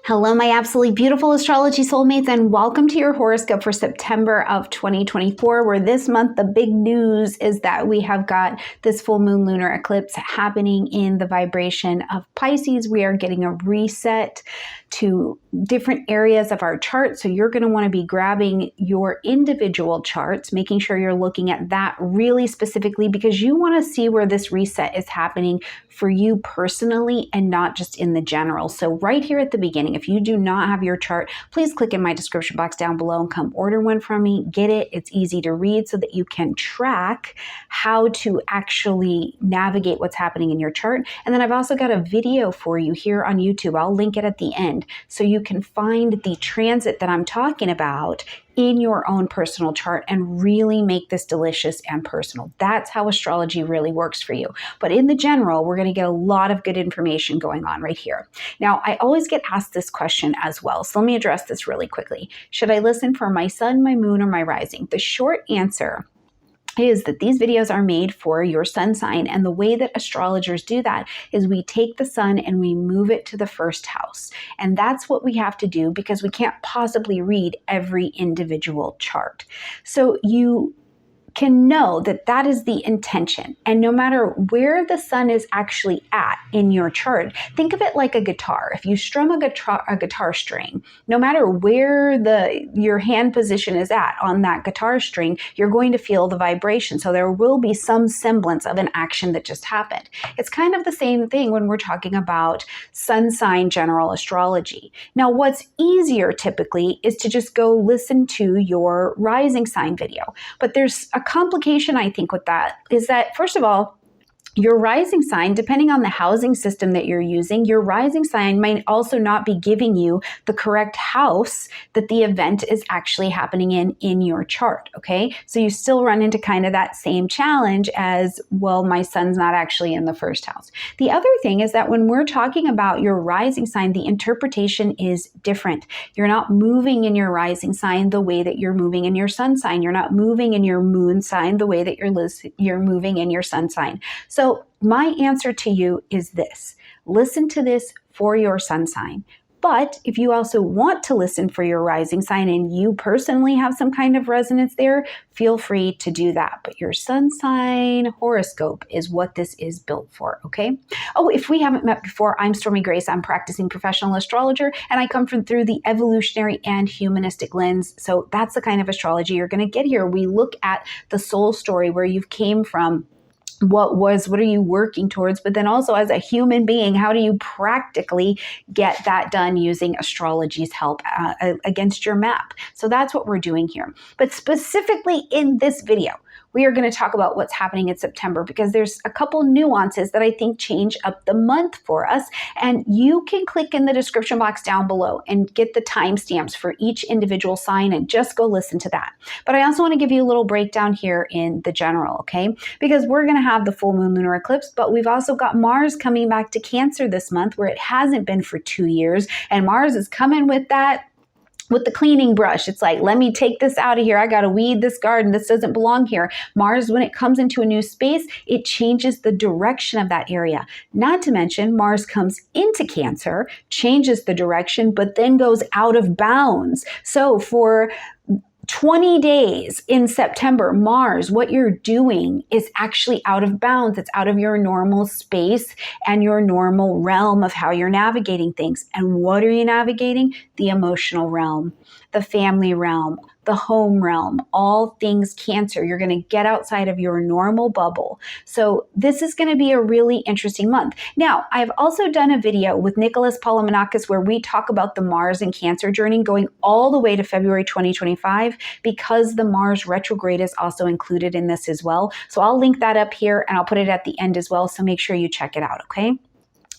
Hello, my absolutely beautiful astrology soulmates, and welcome to your horoscope for September of 2024, where this month the big news is that we have got this full moon lunar eclipse happening in the vibration of Pisces. We are getting a reset to different areas of our chart. So you're going to want to be grabbing your individual charts, making sure you're looking at that really specifically, because you want to see where this reset is happening for you personally and not just in the general. So right here at the beginning, if you do not have your chart, please click in my description box down below and come order one from me. Get it. It's easy to read so that you can track how to actually navigate what's happening in your chart. And then I've also got a video for you here on YouTube. I'll link it at the end so you can find the transit that I'm talking about in your own personal chart and really make this delicious and personal. That's how astrology really works for you. But in the general, we're going to get a lot of good information going on right here. Now, I always get asked this question as well, so let me address this really quickly. Should I listen for my sun, my moon, or my rising? The short answer is that these videos are made for your sun sign, and the way that astrologers do that is we take the sun and we move it to the first house, and that's what we have to do because we can't possibly read every individual chart. So you can know that that is the intention. And no matter where the sun is actually at in your chart, think of it like a guitar. If you strum a guitar string, no matter where your hand position is at on that guitar string, you're going to feel the vibration. So there will be some semblance of an action that just happened. It's kind of the same thing when we're talking about sun sign general astrology. Now, what's easier typically is to just go listen to your rising sign video. But there's a complication, I think, with that is that, first of all, your rising sign, depending on the housing system that you're using, your rising sign might also not be giving you the correct house that the event is actually happening in your chart, okay? So you still run into kind of that same challenge as, well, my sun's not actually in the first house. The other thing is that when we're talking about your rising sign, the interpretation is different. You're not moving in your rising sign the way that you're moving in your sun sign. You're not moving in your moon sign the way that you're moving in your sun sign. So my answer to you is this: listen to this for your sun sign. But if you also want to listen for your rising sign and you personally have some kind of resonance there, feel free to do that. But your sun sign horoscope is what this is built for, okay? Oh, if we haven't met before, I'm Stormie Grace. I'm practicing professional astrologer, and I come through the evolutionary and humanistic lens. So that's the kind of astrology you're going to get here. We look at the soul story, where you came from, what are you working towards, but then also as a human being, how do you practically get that done using astrology's help against your map? So that's what we're doing here. But specifically in this video, we are going to talk about what's happening in September, because there's a couple nuances that I think change up the month for us. And you can click in the description box down below and get the timestamps for each individual sign and just go listen to that. But I also want to give you a little breakdown here in the general, okay? Because we're going to have the full moon lunar eclipse, but we've also got Mars coming back to Cancer this month, where it hasn't been for 2 years. And Mars is coming with the cleaning brush. It's like, let me take this out of here. I got to weed this garden. This doesn't belong here. Mars, when it comes into a new space, it changes the direction of that area. Not to mention, Mars comes into Cancer, changes the direction, but then goes out of bounds. So for 20 days in September, Mars, what you're doing is actually out of bounds. It's out of your normal space and your normal realm of how you're navigating things. And what are you navigating? The emotional realm, the family realm, the home realm, all things Cancer. You're going to get outside of your normal bubble. So this is going to be a really interesting month. Now, I've also done a video with Nicholas Polomonakis where we talk about the Mars and Cancer journey going all the way to February 2025, because the Mars retrograde is also included in this as well. So I'll link that up here and I'll put it at the end as well. So make sure you check it out, okay?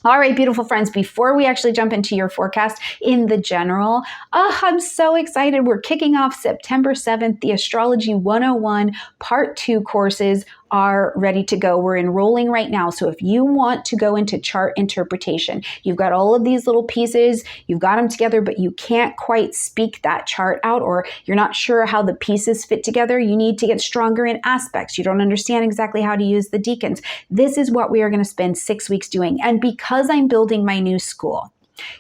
All right, beautiful friends, before we actually jump into your forecast in the general, I'm so excited. We're kicking off September 7th. The Astrology 101 Part 2 courses are ready to go. We're enrolling right now. So if you want to go into chart interpretation, you've got all of these little pieces, you've got them together, but you can't quite speak that chart out, or you're not sure how the pieces fit together. You need to get stronger in aspects. You don't understand exactly how to use the decans. This is what we are going to spend 6 weeks doing. And because I'm building my new school,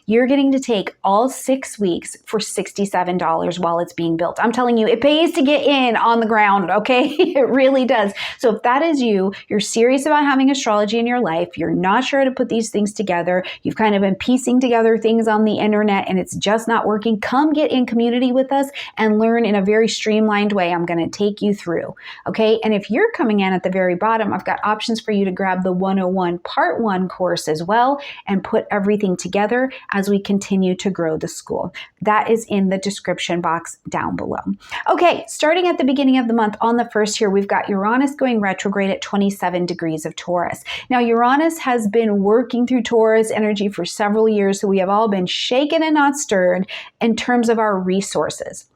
You're getting to take all 6 weeks for $67 while it's being built. I'm telling you, it pays to get in on the ground, okay? It really does. So if that is you, you're serious about having astrology in your life, you're not sure how to put these things together, you've kind of been piecing together things on the internet and it's just not working, come get in community with us and learn in a very streamlined way. I'm going to take you through, okay? And if you're coming in at the very bottom, I've got options for you to grab the 101 Part 1 course as well and put everything together as we continue to grow the school. That is in the description box down below. Okay, starting at the beginning of the month on the 1st here, we've got Uranus going retrograde at 27 degrees of Taurus. Now, Uranus has been working through Taurus energy for several years, so we have all been shaken and not stirred in terms of our resources,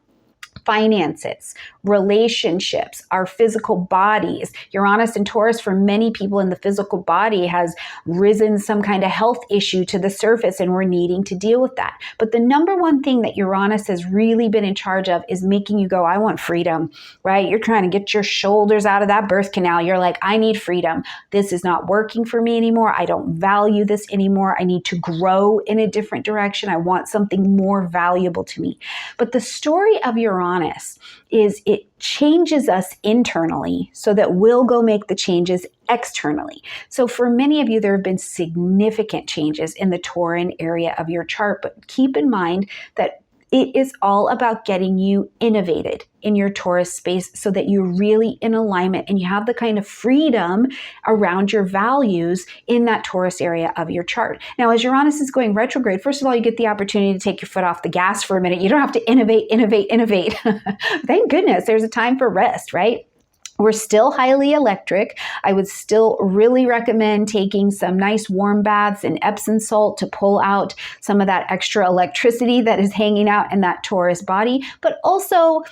finances, relationships, our physical bodies. Uranus and Taurus, for many people in the physical body, has risen some kind of health issue to the surface, and we're needing to deal with that. But the number one thing that Uranus has really been in charge of is making you go, I want freedom, right? You're trying to get your shoulders out of that birth canal. You're like, I need freedom. This is not working for me anymore. I don't value this anymore. I need to grow in a different direction. I want something more valuable to me. But the story of Uranus is it changes us internally so that we'll go make the changes externally. So for many of you, there have been significant changes in the Tauran area of your chart, but keep in mind that it is all about getting you innovated in your Taurus space so that you're really in alignment and you have the kind of freedom around your values in that Taurus area of your chart. Now, as Uranus is going retrograde, first of all, you get the opportunity to take your foot off the gas for a minute. You don't have to innovate. Thank goodness there's a time for rest, right? We're still highly electric. I would still really recommend taking some nice warm baths in Epsom salt to pull out some of that extra electricity that is hanging out in that Taurus body, but also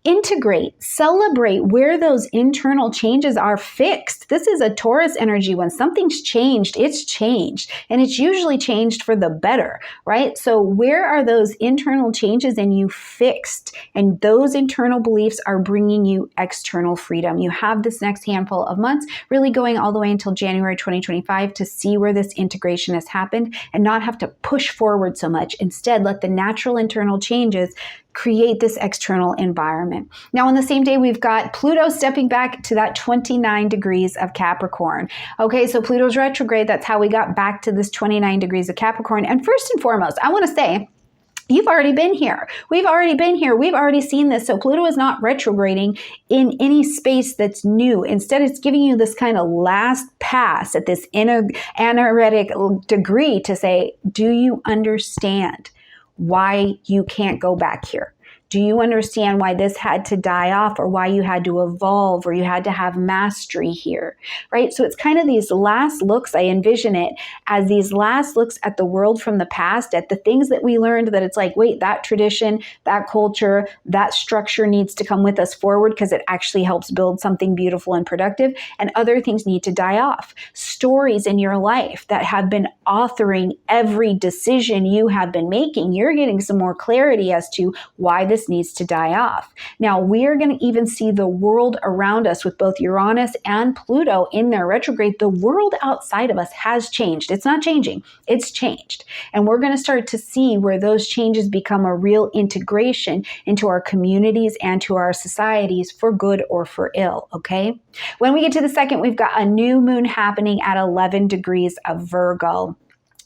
integrate, celebrate where those internal changes are fixed. This is a Taurus energy. When something's changed, it's changed. And it's usually changed for the better, right? So where are those internal changes and you fixed? And those internal beliefs are bringing you external freedom. You have this next handful of months really going all the way until January 2025 to see where this integration has happened and not have to push forward so much. Instead, let the natural internal changes create this external environment. Now, on the same day, we've got Pluto stepping back to that 29 degrees of Capricorn. Okay, so Pluto's retrograde, that's how we got back to this 29 degrees of Capricorn. And first and foremost, I want to say, you've already been here. We've already been here. We've already seen this. So Pluto is not retrograding in any space that's new. Instead, it's giving you this kind of last pass at this energetic degree to say, do you understand why you can't go back here? Do you understand why this had to die off, or why you had to evolve, or you had to have mastery here, right? So it's kind of these last looks. I envision it as these last looks at the world from the past, at the things that we learned that it's like, wait, that tradition, that culture, that structure needs to come with us forward because it actually helps build something beautiful and productive, and other things need to die off. Stories in your life that have been authoring every decision you have been making, you're getting some more clarity as to why this needs to die off. Now, we are going to even see the world around us with both Uranus and Pluto in their retrograde. The world outside of us has changed. It's not changing. It's changed. And we're going to start to see where those changes become a real integration into our communities and to our societies for good or for ill, okay? When we get to the second, we've got a new moon happening at 11 degrees of Virgo.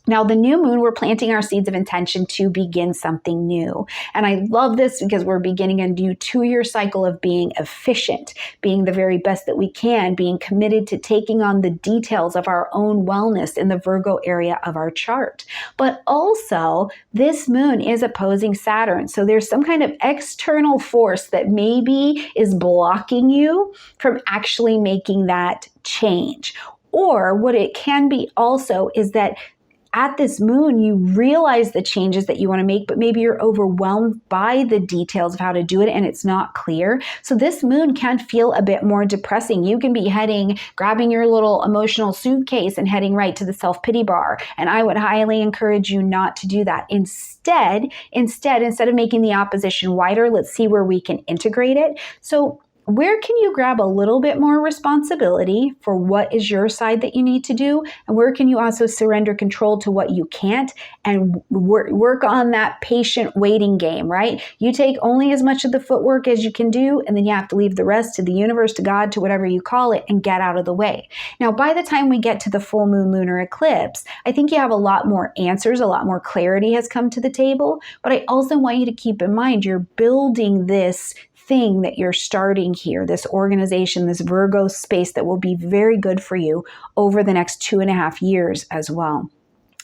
Now, the new moon, we're planting our seeds of intention to begin something new. And I love this because we're beginning a new 2-year cycle of being efficient, being the very best that we can, being committed to taking on the details of our own wellness in the Virgo area of our chart. But also, this moon is opposing Saturn. So there's some kind of external force that maybe is blocking you from actually making that change. Or what it can be also is that at this moon, you realize the changes that you want to make, but maybe you're overwhelmed by the details of how to do it and it's not clear. So this moon can feel a bit more depressing. You can be grabbing your little emotional suitcase and heading right to the self-pity bar. And I would highly encourage you not to do that. Instead of making the opposition wider, let's see where we can integrate it. So where can you grab a little bit more responsibility for what is your side that you need to do? And where can you also surrender control to what you can't and work on that patient waiting game, right? You take only as much of the footwork as you can do, and then you have to leave the rest to the universe, to God, to whatever you call it, and get out of the way. Now, by the time we get to the full moon lunar eclipse, I think you have a lot more answers, a lot more clarity has come to the table. But I also want you to keep in mind, you're building this thing that you're starting here, this organization, this Virgo space that will be very good for you over the next 2.5 years as well.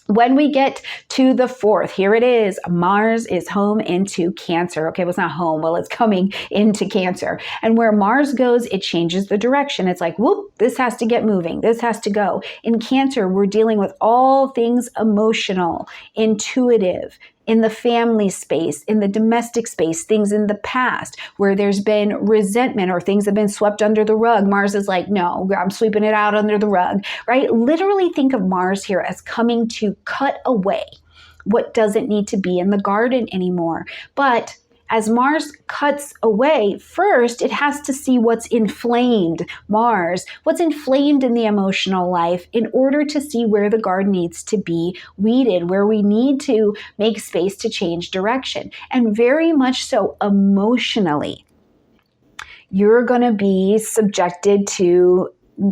When we get to the 4th, here it is. Mars is home into Cancer. Okay, well, it's not home. Well, it's coming into Cancer. And where Mars goes, it changes the direction. It's like, whoop, this has to get moving. This has to go. In Cancer, we're dealing with all things emotional, intuitive, in the family space, in the domestic space, things in the past where there's been resentment or things have been swept under the rug. Mars is like, no, I'm sweeping it out under the rug, right? Literally think of Mars here as coming to cut away what doesn't need to be in the garden anymore. But as Mars cuts away, first it has to see what's inflamed, Mars, what's inflamed in the emotional life in order to see where the garden needs to be weeded, where we need to make space to change direction. And very much so emotionally, you're going to be subjected to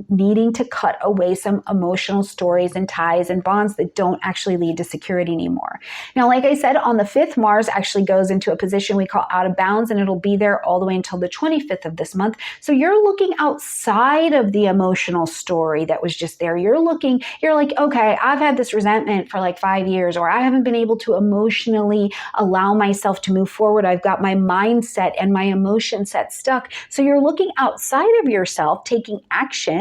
needing to cut away some emotional stories and ties and bonds that don't actually lead to security anymore. Now, like I said, on the 5th, Mars actually goes into a position we call out of bounds, and it'll be there all the way until the 25th of this month. So you're looking outside of the emotional story that was just there. You're like, okay, I've had this resentment for like 5 years, or I haven't been able to emotionally allow myself to move forward. I've got my mindset and my emotion set stuck. So you're looking outside of yourself, taking action,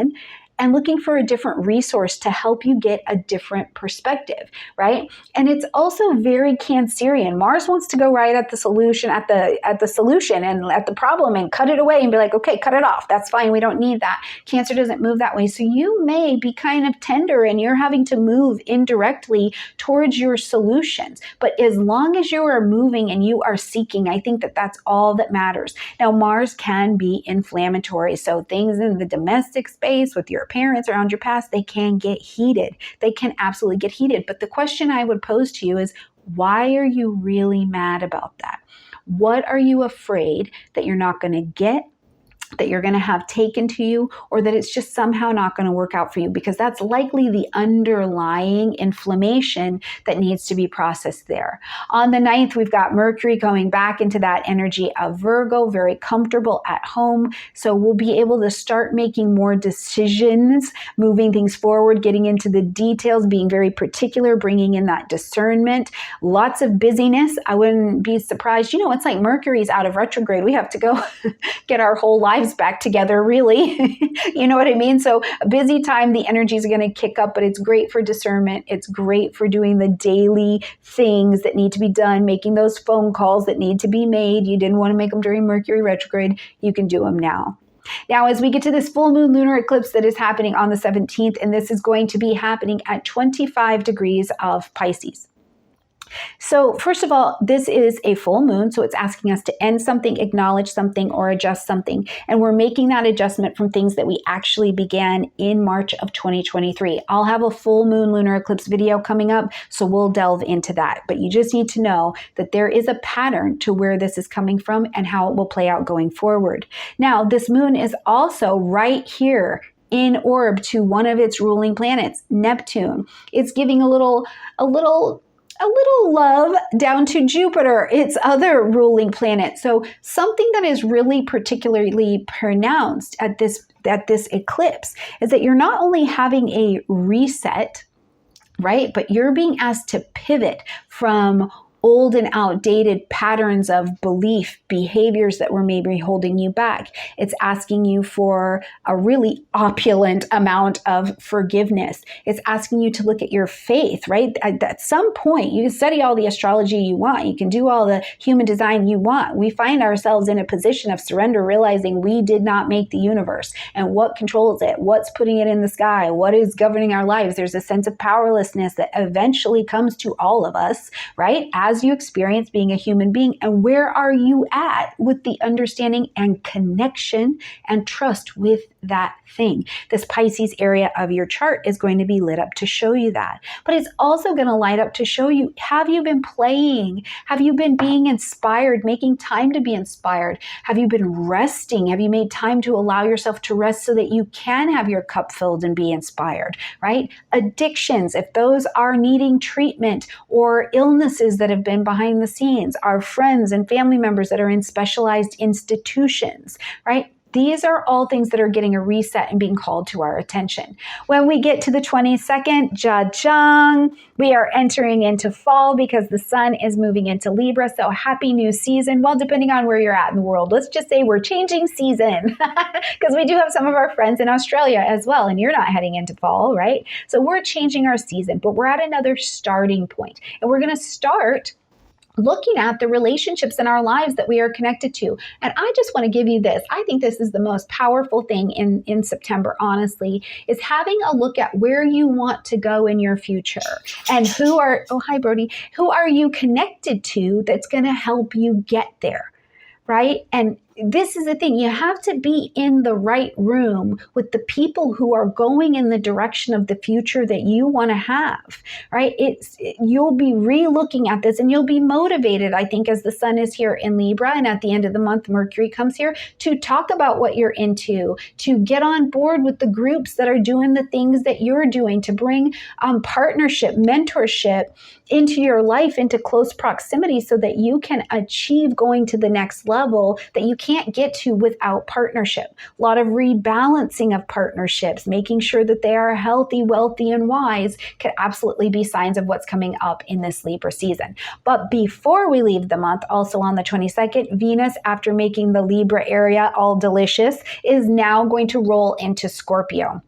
and looking for a different resource to help you get a different perspective, right? And it's also very Cancerian. Mars wants to go right at the solution, at the solution and at the problem and cut it away and be like, okay, cut it off. That's fine. We don't need that. Cancer doesn't move that way. So you may be kind of tender and you're having to move indirectly towards your solutions. But as long as you are moving and you are seeking, I think that that's all that matters. Now, Mars can be inflammatory. So things in the domestic space with your parents around your past, they can get heated. They can absolutely get heated. But the question I would pose to you is, why are you really mad about that? What are you afraid that you're not going to get, that you're going to have taken to you, or that it's just somehow not going to work out for you? Because that's likely the underlying inflammation that needs to be processed there. On the 9th, we've got Mercury going back into that energy of Virgo, very comfortable at home. So we'll be able to start making more decisions, moving things forward, getting into the details, being very particular, bringing in that discernment, lots of busyness. I wouldn't be surprised. You know, it's like Mercury's out of retrograde. We have to go get our whole lives back together, really. You know what I mean? So a busy time, the energies are going to kick up, but it's great for discernment. It's great for doing the daily things that need to be done, making those phone calls that need to be made. You didn't want to make them during Mercury retrograde. You can do them now. Now, as we get to this full moon lunar eclipse that is happening on the 17th, and this is going to be happening at 25 degrees of Pisces. So first of all, this is a full moon, so it's asking us to end something, acknowledge something, or adjust something. And we're making that adjustment from things that we actually began in March of 2023. I'll have a full moon lunar eclipse video coming up, so we'll delve into that. But you just need to know that there is a pattern to where this is coming from and how it will play out going forward. Now, this moon is also right here in orb to one of its ruling planets, Neptune. It's giving a little love down to Jupiter, its other ruling planet. So something that is really particularly pronounced at this eclipse is that you're not only having a reset, right, but you're being asked to pivot from old and outdated patterns of belief, behaviors that were maybe holding you back. It's asking you for a really opulent amount of forgiveness. It's asking you to look at your faith, right? At some point, you can study all the astrology you want. You can do all the human design you want. We find ourselves in a position of surrender, realizing we did not make the universe. And what controls it? What's putting it in the sky? What is governing our lives? There's a sense of powerlessness that eventually comes to all of us, right? As as you experience being a human being, and where are you at with the understanding and connection and trust with that thing. This Pisces area of your chart is going to be lit up to show you that. But it's also going to light up to show you, have you been playing? Have you been being inspired, making time to be inspired? Have you been resting? Have you made time to allow yourself to rest so that you can have your cup filled and be inspired, right? Addictions, if those are needing treatment, or illnesses that have been behind the scenes, our friends and family members that are in specialized institutions, right? These are all things that are getting a reset and being called to our attention. When we get to the 22nd, Jajang, we are entering into fall because the sun is moving into Libra. So happy new season. Well, depending on where you're at in the world, let's just say we're changing season because we do have some of our friends in Australia as well, and you're not heading into fall, right? So we're changing our season, but we're at another starting point, and we're going to start looking at the relationships in our lives that we are connected to. And I just want to give you this. I think this is the most powerful thing in September, honestly, is having a look at where you want to go in your future and hi Brody, who are you connected to that's going to help you get there, right? And this is the thing, you have to be in the right room with the people who are going in the direction of the future that you want to have, right? You'll be re-looking at this and you'll be motivated, I think, as the sun is here in Libra and at the end of the month, Mercury comes here, to talk about what you're into, to get on board with the groups that are doing the things that you're doing, to bring partnership, mentorship into your life, into close proximity so that you can achieve going to the next level that you can't get to without partnership. A lot of rebalancing of partnerships, making sure that they are healthy, wealthy, and wise could absolutely be signs of what's coming up in this Libra season. But before we leave the month, also on the 22nd, Venus, after making the Libra area all delicious, is now going to roll into Scorpio.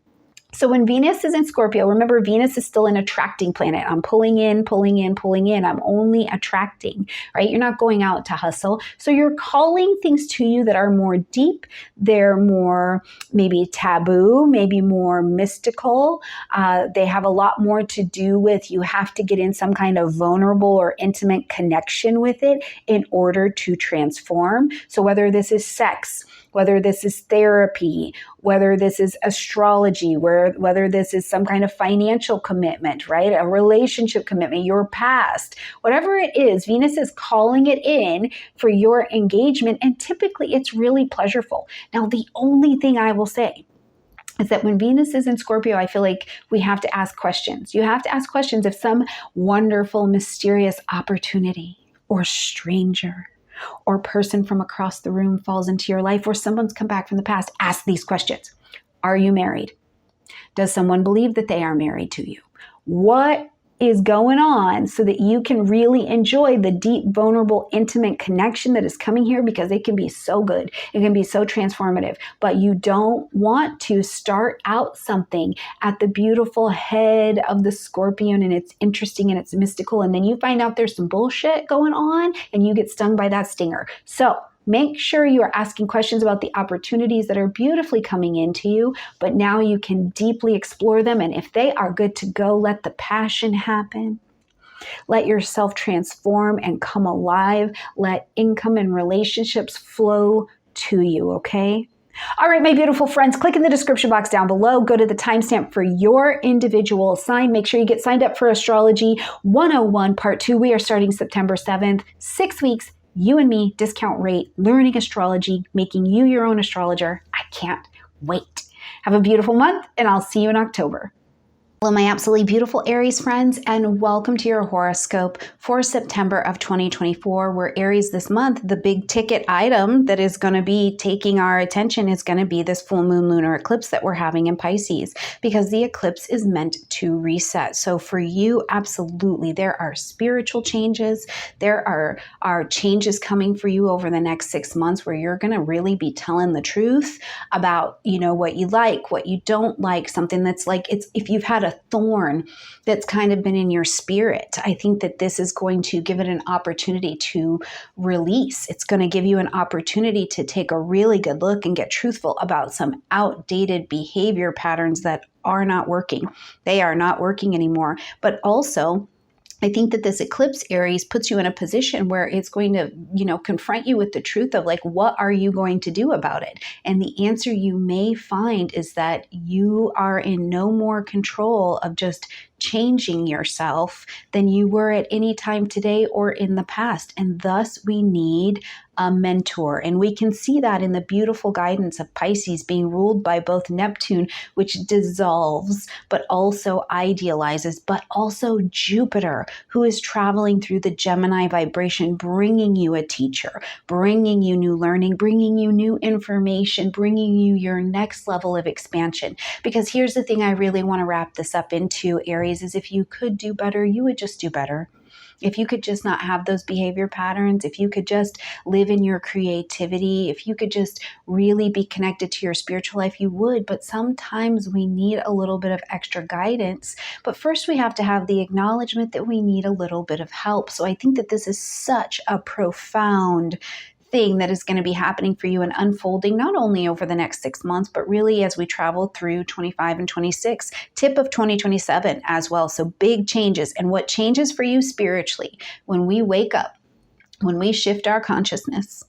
So when Venus is in Scorpio, remember, Venus is still an attracting planet. I'm pulling in, pulling in, pulling in. I'm only attracting, right? You're not going out to hustle. So you're calling things to you that are more deep. They're more maybe taboo, maybe more mystical. They have a lot more to do with, you have to get in some kind of vulnerable or intimate connection with it in order to transform. So whether this is sex, whether this is therapy, whether this is astrology, whether this is some kind of financial commitment, right? A relationship commitment, your past, whatever it is, Venus is calling it in for your engagement. And typically it's really pleasurable. Now, the only thing I will say is that when Venus is in Scorpio, I feel like we have to ask questions. You have to ask questions if some wonderful, mysterious opportunity or stranger or person from across the room falls into your life, or someone's come back from the past. Ask these questions. Are you married? Does someone believe that they are married to you? What is going on so that you can really enjoy the deep, vulnerable, intimate connection that is coming here, because it can be so good. It can be so transformative, but you don't want to start out something at the beautiful head of the Scorpion and it's interesting and it's mystical. And then you find out there's some bullshit going on and you get stung by that stinger. So make sure you are asking questions about the opportunities that are beautifully coming into you, but now you can deeply explore them. And if they are good to go, let the passion happen. Let yourself transform and come alive. Let income and relationships flow to you, okay? All right, my beautiful friends, click in the description box down below. Go to the timestamp for your individual sign. Make sure you get signed up for Astrology 101 Part 2. We are starting September 7th, 6 weeks. You and me, discount rate, learning astrology, making you your own astrologer. I can't wait. Have a beautiful month, and I'll see you in October. Hello, my absolutely beautiful Aries friends, and welcome to your horoscope for September of 2024. We're Aries this month. The big ticket item that is going to be taking our attention is going to be this full moon lunar eclipse that we're having in Pisces, because the eclipse is meant to reset. So for you, absolutely, there are spiritual changes. There are changes coming for you over the next 6 months where you're going to really be telling the truth about, what you like, what you don't like, something that's like, it's if you've had a thorn that's kind of been in your spirit, I think that this is going to give it an opportunity to release. It's going to give you an opportunity to take a really good look and get truthful about some outdated behavior patterns that are not working. They are not working anymore. But also, I think that this eclipse, Aries, puts you in a position where it's going to, confront you with the truth of like, what are you going to do about it? And the answer you may find is that you are in no more control of just changing yourself than you were at any time today or in the past. And thus we need a mentor. And we can see that in the beautiful guidance of Pisces being ruled by both Neptune, which dissolves, but also idealizes, but also Jupiter, who is traveling through the Gemini vibration, bringing you a teacher, bringing you new learning, bringing you new information, bringing you your next level of expansion. Because here's the thing I really want to wrap this up into, Aries, is if you could do better, you would just do better. If you could just not have those behavior patterns, if you could just live in your creativity, if you could just really be connected to your spiritual life, you would. But sometimes we need a little bit of extra guidance. But first we have to have the acknowledgement that we need a little bit of help. So I think that this is such a profound thing that is going to be happening for you and unfolding not only over the next 6 months, but really as we travel through 25 and 26, tip of 2027 as well. So big changes. And what changes for you spiritually when we wake up, when we shift our consciousness,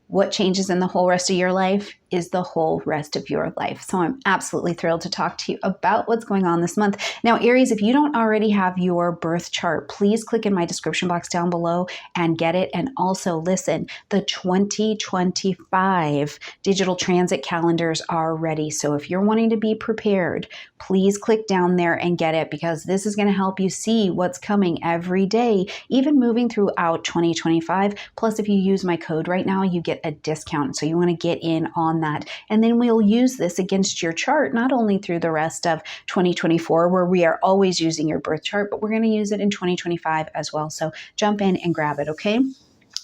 what changes in the whole rest of your life is the whole rest of your life. So I'm absolutely thrilled to talk to you about what's going on this month. Now, Aries, if you don't already have your birth chart, please click in my description box down below and get it. And also listen, the 2025 digital transit calendars are ready. So if you're wanting to be prepared, please click down there and get it, because this is going to help you see what's coming every day, even moving throughout 2025. Plus, if you use my code right now, you get a discount. So you want to get in on that. And then we'll use this against your chart, not only through the rest of 2024, where we are always using your birth chart, but we're going to use it in 2025 as well. So jump in and grab it, okay?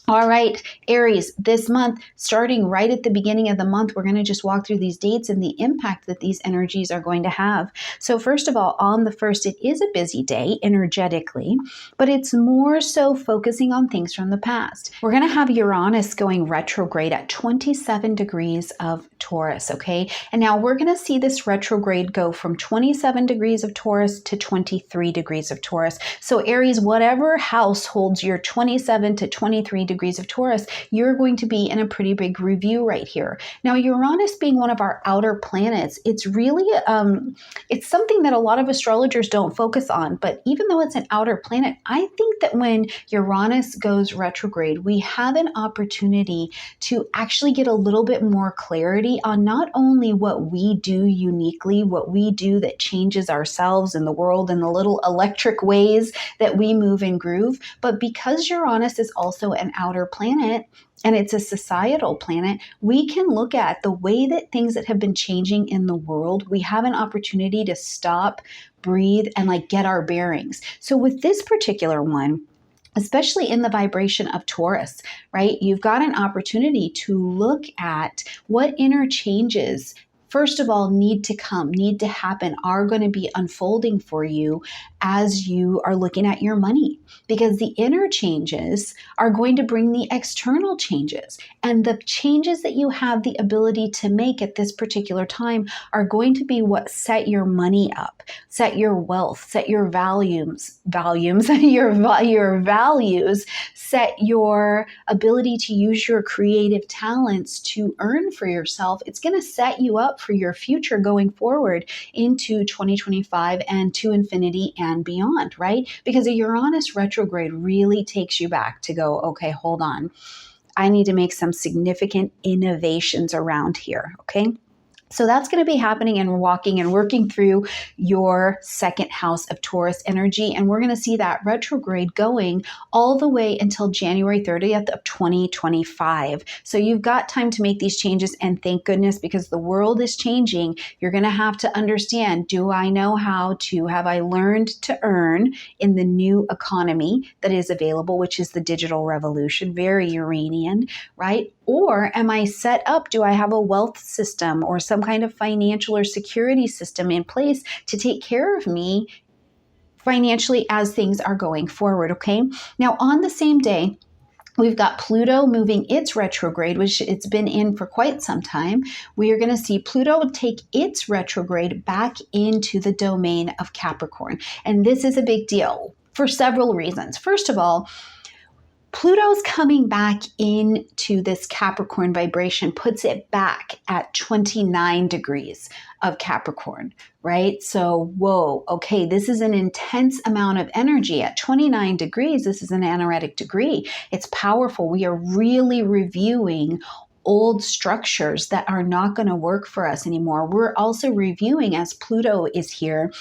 All right, Aries, this month, starting right at the beginning of the month, we're going to just walk through these dates and the impact that these energies are going to have. So first of all, on the 1st, it is a busy day energetically, but it's more so focusing on things from the past. We're going to have Uranus going retrograde at 27 degrees of Taurus, okay? And now we're going to see this retrograde go from 27 degrees of Taurus to 23 degrees of Taurus. So Aries, whatever house holds your 27 to 23 degrees of Taurus, you're going to be in a pretty big review right here. Now, Uranus being one of our outer planets, it's really, it's something that a lot of astrologers don't focus on, but even though it's an outer planet, I think that when Uranus goes retrograde, we have an opportunity to actually get a little bit more clarity on not only what we do uniquely, what we do that changes ourselves and the world in the little electric ways that we move and groove, but because Uranus is also an outer planet and it's a societal planet, we can look at the way that things that have been changing in the world. We have an opportunity to stop, breathe, and like get our bearings. So with this particular one, especially in the vibration of Taurus, right? You've got an opportunity to look at what inner changes, first of all, need to come, need to happen, are going to be unfolding for you as you are looking at your money. Because the inner changes are going to bring the external changes. And the changes that you have the ability to make at this particular time are going to be what set your money up, set your wealth, set your values, your values, set your ability to use your creative talents to earn for yourself. It's going to set you up for your future going forward into 2025 and to infinity and beyond, right? Because a Uranus retrograde really takes you back to go, okay, hold on. I need to make some significant innovations around here, okay? So that's going to be happening and walking and working through your second house of Taurus energy. And we're going to see that retrograde going all the way until January 30th of 2025. So you've got time to make these changes. And thank goodness, because the world is changing, you're going to have to understand, do I know how to, have I learned to earn in the new economy that is available, which is the digital revolution, very Uranian, right? Or am I set up? Do I have a wealth system or some kind of financial or security system in place to take care of me financially as things are going forward? Okay. Now, on the same day, we've got Pluto moving its retrograde, which it's been in for quite some time. We are going to see Pluto take its retrograde back into the domain of Capricorn. And this is a big deal. for several reasons. First of all, Pluto's coming back into this Capricorn vibration, puts it back at 29 degrees of Capricorn, right? So, whoa, okay, this is an intense amount of energy. At 29 degrees, this is an anaretic degree. It's powerful. We are really reviewing old structures that are not going to work for us anymore. We're also reviewing, as Pluto is here,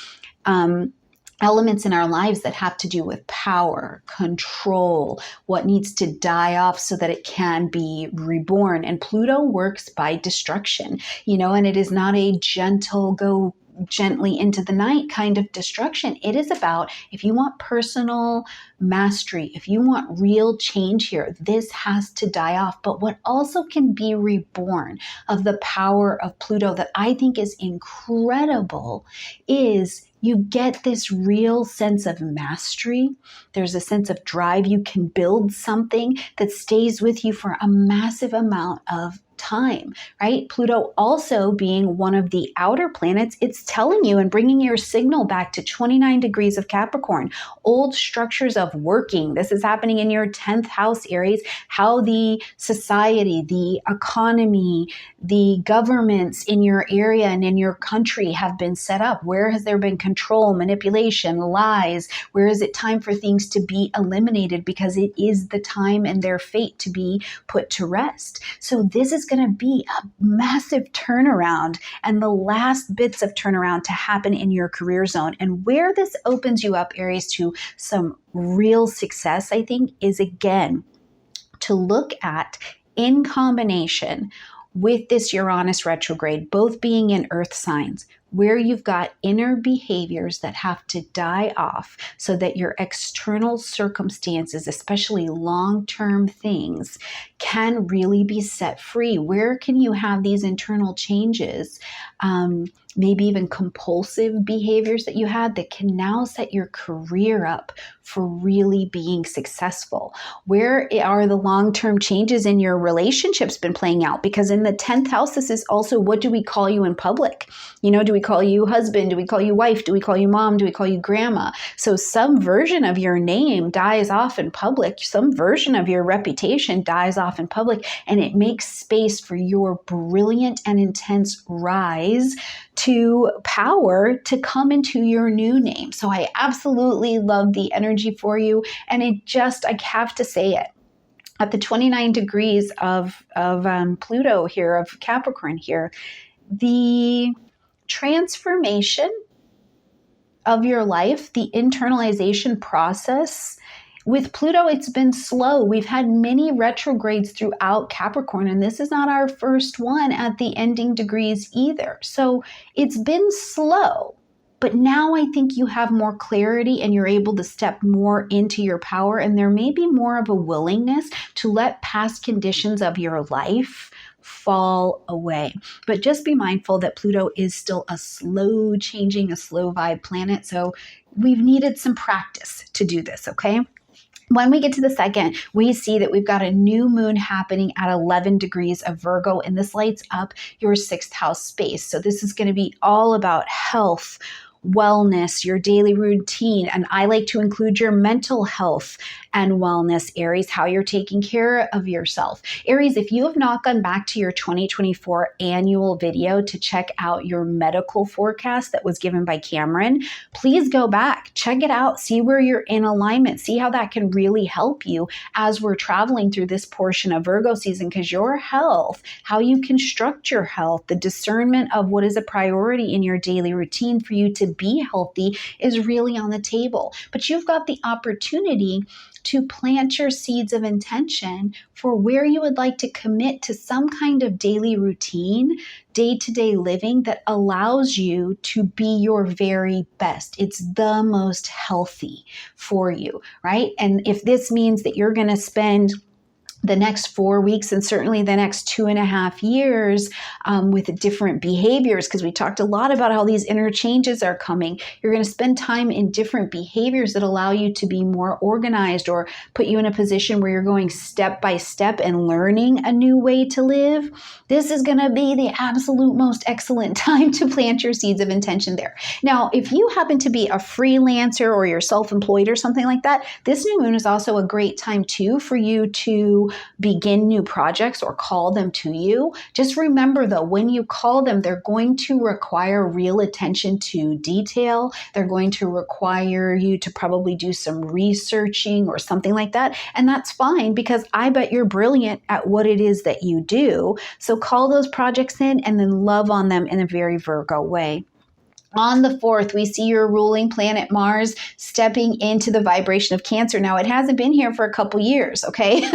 elements in our lives that have to do with power, control, what needs to die off so that it can be reborn. And Pluto works by destruction, and it is not a gentle go gently into the night kind of destruction. It is about, if you want personal mastery, if you want real change here, this has to die off. But what also can be reborn of the power of Pluto that I think is incredible is you get this real sense of mastery. There's a sense of drive. You can build something that stays with you for a massive amount of time, right? Pluto also being one of the outer planets, it's telling you and bringing your signal back to 29 degrees of Capricorn, old structures of working. This is happening in your 10th house, Aries, how the society, the economy, the governments in your area and in your country have been set up. Where has there been control, manipulation, lies? Where is it time for things to be eliminated because it is the time and their fate to be put to rest? So this is going to be a massive turnaround and the last bits of turnaround to happen in your career zone. And where this opens you up, Aries, to some real success, I think, is again to look at, in combination with this Uranus retrograde, both being in earth signs, where you've got inner behaviors that have to die off so that your external circumstances, especially long-term things, can really be set free. Where can you have these internal changes, maybe even compulsive behaviors that you had that can now set your career up for really being successful? Where are the long-term changes in your relationships been playing out? Because in the 10th house, this is also, what do we call you in public? Do we call you husband? Do we call you wife? Do we call you mom? Do we call you grandma? So some version of your name dies off in public. Some version of your reputation dies off in public, and it makes space for your brilliant and intense rise to power to come into your new name. So I absolutely love the energy for you. And I have to say it. At the 29 degrees of Pluto here, of Capricorn here, the transformation of your life, the internalization process, with Pluto, it's been slow. We've had many retrogrades throughout Capricorn, and this is not our first one at the ending degrees either. So it's been slow, but now I think you have more clarity and you're able to step more into your power, and there may be more of a willingness to let past conditions of your life fall away. But just be mindful that Pluto is still a slow changing, a slow vibe planet. So we've needed some practice to do this, okay? When we get to the second, we see that we've got a new moon happening at 11 degrees of Virgo, and this lights up your 6th house space. So this is going to be all about health, wellness, your daily routine, and I like to include your mental health and wellness, Aries, how you're taking care of yourself. Aries, if you have not gone back to your 2024 annual video to check out your medical forecast that was given by Cameron, please go back, check it out, see where you're in alignment, see how that can really help you as we're traveling through this portion of Virgo season, because your health, how you construct your health, the discernment of what is a priority in your daily routine for you to be healthy is really on the table. But you've got the opportunity to plant your seeds of intention for where you would like to commit to some kind of daily routine, day-to-day living that allows you to be your very best. It's the most healthy for you, right? And if this means that you're going to spend the next 4 weeks and certainly the next 2.5 years with different behaviors, because we talked a lot about how these inner changes are coming. You're going to spend time in different behaviors that allow you to be more organized or put you in a position where you're going step by step and learning a new way to live. This is going to be the absolute most excellent time to plant your seeds of intention there. Now, if you happen to be a freelancer or you're self-employed or something like that, this new moon is also a great time too for you to begin new projects or call them to you. Just remember though, when you call them, they're going to require real attention to detail. They're going to require you to probably do some researching or something like that. And that's fine, because I bet you're brilliant at what it is that you do. So call those projects in and then love on them in a very Virgo way. On the 4th, we see your ruling planet Mars stepping into the vibration of Cancer. Now, it hasn't been here for a couple years, okay?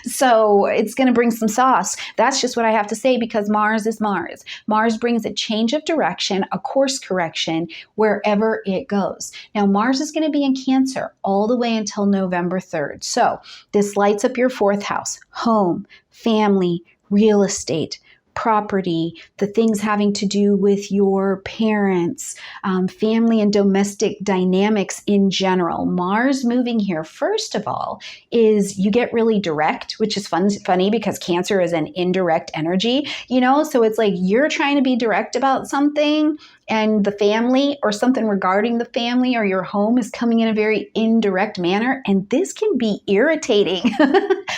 So it's going to bring some sauce. That's just what I have to say, because Mars is Mars. Mars brings a change of direction, a course correction wherever it goes. Now, Mars is going to be in Cancer all the way until November 3rd. So this lights up your 4th house, home, family, real estate, property, the things having to do with your parents, family and domestic dynamics in general. Mars moving here, first of all, is you get really direct, which is funny because Cancer is an indirect energy, so it's like you're trying to be direct about something, and the family or something regarding the family or your home is coming in a very indirect manner. And this can be irritating.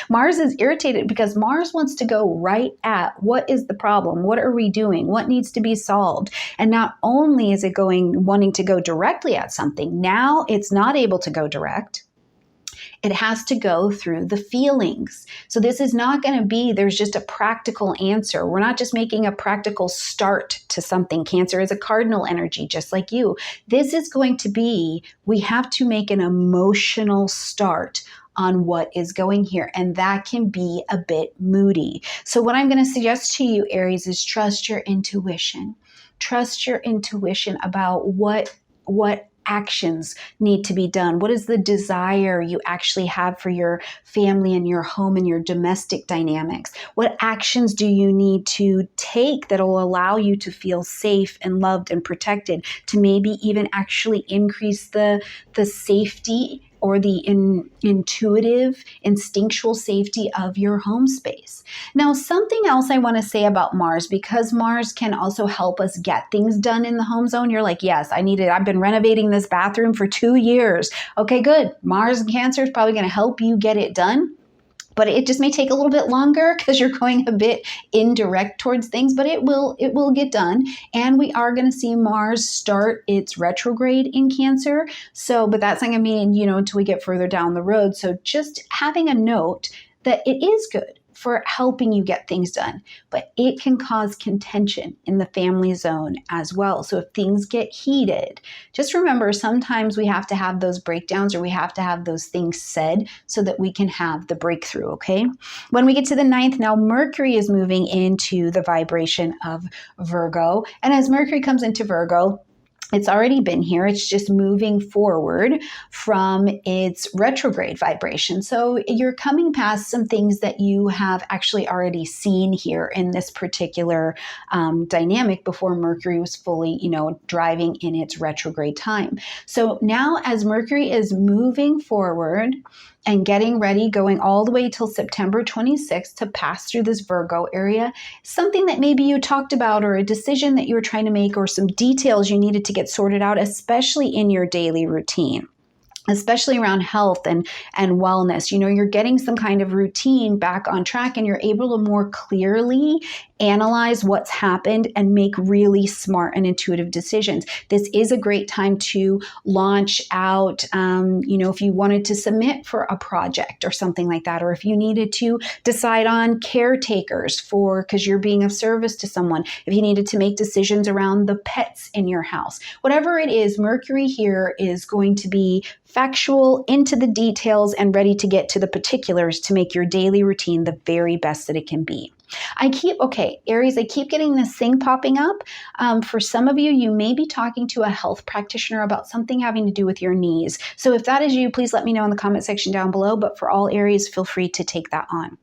Mars is irritated because Mars wants to go right at what is the problem? What are we doing? What needs to be solved? And not only is it wanting to go directly at something, now it's not able to go direct. It has to go through the feelings. So this is not going to be, there's just a practical answer. We're not just making a practical start to something. Cancer is a cardinal energy, just like you. This is going to be, we have to make an emotional start on what is going here. And that can be a bit moody. So what I'm going to suggest to you, Aries, is trust your intuition. Trust your intuition about what actions need to be done. What is the desire you actually have for your family and your home and your domestic dynamics? What actions do you need to take that will allow you to feel safe and loved and protected, to maybe even actually increase the safety or the intuitive, instinctual safety of your home space. Now, something else I want to say about Mars, because Mars can also help us get things done in the home zone. You're like, yes, I need it. I've been renovating this bathroom for 2 years. Okay, good. Mars and Cancer is probably going to help you get it done. But it just may take a little bit longer because you're going a bit indirect towards things, but it will get done. And we are going to see Mars start its retrograde in Cancer. So, but that's not going to mean, until we get further down the road. So just having a note that it is good for helping you get things done, but it can cause contention in the family zone as well. So if things get heated, just remember, sometimes we have to have those breakdowns, or we have to have those things said so that we can have the breakthrough, okay? When we get to the 9th, now Mercury is moving into the vibration of Virgo. And as Mercury comes into Virgo, it's already been here. It's just moving forward from its retrograde vibration. So you're coming past some things that you have actually already seen here in this particular dynamic before Mercury was fully, driving in its retrograde time. So now as Mercury is moving forward and getting ready, going all the way till September 26th to pass through this Virgo area, something that maybe you talked about, or a decision that you were trying to make, or some details you needed to get sorted out, especially in your daily routine, especially around health and wellness. You're getting some kind of routine back on track, and you're able to more clearly analyze what's happened and make really smart and intuitive decisions. This is a great time to launch out, if you wanted to submit for a project or something like that, or if you needed to decide on caretakers because you're being of service to someone, if you needed to make decisions around the pets in your house, whatever it is, Mercury here is going to be factual, into the details, and ready to get to the particulars to make your daily routine the very best that it can be. Aries, I keep getting this thing popping up. For some of you, you may be talking to a health practitioner about something having to do with your knees. So if that is you, please let me know in the comment section down below. But for all Aries, feel free to take that on.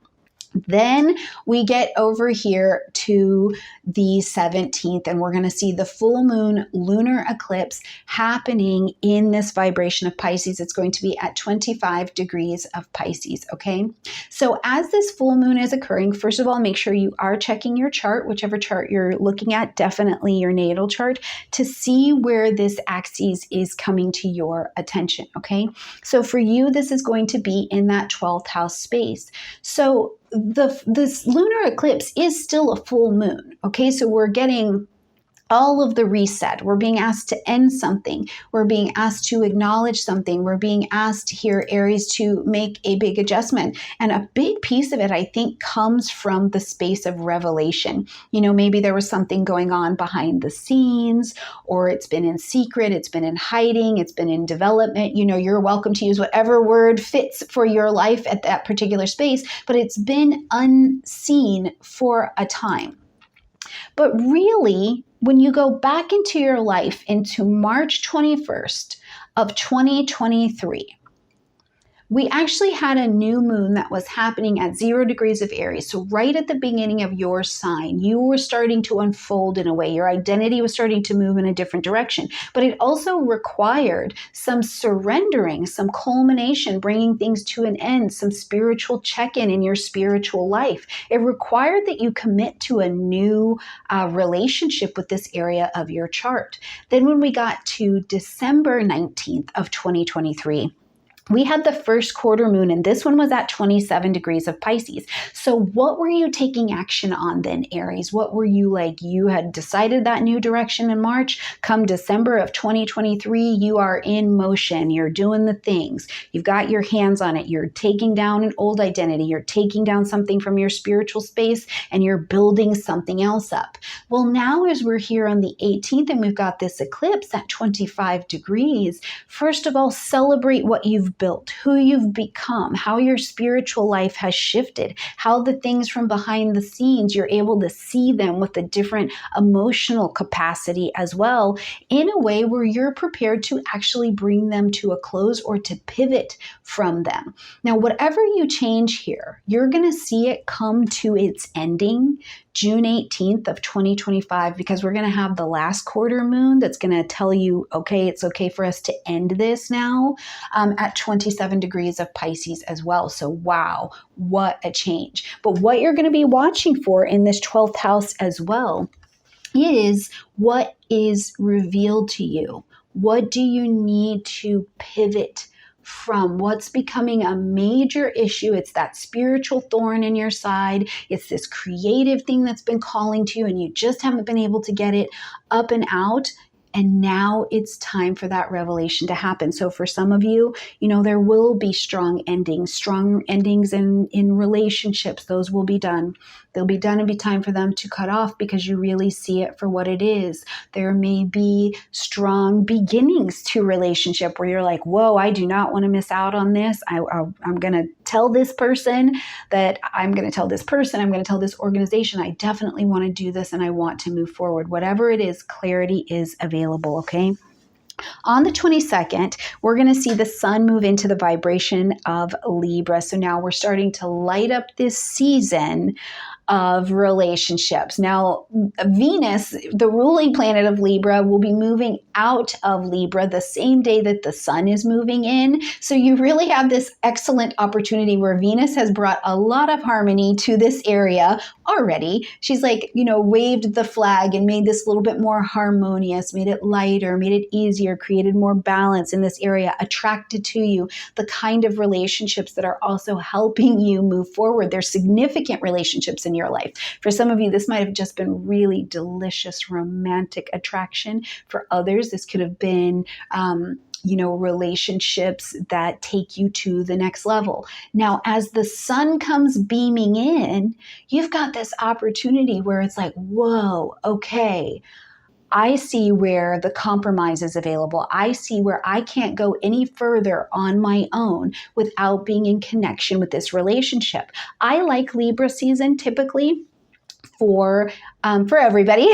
Then we get over here to the 17th, and we're going to see the full moon lunar eclipse happening in this vibration of Pisces. It's going to be at 25 degrees of Pisces, okay? So as this full moon is occurring, first of all, make sure you are checking your chart, whichever chart you're looking at, definitely your natal chart, to see where this axis is coming to your attention, okay? So for you, this is going to be in that 12th house space. So this lunar eclipse is still a full moon, okay? So we're getting all of the reset. We're being asked to end something. We're being asked to acknowledge something. We're being asked here, Aries, to make a big adjustment. And a big piece of it, I think, comes from the space of revelation. You know, maybe there was something going on behind the scenes, or it's been in secret, it's been in hiding, it's been in development. You know, you're welcome to use whatever word fits for your life at that particular space, but it's been unseen for a time. But really, when you go back into your life into March 21st of 2023, we actually had a new moon that was happening at 0 degrees of Aries. So right at the beginning of your sign, you were starting to unfold in a way. Your identity was starting to move in a different direction. But it also required some surrendering, some culmination, bringing things to an end, some spiritual check-in in your spiritual life. It required that you commit to a new relationship with this area of your chart. Then when we got to December 19th of 2023, we had the first quarter moon, and this one was at 27 degrees of Pisces. So what were you taking action on then, Aries? What were you like? You had decided that new direction in March. Come December of 2023, you are in motion. You're doing the things. You've got your hands on it. You're taking down an old identity. You're taking down something from your spiritual space, and you're building something else up. Well, now as we're here on the 18th, and we've got this eclipse at 25 degrees, first of all, celebrate what you've built, who you've become, how your spiritual life has shifted, how the things from behind the scenes, you're able to see them with a different emotional capacity as well, in a way where you're prepared to actually bring them to a close or to pivot from them. Now, whatever you change here, you're going to see it come to its ending June 18th of 2025, because we're going to have the last quarter moon that's going to tell you, okay, it's okay for us to end this now at 27 degrees of Pisces as well. So wow, what a change. But what you're going to be watching for in this 12th house as well is what is revealed to you. What do you need to pivot from? What's becoming a major issue? It's that spiritual thorn in your side. It's this creative thing that's been calling to you, and you just haven't been able to get it up and out. And now it's time for that revelation to happen. So for some of you, you know, there will be strong endings in relationships. Those will be done. They'll be done and be time for them to cut off, because you really see it for what it is. There may be strong beginnings to relationship where you're like, whoa, I do not want to miss out on this. I'm going to tell this person that I'm going to tell this person, I'm going to tell this organization, I definitely want to do this and I want to move forward. Whatever it is, clarity is available, okay? On the 22nd, we're going to see the sun move into the vibration of Libra. So now we're starting to light up this season of relationships. Now, Venus, the ruling planet of Libra, will be moving out of Libra the same day that the sun is moving in. So you really have this excellent opportunity where Venus has brought a lot of harmony to this area already. She's like, you know, waved the flag and made this a little bit more harmonious, made it lighter, made it easier, created more balance in this area, attracted to you the kind of relationships that are also helping you move forward. There's significant relationships in your life. For some of you, this might have just been really delicious romantic attraction. For others, this could have been relationships that take you to the next level. Now, as the sun comes beaming in, you've got this opportunity where it's like, whoa, okay, I see where the compromise is available. I see where I can't go any further on my own without being in connection with this relationship. I like Libra season typically for everybody.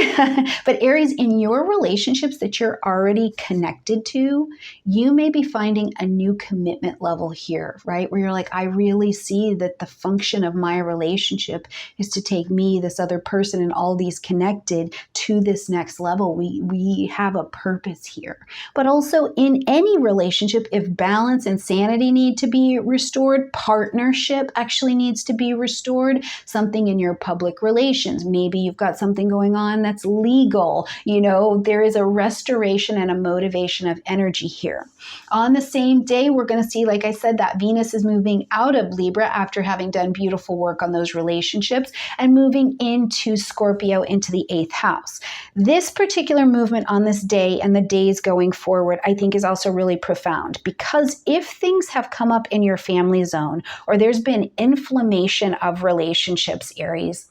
But Aries, in your relationships that you're already connected to, you may be finding a new commitment level here, right? Where you're like, I really see that the function of my relationship is to take me, this other person, and all these connected to this next level. We have a purpose here. But also in any relationship, if balance and sanity need to be restored, partnership actually needs to be restored, something in your public relations, maybe you've got something going on that's legal, there is a restoration and a motivation of energy here. On the same day, we're going to see, like I said, that Venus is moving out of Libra after having done beautiful work on those relationships and moving into Scorpio, into the 8th house. This particular movement on this day and the days going forward, I think is also really profound, because if things have come up in your family zone or there's been inflammation of relationships, Aries,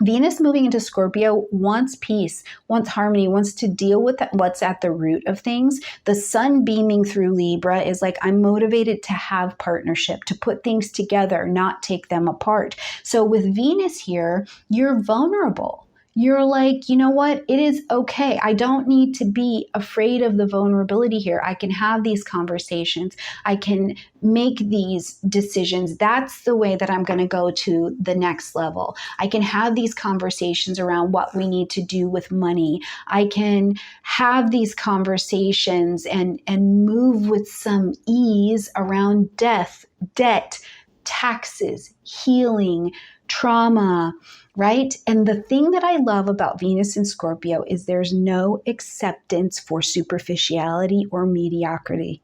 Venus moving into Scorpio wants peace, wants harmony, wants to deal with what's at the root of things. The sun beaming through Libra is like, I'm motivated to have partnership, to put things together, not take them apart. So with Venus here, you're vulnerable. You're like, you know what? It is okay. I don't need to be afraid of the vulnerability here. I can have these conversations. I can make these decisions. That's the way that I'm going to go to the next level. I can have these conversations around what we need to do with money. I can have these conversations and move with some ease around death, debt, taxes, healing, trauma, right? And the thing that I love about Venus in Scorpio is there's no acceptance for superficiality or mediocrity.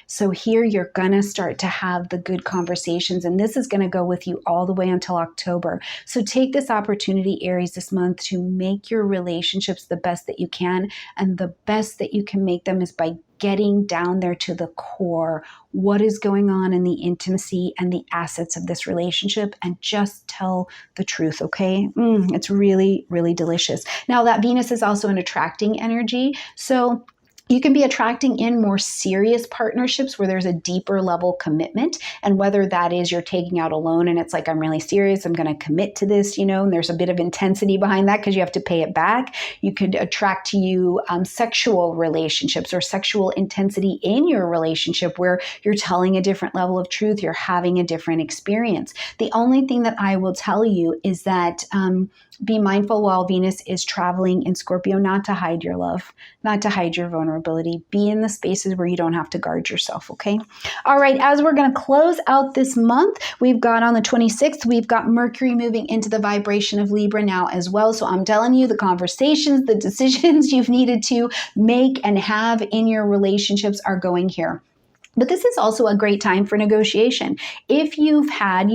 So here you're going to start to have the good conversations, and this is going to go with you all the way until October. So take this opportunity, Aries, this month to make your relationships the best that you can, and the best that you can make them is by getting down there to the core. What is going on in the intimacy and the assets of this relationship, and just tell the truth, okay? It's really, really delicious. Now that Venus is also an attracting energy, so you can be attracting in more serious partnerships where there's a deeper level commitment. And whether that is you're taking out a loan and it's like, I'm really serious, I'm going to commit to this, and there's a bit of intensity behind that because you have to pay it back. You could attract to you sexual relationships or sexual intensity in your relationship where you're telling a different level of truth, you're having a different experience. The only thing that I will tell you is that be mindful while Venus is traveling in Scorpio not to hide your love, not to hide your vulnerability. Be in the spaces where you don't have to guard yourself, okay? All right, as we're going to close out this month, we've got on the 26th, we've got Mercury moving into the vibration of Libra now as well. So I'm telling you, the conversations, the decisions you've needed to make and have in your relationships are going here. But this is also a great time for negotiation. If you've had,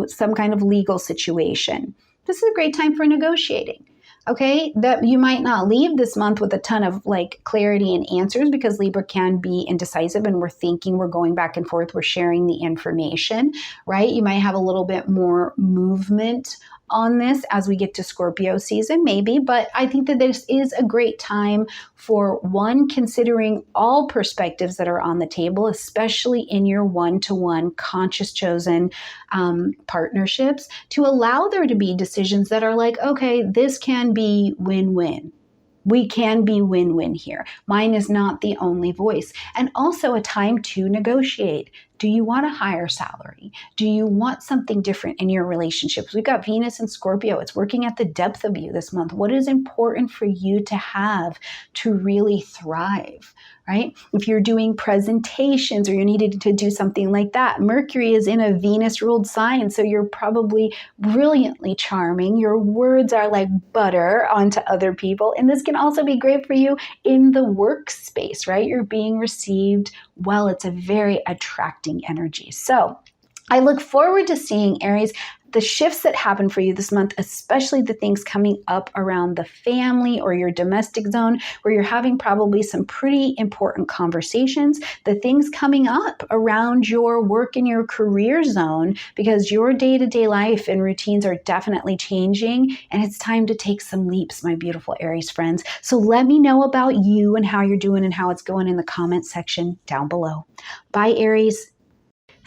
some kind of legal situation, this is a great time for negotiating. Okay, that you might not leave this month with a ton of clarity and answers, because Libra can be indecisive and we're thinking, we're going back and forth, we're sharing the information, right? You might have a little bit more movement on this as we get to Scorpio season, maybe, but I think that this is a great time for one, considering all perspectives that are on the table, especially in your one-to-one conscious chosen partnerships, to allow there to be decisions that are like, okay, this can be win-win. We can be win-win here. Mine is not the only voice. And also a time to negotiate. Do you want a higher salary? Do you want something different in your relationships? We've got Venus and Scorpio. It's working at the depth of you this month. What is important for you to have to really thrive, right? If you're doing presentations or you needed to do something like that, Mercury is in a Venus-ruled sign, so you're probably brilliantly charming. Your words are like butter onto other people. And this can also be great for you in the workspace, right? You're being received well. It's a very attracting energy. So I look forward to seeing, Aries, the shifts that happen for you this month, especially the things coming up around the family or your domestic zone, where you're having probably some pretty important conversations, the things coming up around your work and your career zone, because your day-to-day life and routines are definitely changing, and it's time to take some leaps, my beautiful Aries friends. So let me know about you and how you're doing and how it's going in the comment section down below. Bye, Aries.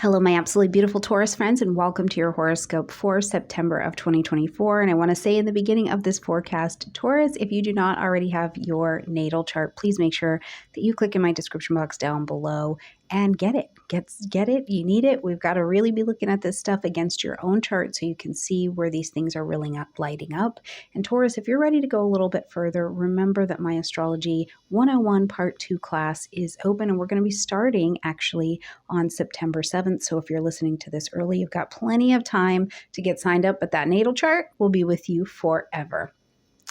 Hello, my absolutely beautiful Taurus friends, and welcome to your horoscope for September of 2024. And I want to say in the beginning of this forecast, Taurus, if you do not already have your natal chart, please make sure that you click in my description box down below and get it. Get it. You need it. We've got to really be looking at this stuff against your own chart so you can see where these things are really lighting up. And Taurus, if you're ready to go a little bit further, remember that my Astrology 101 Part 2 class is open, and we're going to be starting actually on September 7th. So if you're listening to this early, you've got plenty of time to get signed up, but that natal chart will be with you forever.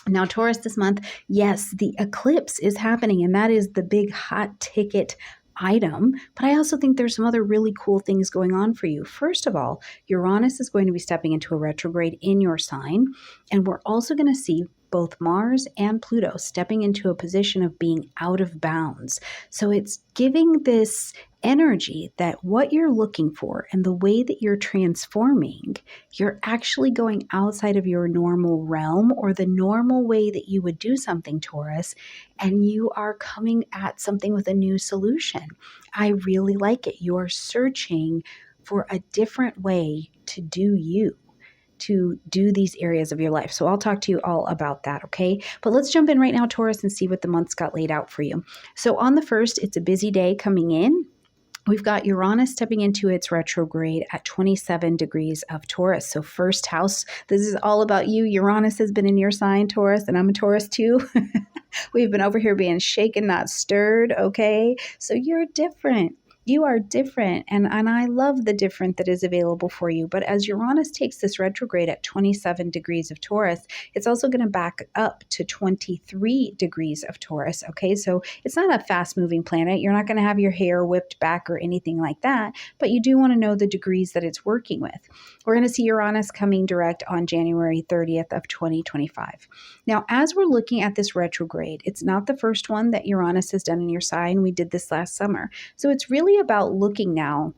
Now, Taurus, this month, yes, the eclipse is happening, and that is the big hot ticket item, but I also think there's some other really cool things going on for you. First of all, Uranus is going to be stepping into a retrograde in your sign, and we're also going to see both Mars and Pluto stepping into a position of being out of bounds. So it's giving this energy that what you're looking for and the way that you're transforming, you're actually going outside of your normal realm or the normal way that you would do something, Taurus, and you are coming at something with a new solution. I really like it. You're searching for a different way to do you, to do these areas of your life. So I'll talk to you all about that, okay? But let's jump in right now, Taurus, and see what the month's got laid out for you. So on the 1st, it's a busy day coming in. We've got Uranus stepping into its retrograde at 27 degrees of Taurus. So first house, this is all about you. Uranus has been in your sign, Taurus, and I'm a Taurus too. We've been over here being shaken, not stirred, okay? So you're different. You are different, and I love the different that is available for you. But as Uranus takes this retrograde at 27 degrees of Taurus, it's also going to back up to 23 degrees of Taurus, okay? So it's not a fast-moving planet. You're not going to have your hair whipped back or anything like that, but you do want to know the degrees that it's working with. We're going to see Uranus coming direct on January 30th of 2025. Now, as we're looking at this retrograde, it's not the first one that Uranus has done in your sign. We did this last summer. So it's really about looking now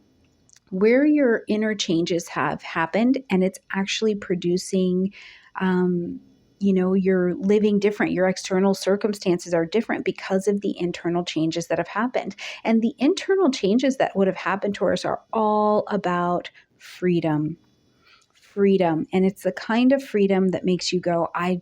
where your inner changes have happened, and it's actually producing, you're living different. Your external circumstances are different because of the internal changes that have happened. And the internal changes that would have happened, Taurus, are all about freedom. And it's the kind of freedom that makes you go, I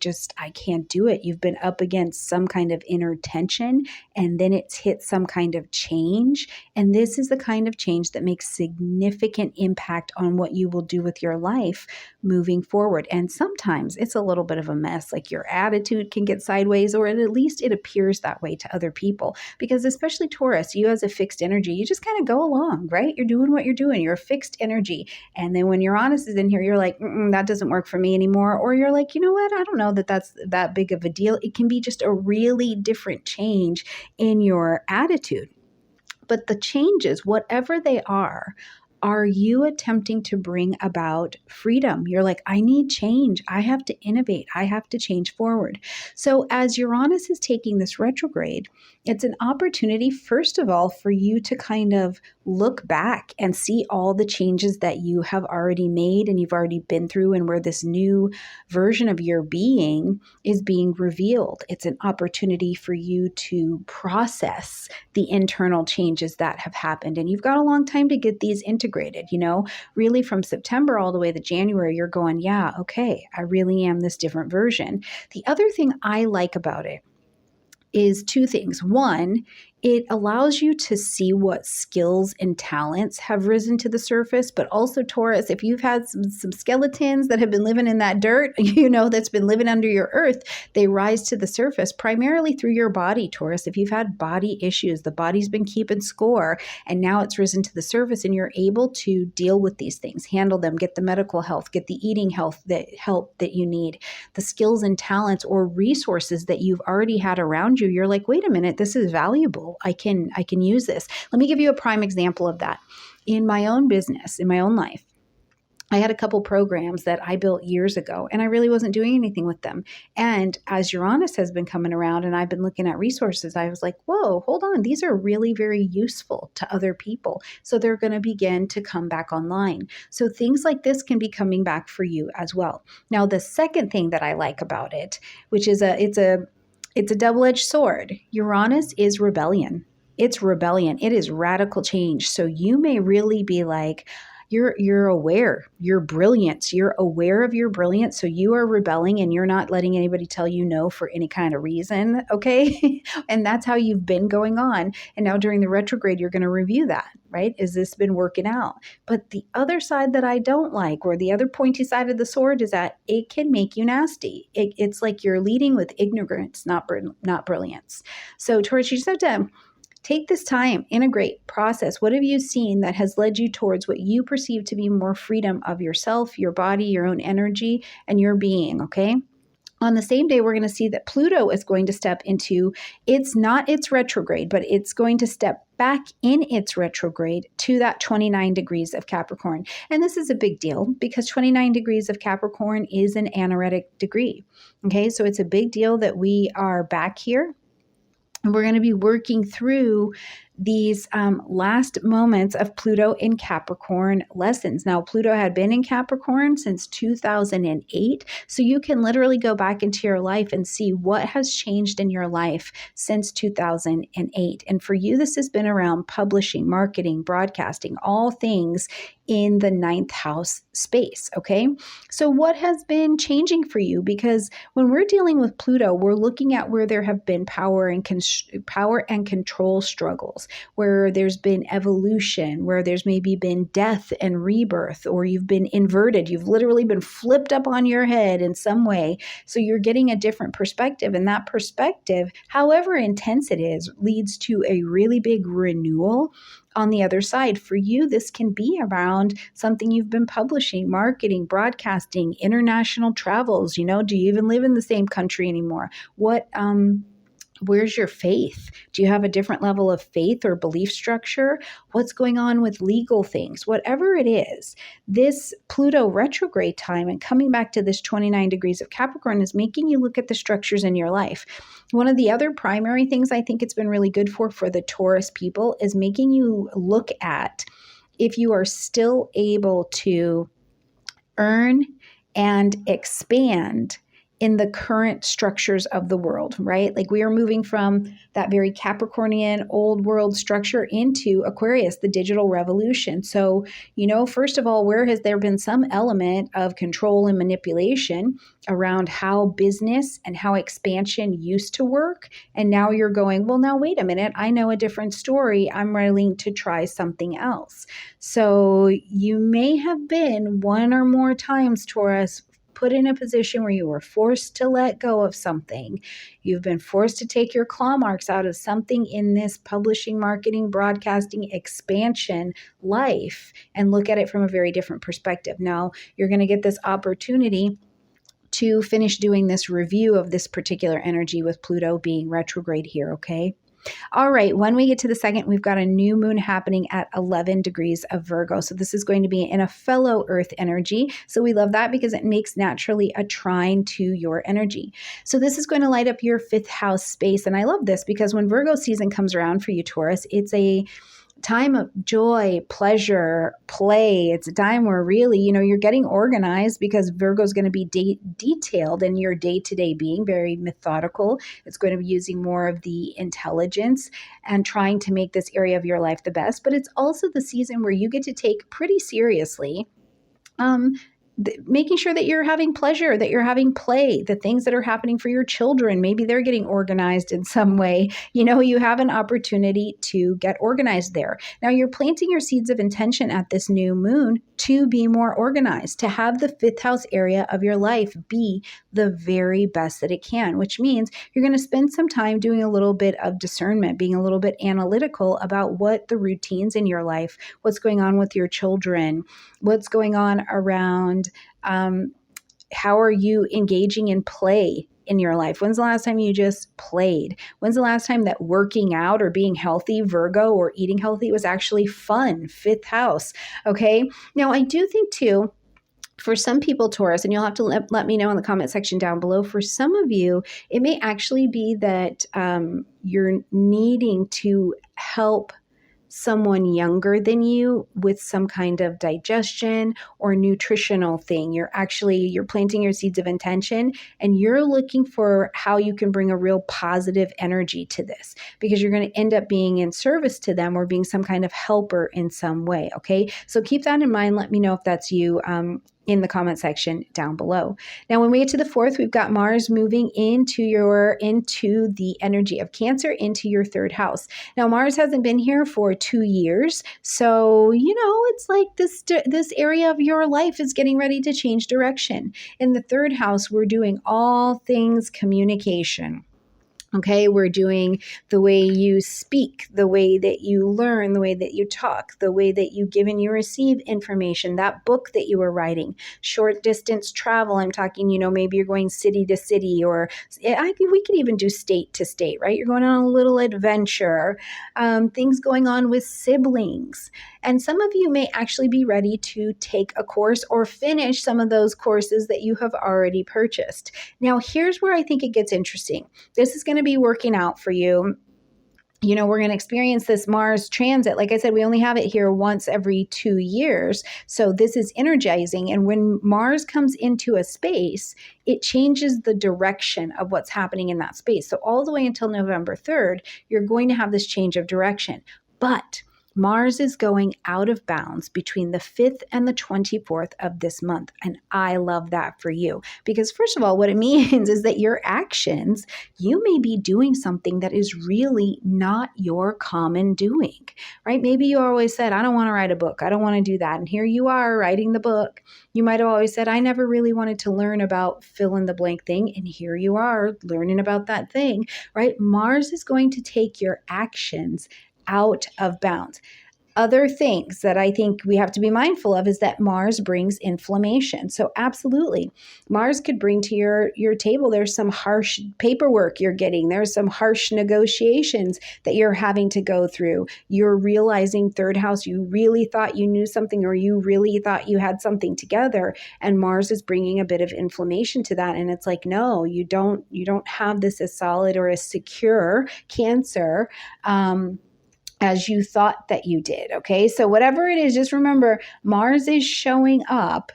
can't do it. You've been up against some kind of inner tension, and then it's hit some kind of change. And this is the kind of change that makes significant impact on what you will do with your life moving forward. And sometimes it's a little bit of a mess, like your attitude can get sideways, or at least it appears that way to other people. Because especially Taurus, you as a fixed energy, you just kind of go along, right? You're doing what you're doing. You're a fixed energy. And then when Uranus is in here, you're like, that doesn't work for me anymore. Or you're like, you know what? I don't know that that's that big of a deal. It can be just a really different change in your attitude. But the changes, whatever they are you attempting to bring about freedom? You're like, I need change. I have to innovate. I have to change forward. So as Uranus is taking this retrograde, it's an opportunity, first of all, for you to kind of look back and see all the changes that you have already made and you've already been through, and where this new version of your being is being revealed. It's an opportunity for you to process the internal changes that have happened. And you've got a long time to get these integrated, really from September all the way to January, you're going, yeah, okay, I really am this different version. The other thing I like about it is two things. One, it allows you to see what skills and talents have risen to the surface, but also, Taurus, if you've had some skeletons that have been living in that dirt, that's been living under your earth, they rise to the surface primarily through your body, Taurus. If you've had body issues, the body's been keeping score, and now it's risen to the surface, and you're able to deal with these things, handle them, get the medical health, get the eating help that you need, the skills and talents or resources that you've already had around you. You're like, wait a minute, this is valuable. I can use this. Let me give you a prime example of that. In my own business, in my own life, I had a couple programs that I built years ago, and I really wasn't doing anything with them. And as Uranus has been coming around and I've been looking at resources, I was like, whoa, hold on. These are really very useful to other people. So they're going to begin to come back online. So things like this can be coming back for you as well. Now, the second thing that I like about it, which is it's a double-edged sword. Uranus is rebellion. it's rebellion. It is radical change. So you may really be like, you're aware, you're brilliant, you're aware of your brilliance. So you are rebelling and you're not letting anybody tell you no for any kind of reason. Okay. And that's how you've been going on. And now during the retrograde, you're going to review that, right? Is this been working out? But the other side that I don't like, or the other pointy side of the sword, is that it can make you nasty. It's like you're leading with ignorance, not brilliance. So Taurus, you just have to take this time, integrate, process. What have you seen that has led you towards what you perceive to be more freedom of yourself, your body, your own energy, and your being, okay? On the same day, we're going to see that Pluto is going to step into, it's not its retrograde, but it's going to step back in its retrograde to that 29 degrees of Capricorn. And this is a big deal because 29 degrees of Capricorn is an anaretic degree. Okay, so it's a big deal that we are back here. And we're going to be working through these last moments of Pluto in Capricorn lessons. Now, Pluto had been in Capricorn since 2008. So you can literally go back into your life and see what has changed in your life since 2008. And for you, this has been around publishing, marketing, broadcasting, all things in the ninth house space. Okay. So what has been changing for you? Because when we're dealing with Pluto, we're looking at where there have been power and control struggles, where there's been evolution, where there's maybe been death and rebirth, or you've been inverted. You've literally been flipped up on your head in some way. So you're getting a different perspective. And that perspective, however intense it is, leads to a really big renewal on the other side. For you, this can be around something you've been publishing, marketing, broadcasting, international travels. Do you even live in the same country anymore? Where's your faith? Do you have a different level of faith or belief structure? What's going on with legal things? Whatever it is, this Pluto retrograde time and coming back to this 29 degrees of Capricorn is making you look at the structures in your life. One of the other primary things I think it's been really good for the Taurus people is making you look at if you are still able to earn and expand in the current structures of the world, right? Like we are moving from that very Capricornian old world structure into Aquarius, the digital revolution. So, first of all, where has there been some element of control and manipulation around how business and how expansion used to work? And now you're going, well, now wait a minute, I know a different story. I'm willing to try something else. So you may have been one or more times, Taurus, put in a position where you were forced to let go of something. You've been forced to take your claw marks out of something in this publishing, marketing, broadcasting, expansion life and look at it from a very different perspective. Now, you're going to get this opportunity to finish doing this review of this particular energy with Pluto being retrograde here, okay? All right, when we get to the second, we've got a new moon happening at 11 degrees of Virgo. So this is going to be in a fellow Earth energy. So we love that because it makes naturally a trine to your energy. So this is going to light up your fifth house space. And I love this because when Virgo season comes around for you, Taurus, it's a time of joy, pleasure, play. It's a time where really, you're getting organized because Virgo is going to be detailed in your day-to-day being, very methodical. It's going to be using more of the intelligence and trying to make this area of your life the best. But it's also the season where you get to take pretty seriously making sure that you're having pleasure, that you're having play, the things that are happening for your children. Maybe they're getting organized in some way. You have an opportunity to get organized there. Now you're planting your seeds of intention at this new moon to be more organized, to have the fifth house area of your life be the very best that it can, which means you're going to spend some time doing a little bit of discernment, being a little bit analytical about what the routines in your life, what's going on with your children, what's going on around how are you engaging in play in your life? When's the last time you just played? When's the last time that working out or being healthy, Virgo, or eating healthy was actually fun? Fifth house. Okay. Now, I do think too, for some people, Taurus, and you'll have to let me know in the comment section down below, for some of you, it may actually be that you're needing to help someone younger than you with some kind of digestion or nutritional thing. You're planting your seeds of intention, and you're looking for how you can bring a real positive energy to this, because you're going to end up being in service to them or being some kind of helper in some way. Okay. So keep that in mind. Let me know if that's you. In the comment section down below. Now, when we get to the 4th, we've got Mars moving into the energy of Cancer, into your 3rd house. Now, Mars hasn't been here for 2 years, so it's like this area of your life is getting ready to change direction. In the 3rd house, we're doing all things communication. Okay, we're doing the way you speak, the way that you learn, the way that you talk, the way that you give and you receive information, that book that you were writing, short distance travel. I'm talking, maybe you're going city to city, or we could even do state to state, right? You're going on a little adventure, things going on with siblings. And some of you may actually be ready to take a course or finish some of those courses that you have already purchased. Now, here's where I think it gets interesting. This is going to be working out for you. We're going to experience this Mars transit. Like I said, we only have it here once every 2 years. So this is energizing. And when Mars comes into a space, it changes the direction of what's happening in that space. So all the way until November 3rd, you're going to have this change of direction. But Mars is going out of bounds between the 5th and the 24th of this month. And I love that for you, because first of all, what it means is that your actions, you may be doing something that is really not your common doing, right? Maybe you always said, I don't want to write a book. I don't want to do that. And here you are writing the book. You might have always said, I never really wanted to learn about fill in the blank thing. And here you are learning about that thing, right? Mars is going to take your actions out of bounds. Other things that I think we have to be mindful of is that Mars brings inflammation. So absolutely, Mars could bring to your table, there's some harsh paperwork you're getting. There's some harsh negotiations that you're having to go through. You're realizing 3rd house, you really thought you knew something, or you really thought you had something together. And Mars is bringing a bit of inflammation to that. And it's like, no, you don't have this as solid or as secure, Cancer, as you thought that you did. Okay. So whatever it is, just remember, Mars is showing up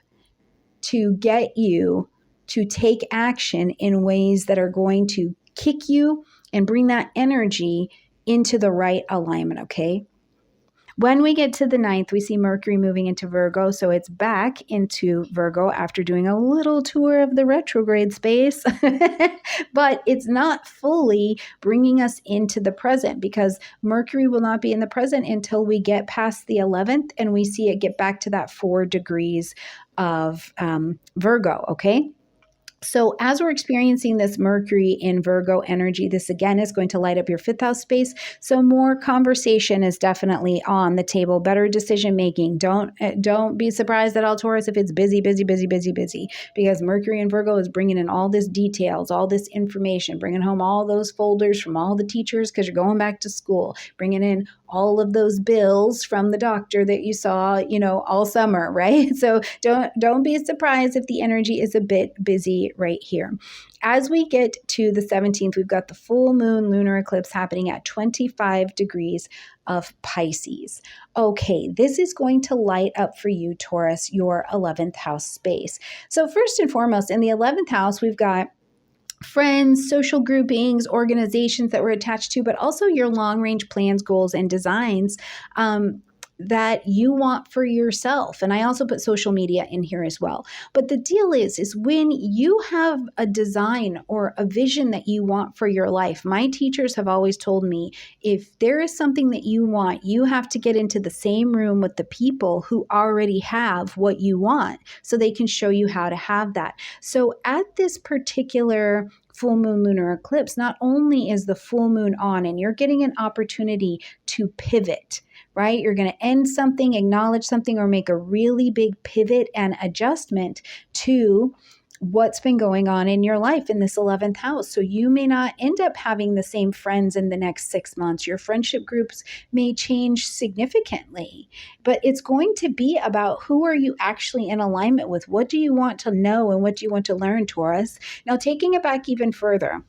to get you to take action in ways that are going to kick you and bring that energy into the right alignment. Okay. When we get to the 9th, we see Mercury moving into Virgo. So it's back into Virgo after doing a little tour of the retrograde space. But it's not fully bringing us into the present, because Mercury will not be in the present until we get past the 11th and we see it get back to that 4 degrees of Virgo. Okay. So as we're experiencing this Mercury in Virgo energy, this again is going to light up your 5th house space. So more conversation is definitely on the table, better decision making. Don't be surprised at all, Taurus, if it's busy, because Mercury in Virgo is bringing in all this details, all this information, bringing home all those folders from all the teachers because you're going back to school, bringing in all of those bills from the doctor that you saw, all summer, right? So don't be surprised if the energy is a bit busy right here. As we get to the 17th, we've got the full moon lunar eclipse happening at 25 degrees of Pisces. Okay, this is going to light up for you, Taurus, your 11th house space. So first and foremost, in the 11th house, we've got friends, social groupings, organizations that we're attached to, but also your long-range plans, goals, and designs that you want for yourself. And I also put social media in here as well. But the deal is when you have a design or a vision that you want for your life, my teachers have always told me, if there is something that you want, you have to get into the same room with the people who already have what you want so they can show you how to have that. So at this particular full moon lunar eclipse, not only is the full moon on and you're getting an opportunity to pivot, right? You're going to end something, acknowledge something, or make a really big pivot and adjustment to what's been going on in your life in this 11th house. So you may not end up having the same friends in the next 6 months. Your friendship groups may change significantly, but it's going to be about who are you actually in alignment with? What do you want to know and what do you want to learn, Taurus? Now, taking it back even further,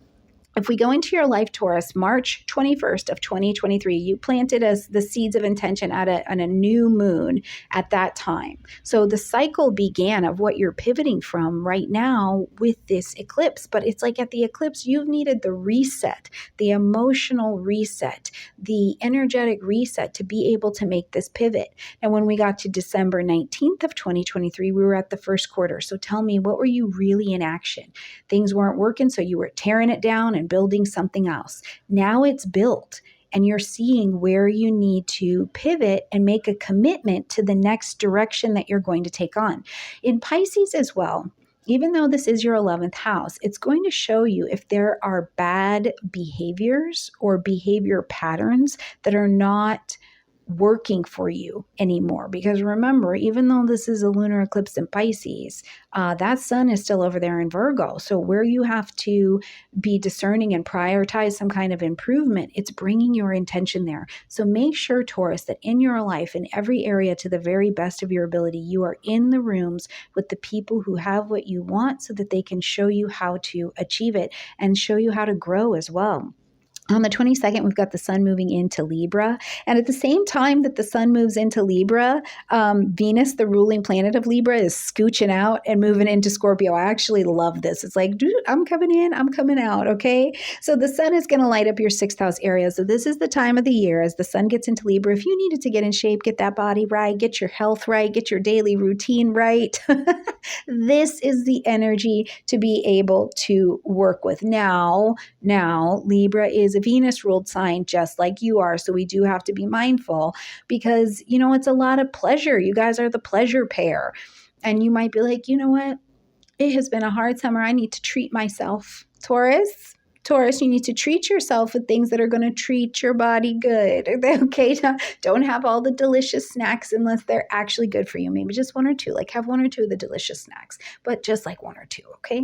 If we go into your life, Taurus, March 21st of 2023, you planted as the seeds of intention at a new moon at that time. So the cycle began of what you're pivoting from right now with this eclipse. But it's like at the eclipse, you've needed the reset, the emotional reset, the energetic reset to be able to make this pivot. And when we got to December 19th of 2023, we were at the first quarter. So tell me, what were you really in action? Things weren't working, so you were tearing it down and building something else. Now it's built, and you're seeing where you need to pivot and make a commitment to the next direction that you're going to take on. In Pisces as well, even though this is your 11th house, it's going to show you if there are bad behaviors or behavior patterns that are not working for you anymore. Because remember, even though this is a lunar eclipse in Pisces, that sun is still over there in Virgo. So where you have to be discerning and prioritize some kind of improvement, it's bringing your intention there. So make sure, Taurus, that in your life, in every area, to the very best of your ability, you are in the rooms with the people who have what you want so that they can show you how to achieve it and show you how to grow as well. On the 22nd, we've got the sun moving into Libra. And at the same time that the sun moves into Libra, Venus, the ruling planet of Libra, is scooching out and moving into Scorpio. I actually love this. It's like, dude, I'm coming in, I'm coming out, okay? So the sun is going to light up your 6th house area. So this is the time of the year as the sun gets into Libra. If you needed to get in shape, get that body right, get your health right, get your daily routine right, this is the energy to be able to work with. Now, Libra is a Venus ruled sign just like you are. So we do have to be mindful because, it's a lot of pleasure. You guys are the pleasure pair. And you might be like, you know what? It has been a hard summer. I need to treat myself. Taurus, you need to treat yourself with things that are going to treat your body good. Okay, don't have all the delicious snacks unless they're actually good for you. Maybe just one or two, like have one or two of the delicious snacks, but just like one or two, okay?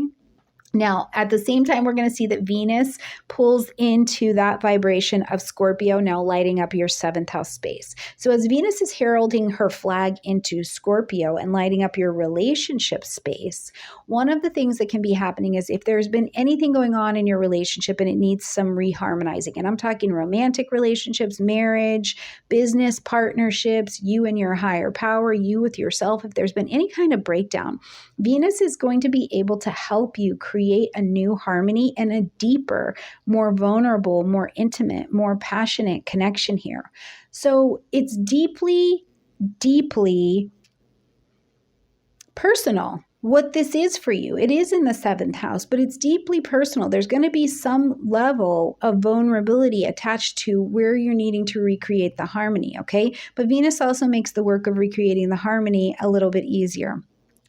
Now, at the same time, we're going to see that Venus pulls into that vibration of Scorpio, now lighting up your 7th house space. So as Venus is heralding her flag into Scorpio and lighting up your relationship space, one of the things that can be happening is if there's been anything going on in your relationship and it needs some reharmonizing, and I'm talking romantic relationships, marriage, business partnerships, you and your higher power, you with yourself, if there's been any kind of breakdown, Venus is going to be able to help you create a new harmony and a deeper, more vulnerable, more intimate, more passionate connection here. So it's deeply, deeply personal what this is for you. It is in the 7th house, but it's deeply personal. There's going to be some level of vulnerability attached to where you're needing to recreate the harmony, okay? But Venus also makes the work of recreating the harmony a little bit easier.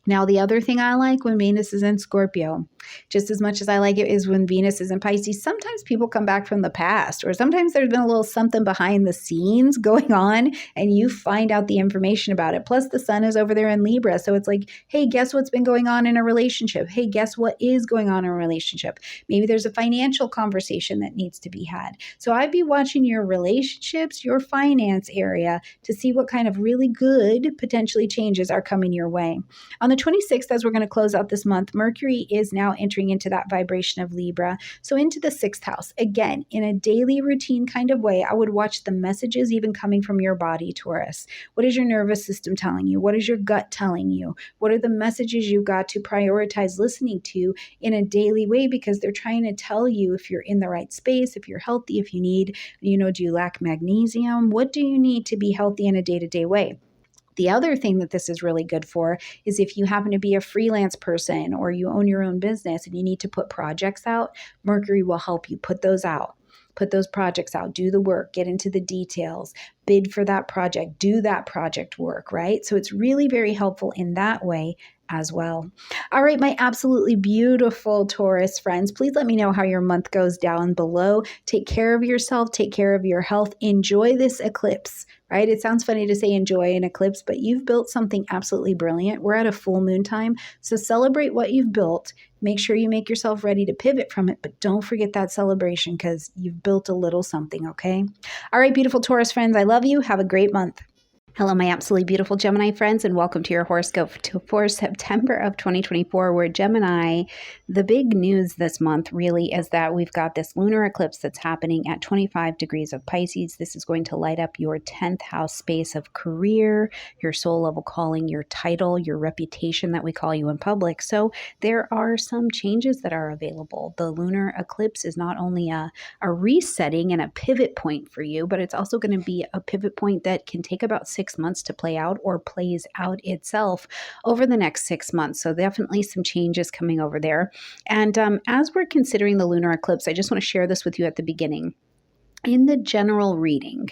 Now, the other thing I like when Venus is in Scorpio, just as much as I like it, is when Venus is in Pisces. Sometimes people come back from the past, or sometimes there's been a little something behind the scenes going on, and you find out the information about it. Plus, the sun is over there in Libra. So it's like, hey, guess what's been going on in a relationship? Hey, guess what is going on in a relationship? Maybe there's a financial conversation that needs to be had. So I'd be watching your relationships, your finance area, to see what kind of really good potentially changes are coming your way. On the 26th, as we're going to close out this month, Mercury is now entering into that vibration of Libra. So into the 6th house. Again, in a daily routine kind of way, I would watch the messages even coming from your body, Taurus. What is your nervous system telling you? What is your gut telling you? What are the messages you've got to prioritize listening to in a daily way? Because they're trying to tell you if you're in the right space, if you're healthy, if you need, do you lack magnesium? What do you need to be healthy in a day-to-day way? The other thing that this is really good for is if you happen to be a freelance person or you own your own business and you need to put projects out, Mercury will help you put those out. Put those projects out, do the work, get into the details, bid for that project, do that project work, right? So it's really very helpful in that way as well. All right, my absolutely beautiful Taurus friends, please let me know how your month goes down below. Take care of yourself, take care of your health, enjoy this eclipse, right? It sounds funny to say enjoy an eclipse, but you've built something absolutely brilliant. We're at a full moon time, so celebrate what you've built. Make sure you make yourself ready to pivot from it, but don't forget that celebration because you've built a little something, okay? All right, beautiful Taurus friends, I love you. Have a great month. Hello, my absolutely beautiful Gemini friends, and welcome to your horoscope for September of 2024, where Gemini, the big news this month really is that we've got this lunar eclipse that's happening at 25 degrees of Pisces. This is going to light up your 10th house space of career, your soul level calling, your title, your reputation that we call you in public. So there are some changes that are available. The lunar eclipse is not only a resetting and a pivot point for you, but it's also going to be a pivot point that can take about 6 months to play out or plays out itself over the next 6 months. So definitely some changes coming over there. And as we're considering the lunar eclipse, I just want to share this with you at the beginning. In the general reading,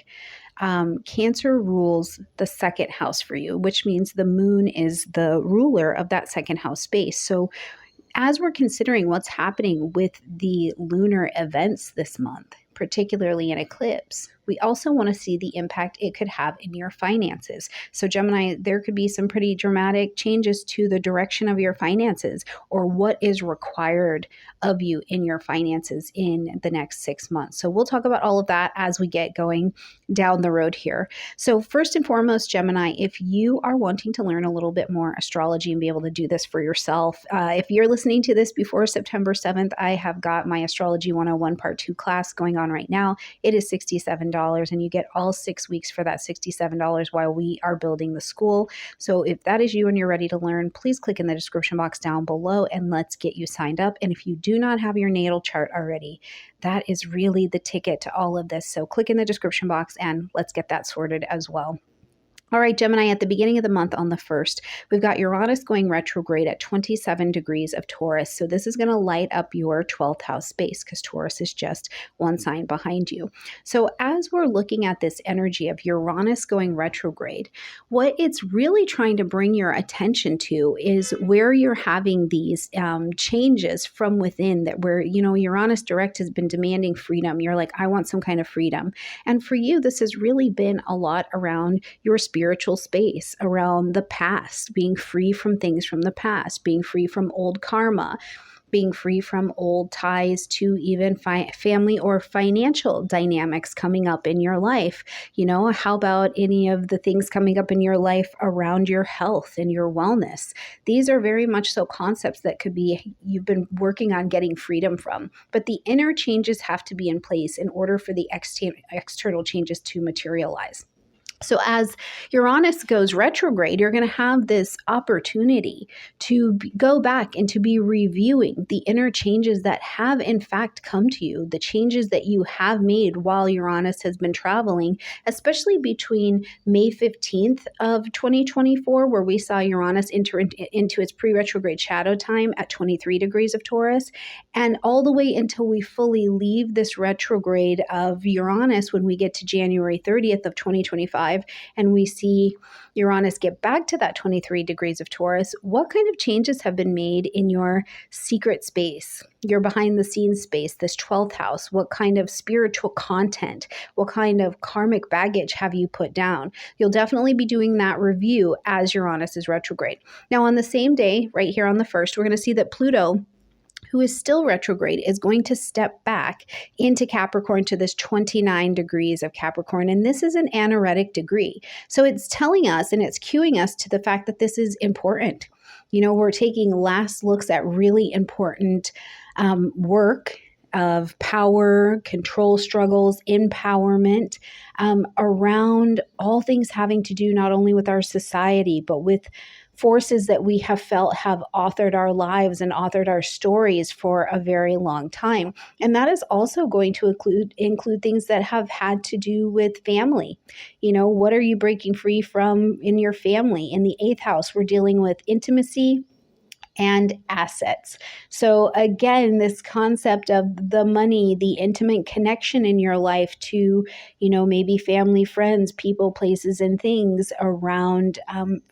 Cancer rules the second house for you, which means the moon is the ruler of that second house space. So as we're considering what's happening with the lunar events this month, particularly an eclipse, we also want to see the impact it could have in your finances. So Gemini, there could be some pretty dramatic changes to the direction of your finances or what is required of you in your finances in the next 6 months. So we'll talk about all of that as we get going down the road here. So first and foremost, Gemini, if you are wanting to learn a little bit more astrology and be able to do this for yourself, if you're listening to this before September 7th, I have got my Astrology 101 Part 2 class going on right now. It is $67. And you get all 6 weeks for that $67 while we are building the school. So if that is you and you're ready to learn, please click in the description box down below and let's get you signed up. And if you do not have your natal chart already, that is really the ticket to all of this. So click in the description box and let's get that sorted as well. All right, Gemini, at the beginning of the month on the 1st, we've got Uranus going retrograde at 27 degrees of Taurus. So this is going to light up your 12th house space because Taurus is just one sign behind you. So as we're looking at this energy of Uranus going retrograde, what it's really trying to bring your attention to is where you're having these changes from within, that where, Uranus direct has been demanding freedom. You're like, I want some kind of freedom. And for you, this has really been a lot around your spiritual space, around the past, being free from things from the past, being free from old karma, being free from old ties to even family or financial dynamics coming up in your life. How about any of the things coming up in your life around your health and your wellness? These are very much so concepts that could be you've been working on getting freedom from. But the inner changes have to be in place in order for the external changes to materialize. So as Uranus goes retrograde, you're going to have this opportunity to go back and to be reviewing the inner changes that have in fact come to you, the changes that you have made while Uranus has been traveling, especially between May 15th of 2024, where we saw Uranus enter into its pre-retrograde shadow time at 23 degrees of Taurus, and all the way until we fully leave this retrograde of Uranus when we get to January 30th of 2025. And we see Uranus get back to that 23 degrees of Taurus. What kind of changes have been made in your secret space, your behind the scenes space, this 12th house? What kind of spiritual content, what kind of karmic baggage have you put down? You'll definitely be doing that review as Uranus is retrograde. Now, on the same day, right here on the 1st, we're going to see that Pluto, who is still retrograde, is going to step back into Capricorn to this 29 degrees of Capricorn. And this is an anaretic degree. So it's telling us and it's cueing us to the fact that this is important. We're taking last looks at really important work of power, control struggles, empowerment, around all things having to do not only with our society, but with forces that we have felt have authored our lives and authored our stories for a very long time. And that is also going to include things that have had to do with family. What are you breaking free from in your family? In the 8th house, we're dealing with intimacy and assets. So again, this concept of the money, the intimate connection in your life to, maybe family, friends, people, places, and things around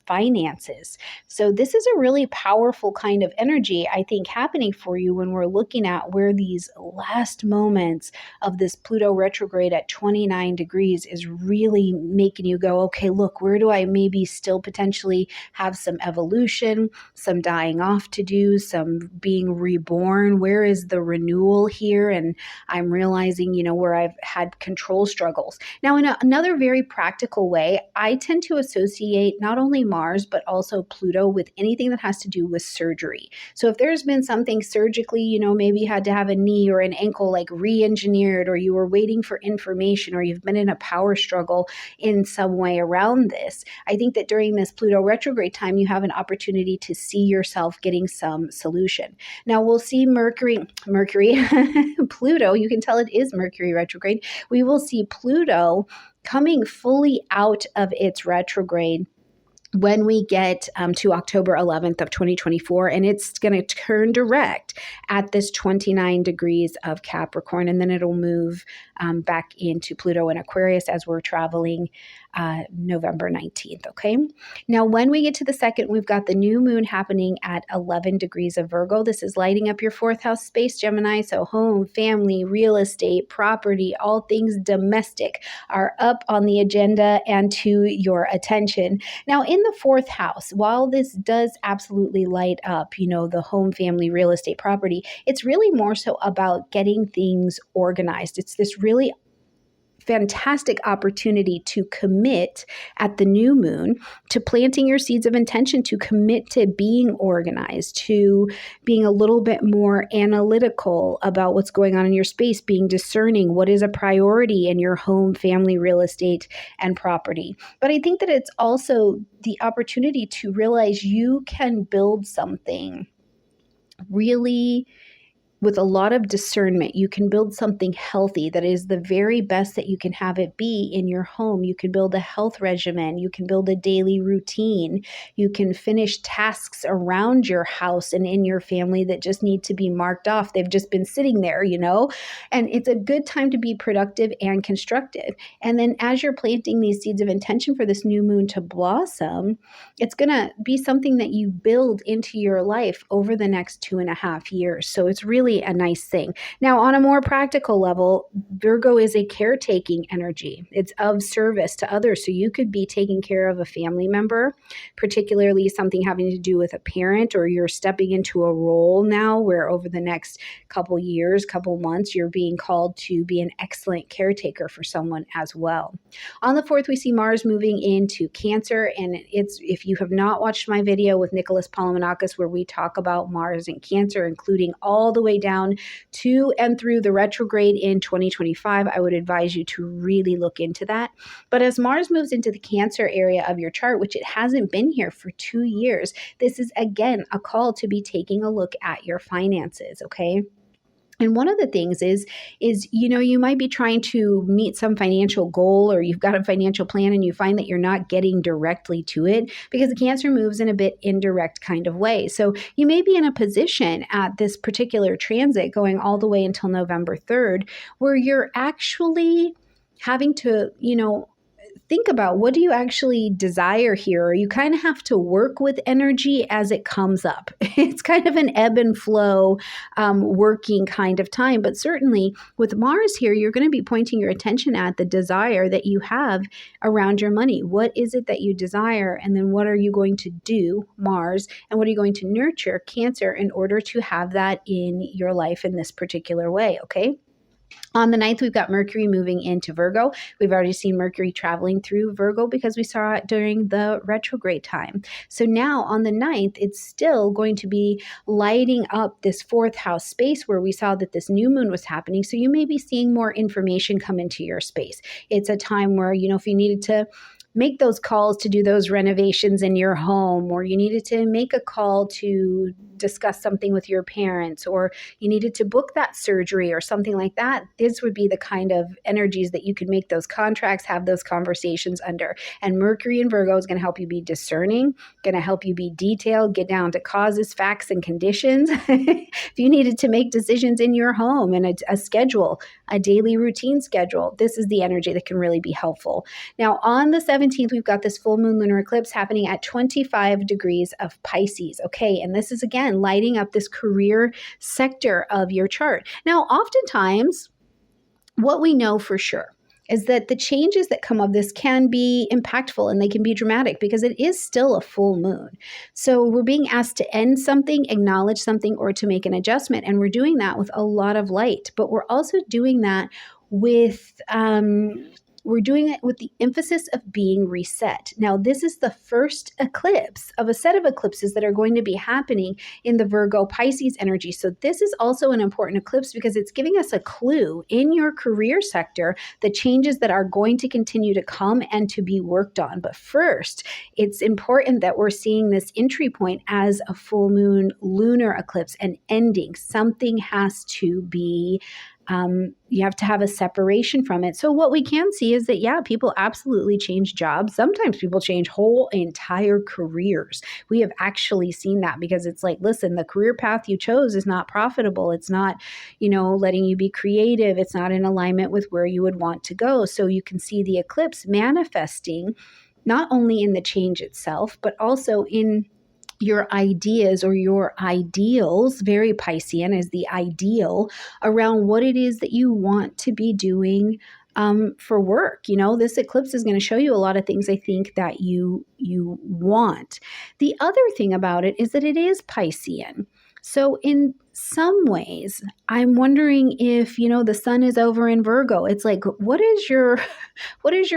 finances. So this is a really powerful kind of energy, I think, happening for you when we're looking at where these last moments of this Pluto retrograde at 29 degrees is really making you go, okay, look, where do I maybe still potentially have some evolution, some dying off to do, some being reborn? Where is the renewal here? And I'm realizing, where I've had control struggles. Now, in another very practical way, I tend to associate not only Mars, but also Pluto with anything that has to do with surgery. So if there's been something surgically, maybe you had to have a knee or an ankle like re-engineered, or you were waiting for information, or you've been in a power struggle in some way around this, I think that during this Pluto retrograde time, you have an opportunity to see yourself getting some solution. Now we'll see Mercury, Pluto, you can tell it is Mercury retrograde. We will see Pluto coming fully out of its retrograde when we get to October 11th of 2024, and it's going to turn direct at this 29 degrees of Capricorn, and then it'll move back into Pluto and Aquarius as we're traveling November 19th, okay? Now, when we get to the second, we've got the new moon happening at 11 degrees of Virgo. This is lighting up your fourth house space, Gemini, so home, family, real estate, property, all things domestic are up on the agenda and to your attention. Now, in the fourth house, while this does absolutely light up, the home, family, real estate, property, it's really more so about getting things organized. It's this really fantastic opportunity to commit at the new moon to planting your seeds of intention, to commit to being organized, to being a little bit more analytical about what's going on in your space, being discerning what is a priority in your home, family, real estate, and property. But I think that it's also the opportunity to realize you can build something really with a lot of discernment. You can build something healthy that is the very best that you can have it be in your home. You can build a health regimen. You can build a daily routine. You can finish tasks around your house and in your family that just need to be marked off. They've just been sitting there, and it's a good time to be productive and constructive. And then as you're planting these seeds of intention for this new moon to blossom, it's going to be something that you build into your life over the next 2.5 years. So it's really a nice thing. Now, on a more practical level, Virgo is a caretaking energy. It's of service to others. So you could be taking care of a family member, particularly something having to do with a parent, or you're stepping into a role now where over the next couple years, couple months, you're being called to be an excellent caretaker for someone as well. On the 4th, we see Mars moving into Cancer, and if you have not watched my video with Nicholas Palamanakis where we talk about Mars and Cancer, including all the way down to and through the retrograde in 2025, I would advise you to really look into that. But as Mars moves into the Cancer area of your chart, which it hasn't been here for 2 years, this is again a call to be taking a look at your finances, okay? And one of the things is, you might be trying to meet some financial goal, or you've got a financial plan and you find that you're not getting directly to it because the Cancer moves in a bit indirect kind of way. So you may be in a position at this particular transit going all the way until November 3rd, where you're actually having to, think about, what do you actually desire here? Or you kind of have to work with energy as it comes up. It's kind of an ebb and flow working kind of time. But certainly with Mars here, you're going to be pointing your attention at the desire that you have around your money. What is it that you desire? And then what are you going to do, Mars? And what are you going to nurture, Cancer, in order to have that in your life in this particular way, okay? On the 9th, we've got Mercury moving into Virgo. We've already seen Mercury traveling through Virgo because we saw it during the retrograde time. So now on the 9th, it's still going to be lighting up this 4th house space where we saw that this new moon was happening. So you may be seeing more information come into your space. It's a time where, if you needed to make those calls to do those renovations in your home, or you needed to make a call to discuss something with your parents, or you needed to book that surgery or something like that, this would be the kind of energies that you could make those contracts, have those conversations under. And Mercury in Virgo is going to help you be discerning, going to help you be detailed, get down to causes, facts, and conditions. If you needed to make decisions in your home and a schedule, a daily routine schedule, this is the energy that can really be helpful. Now, on the 17th, we've got this full moon lunar eclipse happening at 25 degrees of Pisces. Okay, and this is again lighting up this career sector of your chart. Now, oftentimes, what we know for sure is that the changes that come of this can be impactful and they can be dramatic because it is still a full moon. So we're being asked to end something, acknowledge something, or to make an adjustment. And we're doing that with a lot of light, but we're also doing that with we're doing it with the emphasis of being reset. Now, this is the first eclipse of a set of eclipses that are going to be happening in the Virgo Pisces energy. So this is also an important eclipse because it's giving us a clue in your career sector, the changes that are going to continue to come and to be worked on. But first, it's important that we're seeing this entry point as a full moon lunar eclipse and ending. Something has to be you have to have a separation from it. So what we can see is that, yeah, people absolutely change jobs. Sometimes people change whole entire careers. We have actually seen that because it's like, listen, the career path you chose is not profitable. It's not, letting you be creative. It's not in alignment with where you would want to go. So you can see the eclipse manifesting not only in the change itself, but also in your ideas or your ideals. Very Piscean is the ideal around what it is that you want to be doing for work. This eclipse is going to show you a lot of things I think that you want. The other thing about it is that it is Piscean. So in some ways, I'm wondering if, the sun is over in Virgo. It's like, what is your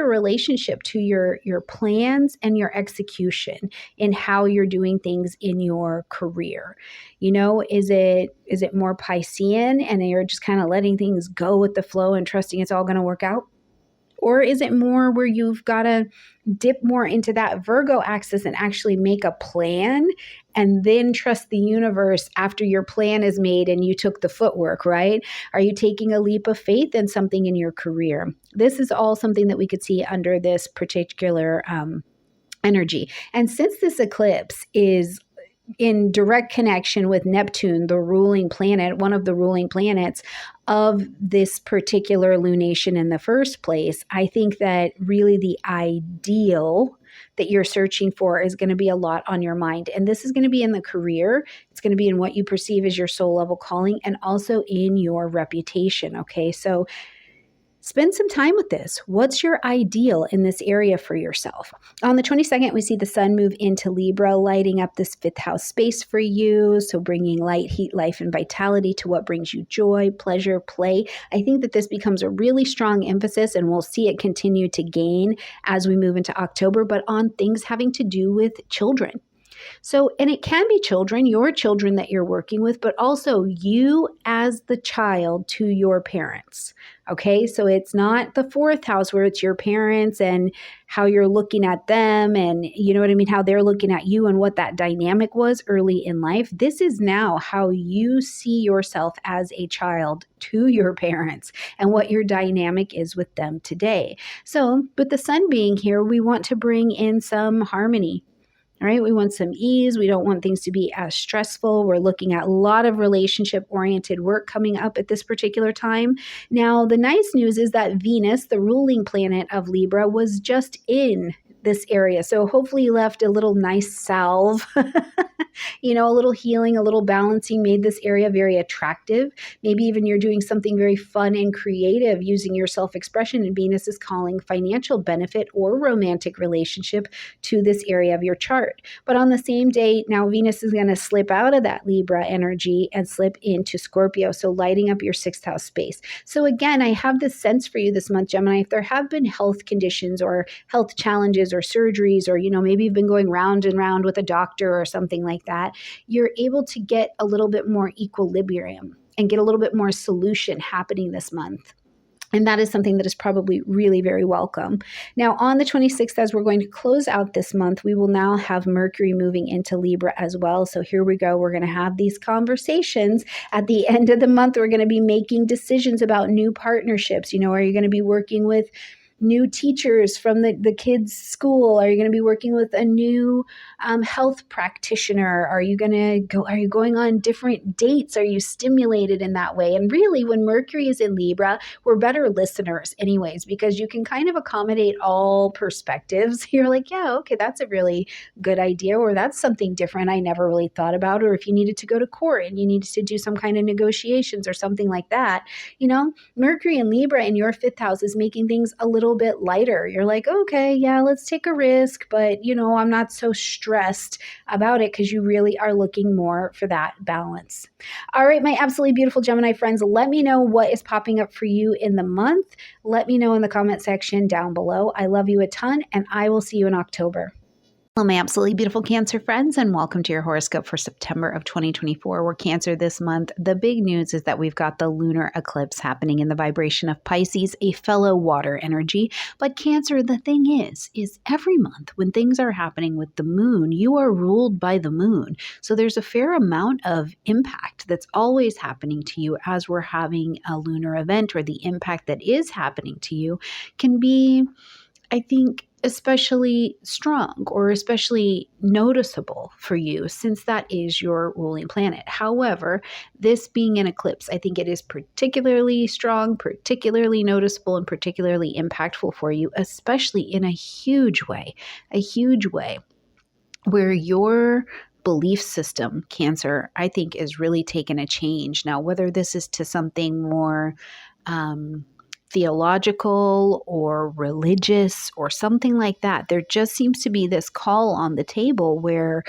relationship to your plans and your execution in how you're doing things in your career? Is it more Piscean and you're just kind of letting things go with the flow and trusting it's all going to work out? Or is it more where you've got to dip more into that Virgo axis and actually make a plan and then trust the universe after your plan is made and you took the footwork, right? Are you taking a leap of faith in something in your career? This is all something that we could see under this particular energy. And since this eclipse is in direct connection with Neptune, the ruling planet, one of the ruling planets of this particular lunation in the first place, I think that really the ideal that you're searching for is going to be a lot on your mind. And this is going to be in the career. It's going to be in what you perceive as your soul level calling and also in your reputation. Okay, so spend some time with this. What's your ideal in this area for yourself? On the 22nd, we see the sun move into Libra, lighting up this fifth house space for you. So bringing light, heat, life, and vitality to what brings you joy, pleasure, play. I think that this becomes a really strong emphasis, and we'll see it continue to gain as we move into October, but on things having to do with children. So, and it can be children, your children that you're working with, but also you as the child to your parents. Okay, so it's not the fourth house where it's your parents and how you're looking at them and how they're looking at you and what that dynamic was early in life. This is now how you see yourself as a child to your parents and what your dynamic is with them today. So with the sun being here, we want to bring in some harmony. All right, we want some ease. We don't want things to be as stressful. We're looking at a lot of relationship-oriented work coming up at this particular time. Now, the nice news is that Venus, the ruling planet of Libra, was just in this area. So hopefully you left a little nice salve, a little healing, a little balancing, made this area very attractive. Maybe even you're doing something very fun and creative using your self-expression, and Venus is calling financial benefit or romantic relationship to this area of your chart. But on the same day, now Venus is going to slip out of that Libra energy and slip into Scorpio, so lighting up your sixth house space. So again, I have this sense for you this month, Gemini, if there have been health conditions or health challenges or surgeries, or maybe you've been going round and round with a doctor or something like that, you're able to get a little bit more equilibrium and get a little bit more solution happening this month. And that is something that is probably really very welcome. Now, on the 26th, as we're going to close out this month, we will now have Mercury moving into Libra as well. So here we go. We're going to have these conversations. At the end of the month, we're going to be making decisions about new partnerships. Are you going to be working with new teachers from the kids' school? Are you going to be working with a new health practitioner? Are you going on different dates? Are you stimulated in that way? And really, when Mercury is in Libra, we're better listeners anyways, because you can kind of accommodate all perspectives. You're like, yeah, okay, that's a really good idea, or that's something different I never really thought about. Or if you needed to go to court and you needed to do some kind of negotiations or something like that, Mercury and Libra in your fifth house is making things a little bit lighter. You're like, okay, yeah, let's take a risk, but I'm not so stressed about it, because you really are looking more for that balance. All right, my absolutely beautiful Gemini friends, let me know what is popping up for you in the month. Let me know in the comment section down below. I love you a ton, and I will see you in October. Hello, my absolutely beautiful Cancer friends, and welcome to your horoscope for September of 2024. We're Cancer this month. The big news is that we've got the lunar eclipse happening in the vibration of Pisces, a fellow water energy. But Cancer, the thing is every month when things are happening with the moon, you are ruled by the moon. So there's a fair amount of impact that's always happening to you as we're having a lunar event, or the impact that is happening to you can be, I think, especially strong or especially noticeable for you, since that is your ruling planet. However, this being an eclipse, I think it is particularly strong, particularly noticeable, and particularly impactful for you, especially in a huge way where your belief system, Cancer, I think is really taken a change. Now, whether this is to something more theological or religious or something like that, there just seems to be this call on the table where,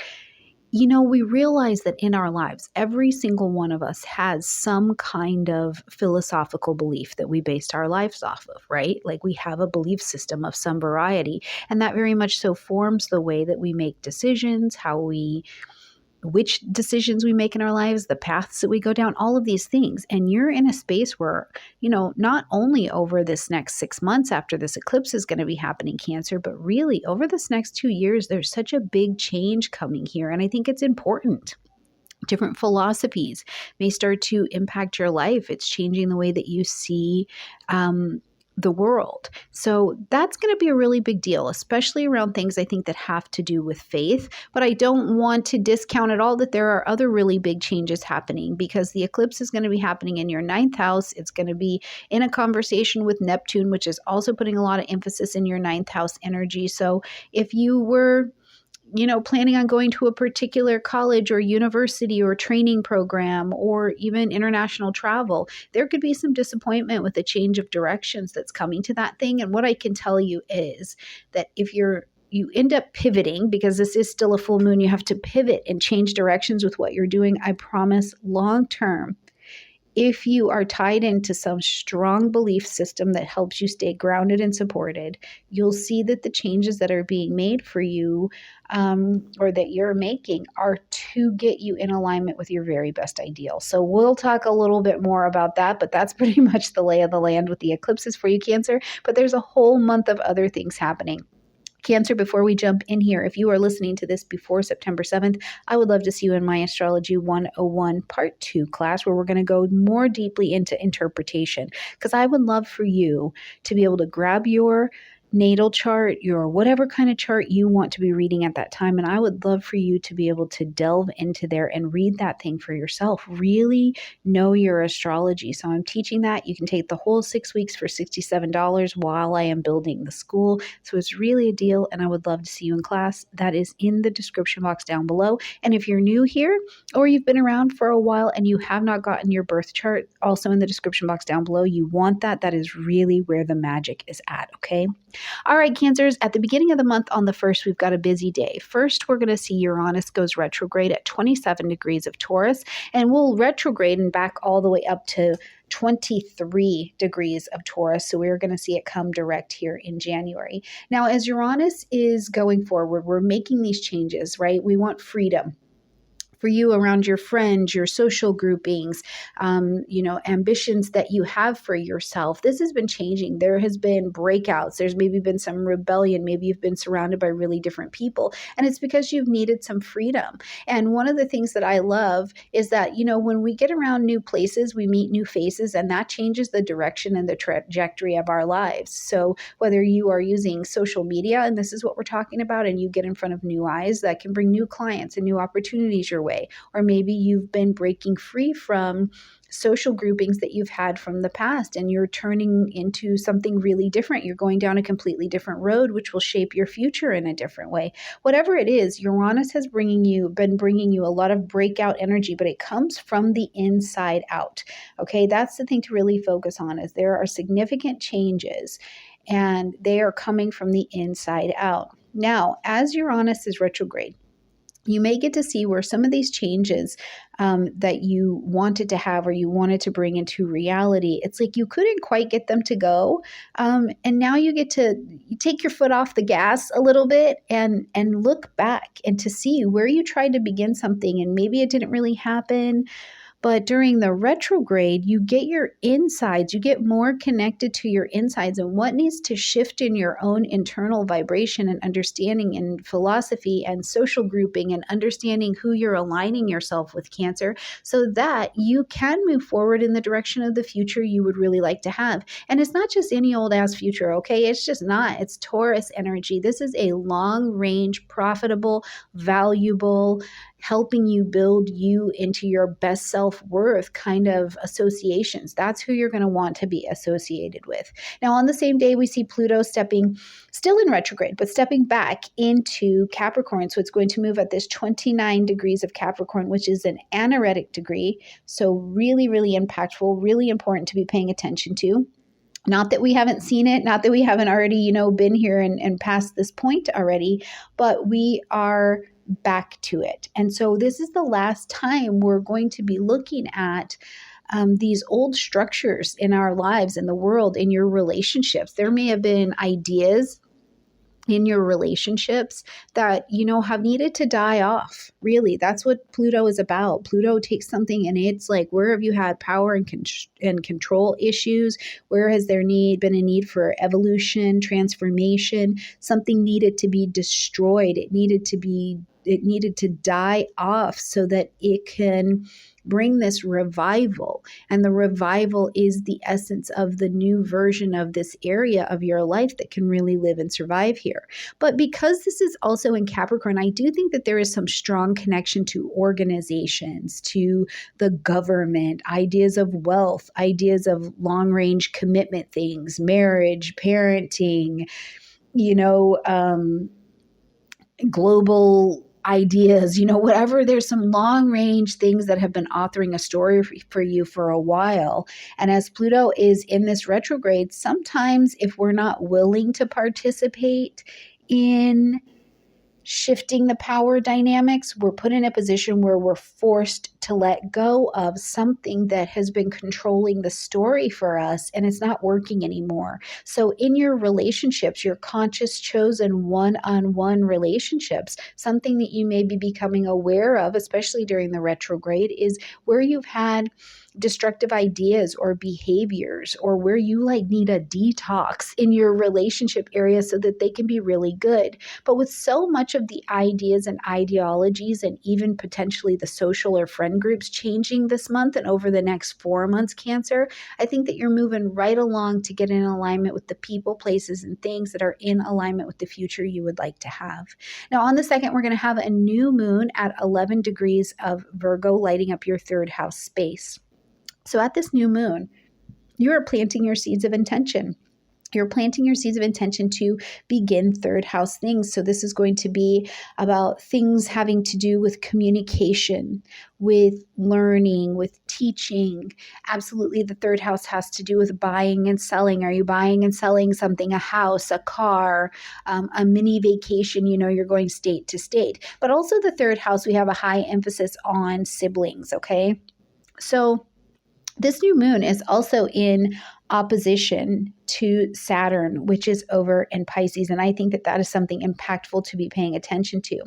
we realize that in our lives, every single one of us has some kind of philosophical belief that we based our lives off of, right? Like, we have a belief system of some variety, and that very much so forms the way that we make decisions, which decisions we make in our lives, the paths that we go down, all of these things. And you're in a space where, not only over this next 6 months after this eclipse is going to be happening, Cancer, but really over this next 2 years, there's such a big change coming here. And I think it's important. Different philosophies may start to impact your life. It's changing the way that you see the world. So that's going to be a really big deal, especially around things I think that have to do with faith. But I don't want to discount at all that there are other really big changes happening, because the eclipse is going to be happening in your ninth house. It's going to be in a conversation with Neptune, which is also putting a lot of emphasis in your ninth house energy. So if you were planning on going to a particular college or university or training program or even international travel, there could be some disappointment with the change of directions that's coming to that thing. And what I can tell you is that if you end up pivoting, because this is still a full moon, you have to pivot and change directions with what you're doing. I promise, long term, if you are tied into some strong belief system that helps you stay grounded and supported, you'll see that the changes that are being made for you or that you're making are to get you in alignment with your very best ideal. So we'll talk a little bit more about that, but that's pretty much the lay of the land with the eclipses for you, Cancer. But there's a whole month of other things happening. Cancer, before we jump in here, if you are listening to this before September 7th, I would love to see you in my Astrology 101 Part 2 class, where we're going to go more deeply into interpretation, because I would love for you to be able to grab your natal chart, your whatever kind of chart you want to be reading at that time. And I would love for you to be able to delve into there and read that thing for yourself. Really know your astrology. So I'm teaching that. You can take the whole 6 weeks for $67 while I am building the school. So it's really a deal, and I would love to see you in class. That is in the description box down below. And if you're new here or you've been around for a while and you have not gotten your birth chart, also in the description box down below, you want that. That is really where the magic is at, okay? All right, Cancers, at the beginning of the month on the 1st, we've got a busy day. First, we're going to see Uranus goes retrograde at 27 degrees of Taurus, and we'll retrograde and back all the way up to 23 degrees of Taurus. So we're going to see it come direct here in January. Now, as Uranus is going forward, we're making these changes, right? We want freedom for you around your friends, your social groupings, ambitions that you have for yourself. This has been changing. There has been breakouts. There's maybe been some rebellion. Maybe you've been surrounded by really different people. And it's because you've needed some freedom. And one of the things that I love is that, when we get around new places, we meet new faces, and that changes the direction and the trajectory of our lives. So whether you are using social media, and this is what we're talking about, and you get in front of new eyes, that can bring new clients and new opportunities your way. Or maybe you've been breaking free from social groupings that you've had from the past, and you're turning into something really different. You're going down a completely different road, which will shape your future in a different way. Whatever it is, Uranus has been bringing you a lot of breakout energy, but it comes from the inside out. Okay, that's the thing to really focus on, is there are significant changes, and they are coming from the inside out. Now, as Uranus is retrograde, you may get to see where some of these changes that you wanted to have, or you wanted to bring into reality, it's like you couldn't quite get them to go. And now you get to take your foot off the gas a little bit and look back and to see where you tried to begin something and maybe it didn't really happen. But during the retrograde, you get your insides, you get more connected to your insides and what needs to shift in your own internal vibration and understanding and philosophy and social grouping and understanding who you're aligning yourself with, Cancer, so that you can move forward in the direction of the future you would really like to have. And it's not just any old ass future, okay? It's just not. It's Taurus energy. This is a long range, profitable, valuable, helping you build you into your best self-worth kind of associations. That's who you're going to want to be associated with. Now, on the same day, we see Pluto still in retrograde, but stepping back into Capricorn. So it's going to move at this 29 degrees of Capricorn, which is an anaretic degree. So really, really impactful, really important to be paying attention to. Not that we haven't seen it, not that we haven't already, been here and past this point already, but we are back to it. And so this is the last time we're going to be looking at these old structures in our lives, in the world, in your relationships. There may have been ideas in your relationships that, have needed to die off. Really, that's what Pluto is about. Pluto takes something and it's like, where have you had power and control issues? Where has there been a need for evolution, transformation? Something needed to be destroyed. It needed to die off so that it can bring this revival. And the revival is the essence of the new version of this area of your life that can really live and survive here. But because this is also in Capricorn, I do think that there is some strong connection to organizations, to the government, ideas of wealth, ideas of long-range commitment things, marriage, parenting, global ideas, whatever. There's some long range things that have been authoring a story for you for a while. And as Pluto is in this retrograde, sometimes if we're not willing to participate in shifting the power dynamics, we're put in a position where we're forced to let go of something that has been controlling the story for us, and it's not working anymore. So in your relationships, your conscious chosen one-on-one relationships, something that you may be becoming aware of, especially during the retrograde, is where you've had destructive ideas or behaviors, or where you need a detox in your relationship area so that they can be really good. But with so much of the ideas and ideologies and even potentially the social or friend groups changing this month and over the next 4 months, Cancer, I think that you're moving right along to get in alignment with the people, places, and things that are in alignment with the future you would like to have. Now, on the 2nd, we're going to have a new moon at 11 degrees of Virgo, lighting up your 3rd house space. So at this new moon, you are planting your seeds of intention. You're planting your seeds of intention to begin 3rd house things. So this is going to be about things having to do with communication, with learning, with teaching. Absolutely, the 3rd house has to do with buying and selling. Are you buying and selling something, a house, a car, a mini vacation? You're going state to state. But also the 3rd house, we have a high emphasis on siblings, okay? So this new moon is also in opposition to Saturn, which is over in Pisces. And I think that that is something impactful to be paying attention to,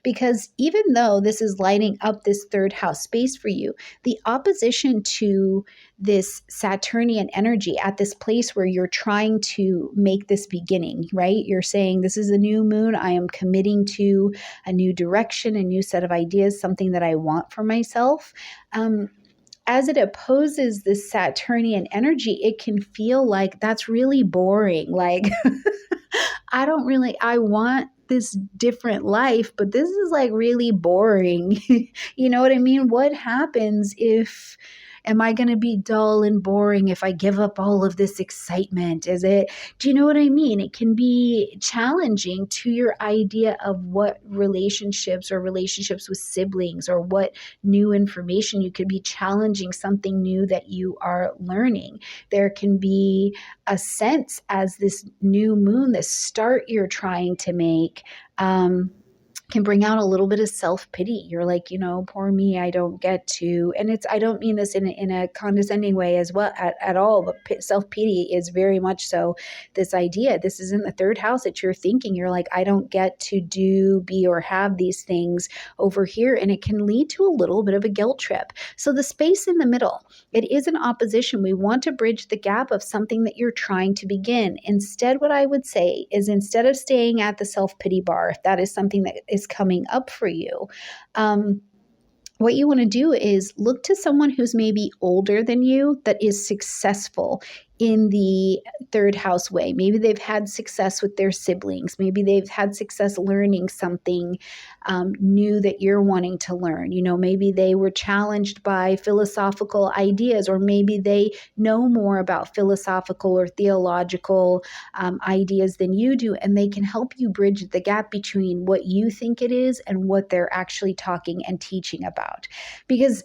because even though this is lighting up this third house space for you, the opposition to this Saturnian energy at this place where you're trying to make this beginning, right? You're saying, this is a new moon. I am committing to a new direction, a new set of ideas, something that I want for myself. As it opposes this Saturnian energy, it can feel like that's really boring. Like, I want this different life, but this is like really boring. You know what I mean? What happens if, am I going to be dull and boring if I give up all of this excitement? Do you know what I mean? It can be challenging to your idea of what relationships or relationships with siblings or what new information. You could be challenging something new that you are learning. There can be a sense as this new moon, this start you're trying to make, can bring out a little bit of self-pity. You're like, poor me, I don't get to, and I don't mean this in a condescending way as well at all, but self-pity is very much so this idea. This is in the third house that you're thinking, you're like, I don't get to do, be, or have these things over here. And it can lead to a little bit of a guilt trip. So the space in the middle, it is an opposition. We want to bridge the gap of something that you're trying to begin. Instead, what I would say is, instead of staying at the self-pity bar, if that is something that is coming up for you, what you want to do is look to someone who's maybe older than you that is successful in the third house way. Maybe they've had success with their siblings. Maybe they've had success learning something new that you're wanting to learn. Maybe they were challenged by philosophical ideas, or maybe they know more about philosophical or theological ideas than you do, and they can help you bridge the gap between what you think it is and what they're actually talking and teaching about. Because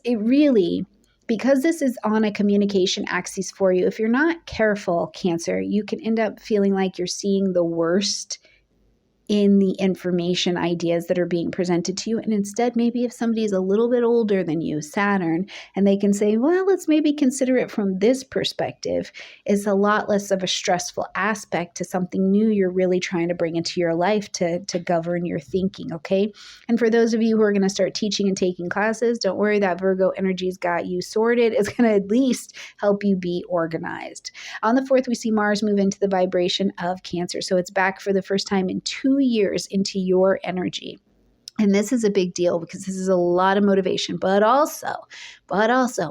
because this is on a communication axis for you, if you're not careful, Cancer, you can end up feeling like you're seeing the worst in the information ideas that are being presented to you. And instead, maybe if somebody is a little bit older than you, Saturn, and they can say, well, let's maybe consider it from this perspective, is a lot less of a stressful aspect to something new you're really trying to bring into your life to govern your thinking, okay? And for those of you who are going to start teaching and taking classes, don't worry, that Virgo energy's got you sorted. It's going to at least help you be organized. On the 4th, we see Mars move into the vibration of Cancer. So it's back for the first time in 2 years into your energy. And this is a big deal because this is a lot of motivation, but also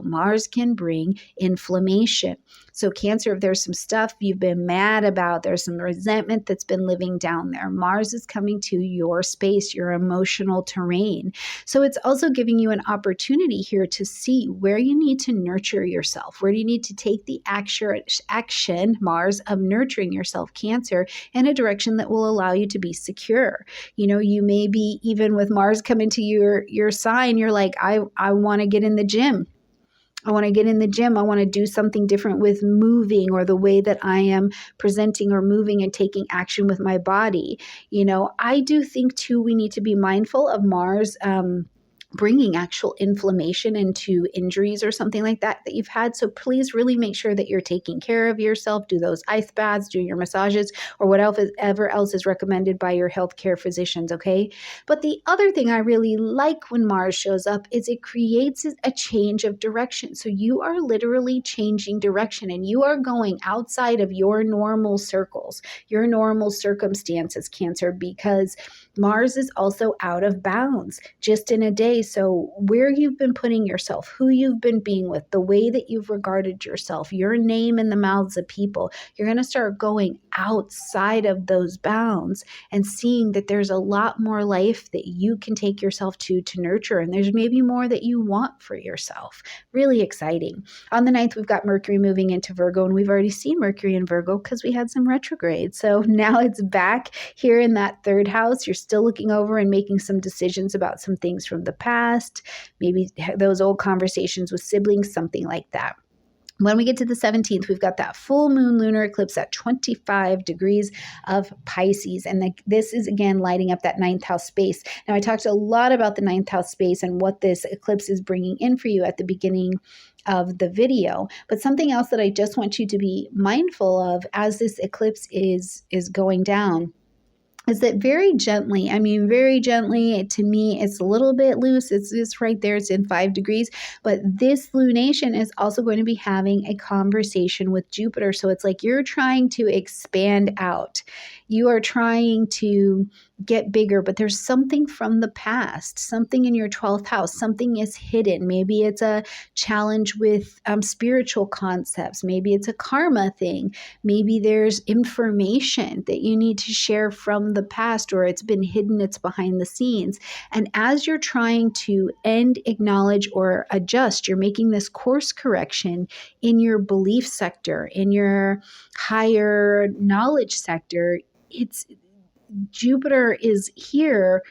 Mars can bring inflammation. So Cancer, if there's some stuff you've been mad about, there's some resentment that's been living down there, Mars is coming to your space, your emotional terrain. So it's also giving you an opportunity here to see where you need to nurture yourself. Where do you need to take the action, Mars, of nurturing yourself, Cancer, in a direction that will allow you to be secure. You may be, even with Mars coming to your sign, you're like, I want to get in the gym. I want to get in the gym. I want to do something different with moving, or the way that I am presenting or moving and taking action with my body. I do think too, we need to be mindful of Mars bringing actual inflammation into injuries or something like that you've had. So please really make sure that you're taking care of yourself. Do those ice baths, do your massages, or whatever else is recommended by your healthcare physicians, okay? But the other thing I really like when Mars shows up is it creates a change of direction. So you are literally changing direction, and you are going outside of your normal circles, your normal circumstances, Cancer, because Mars is also out of bounds just in a day. So where you've been putting yourself, who you've been being with, the way that you've regarded yourself, your name in the mouths of people, you're going to start going outside of those bounds and seeing that there's a lot more life that you can take yourself to nurture. And there's maybe more that you want for yourself. Really exciting. On the 9th, we've got Mercury moving into Virgo, and we've already seen Mercury in Virgo because we had some retrograde. So now it's back here in that third house. You're still looking over and making some decisions about some things from the past, maybe those old conversations with siblings, something like that. When we get to the 17th, we've got that full moon lunar eclipse at 25 degrees of Pisces. And this is, again, lighting up that ninth house space. Now, I talked a lot about the ninth house space and what this eclipse is bringing in for you at the beginning of the video. But something else that I just want you to be mindful of as this eclipse is going down is that very gently, to me, it's a little bit loose. It's just right there. It's in 5 degrees. But this lunation is also going to be having a conversation with Jupiter. So it's like you're trying to expand out. You are trying to get bigger, but there's something from the past, something in your 12th house, something is hidden. Maybe it's a challenge with spiritual concepts. Maybe it's a karma thing. Maybe there's information that you need to share from the past, or it's been hidden, it's behind the scenes. And as you're trying to end, acknowledge, or adjust, you're making this course correction in your belief sector, in your higher knowledge sector. It's Jupiter is here,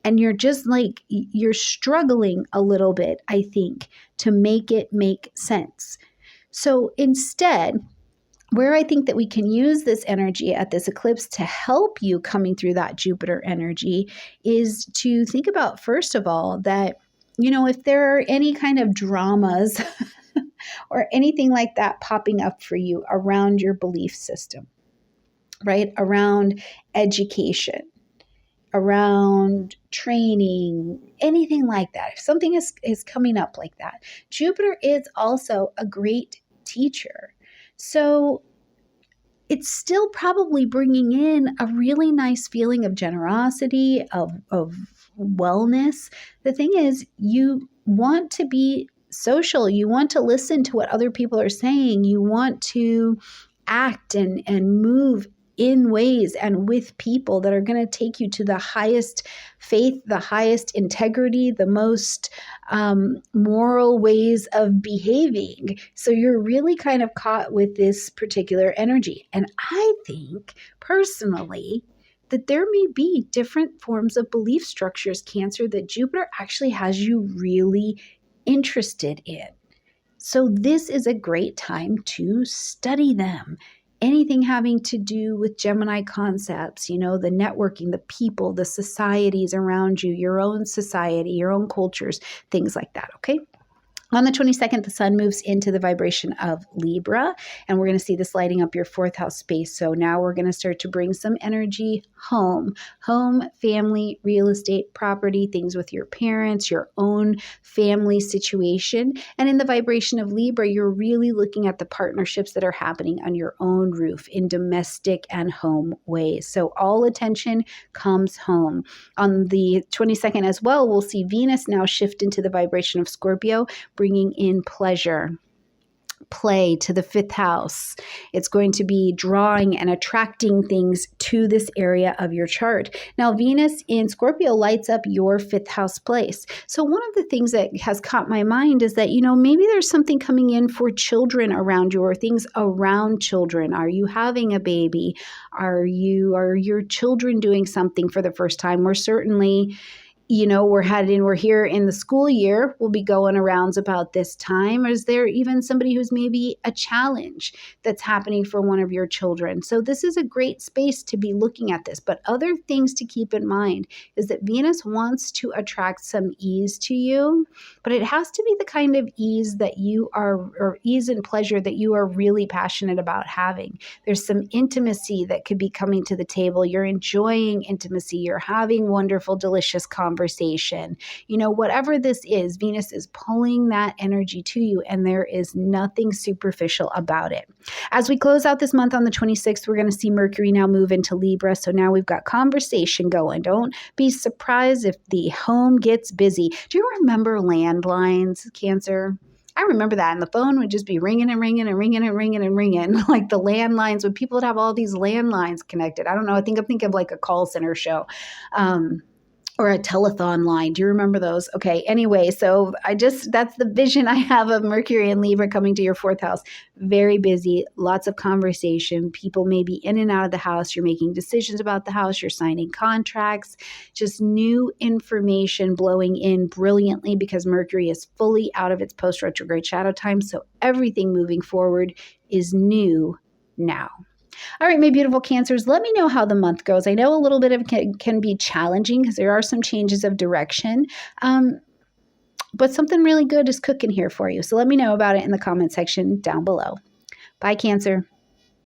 and you're just like, you're struggling a little bit, I think, to make it make sense. So instead, where I think that we can use this energy at this eclipse to help you coming through that Jupiter energy is to think about, first of all, that, if there are any kind of dramas or anything like that popping up for you around your belief system, right? Around education, around training, anything like that. If something is coming up like that, Jupiter is also a great teacher. So it's still probably bringing in a really nice feeling of generosity, of wellness. The thing is, you want to be social. You want to listen to what other people are saying. You want to act and move in ways and with people that are going to take you to the highest faith, the highest integrity, the most moral ways of behaving. So you're really kind of caught with this particular energy. And I think personally that there may be different forms of belief structures, Cancer, that Jupiter actually has you really interested in. So this is a great time to study them. Anything having to do with Gemini concepts, the networking, the people, the societies around you, your own society, your own cultures, things like that, okay? On the 22nd, the sun moves into the vibration of Libra, and we're going to see this lighting up your 4th house space. So now we're going to start to bring some energy home, family, real estate, property, things with your parents, your own family situation. And in the vibration of Libra, you're really looking at the partnerships that are happening on your own roof in domestic and home ways. So all attention comes home. On the 22nd as well, we'll see Venus now shift into the vibration of Scorpio, bringing in pleasure, play to the 5th house. It's going to be drawing and attracting things to this area of your chart. Now, Venus in Scorpio lights up your 5th house place. So one of the things that has caught my mind is that, maybe there's something coming in for children around you or things around children. Are you having a baby? Are your children doing something for the first time? We're certainly we're here in the school year. We'll be going around about this time. Or is there even somebody who's maybe a challenge that's happening for one of your children? So this is a great space to be looking at this. But other things to keep in mind is that Venus wants to attract some ease to you, but it has to be the kind of ease that you are, or ease and pleasure that you are really passionate about having. There's some intimacy that could be coming to the table. You're enjoying intimacy. You're having wonderful, delicious conversation. Whatever this is, Venus is pulling that energy to you, and there is nothing superficial about it. As we close out this month on the 26th, we're going to see Mercury now move into Libra. So now we've got conversation going. Don't be surprised if the home gets busy. Do you remember landlines, Cancer? I remember that, and the phone would just be ringing and ringing and ringing and ringing and ringing, like the landlines, when people would have all these landlines connected. I don't know. I think I'm thinking of like a call center show. or a telethon line. Do you remember those? Okay. Anyway, so that's the vision I have of Mercury and Libra coming to your fourth house. Very busy, lots of conversation. People may be in and out of the house. You're making decisions about the house. You're signing contracts, just new information blowing in brilliantly because Mercury is fully out of its post retrograde shadow time. So everything moving forward is new now. All right, my beautiful Cancers, let me know how the month goes. I know a little bit of it can be challenging because there are some changes of direction, but something really good is cooking here for you. So let me know about it in the comment section down below. Bye, Cancer.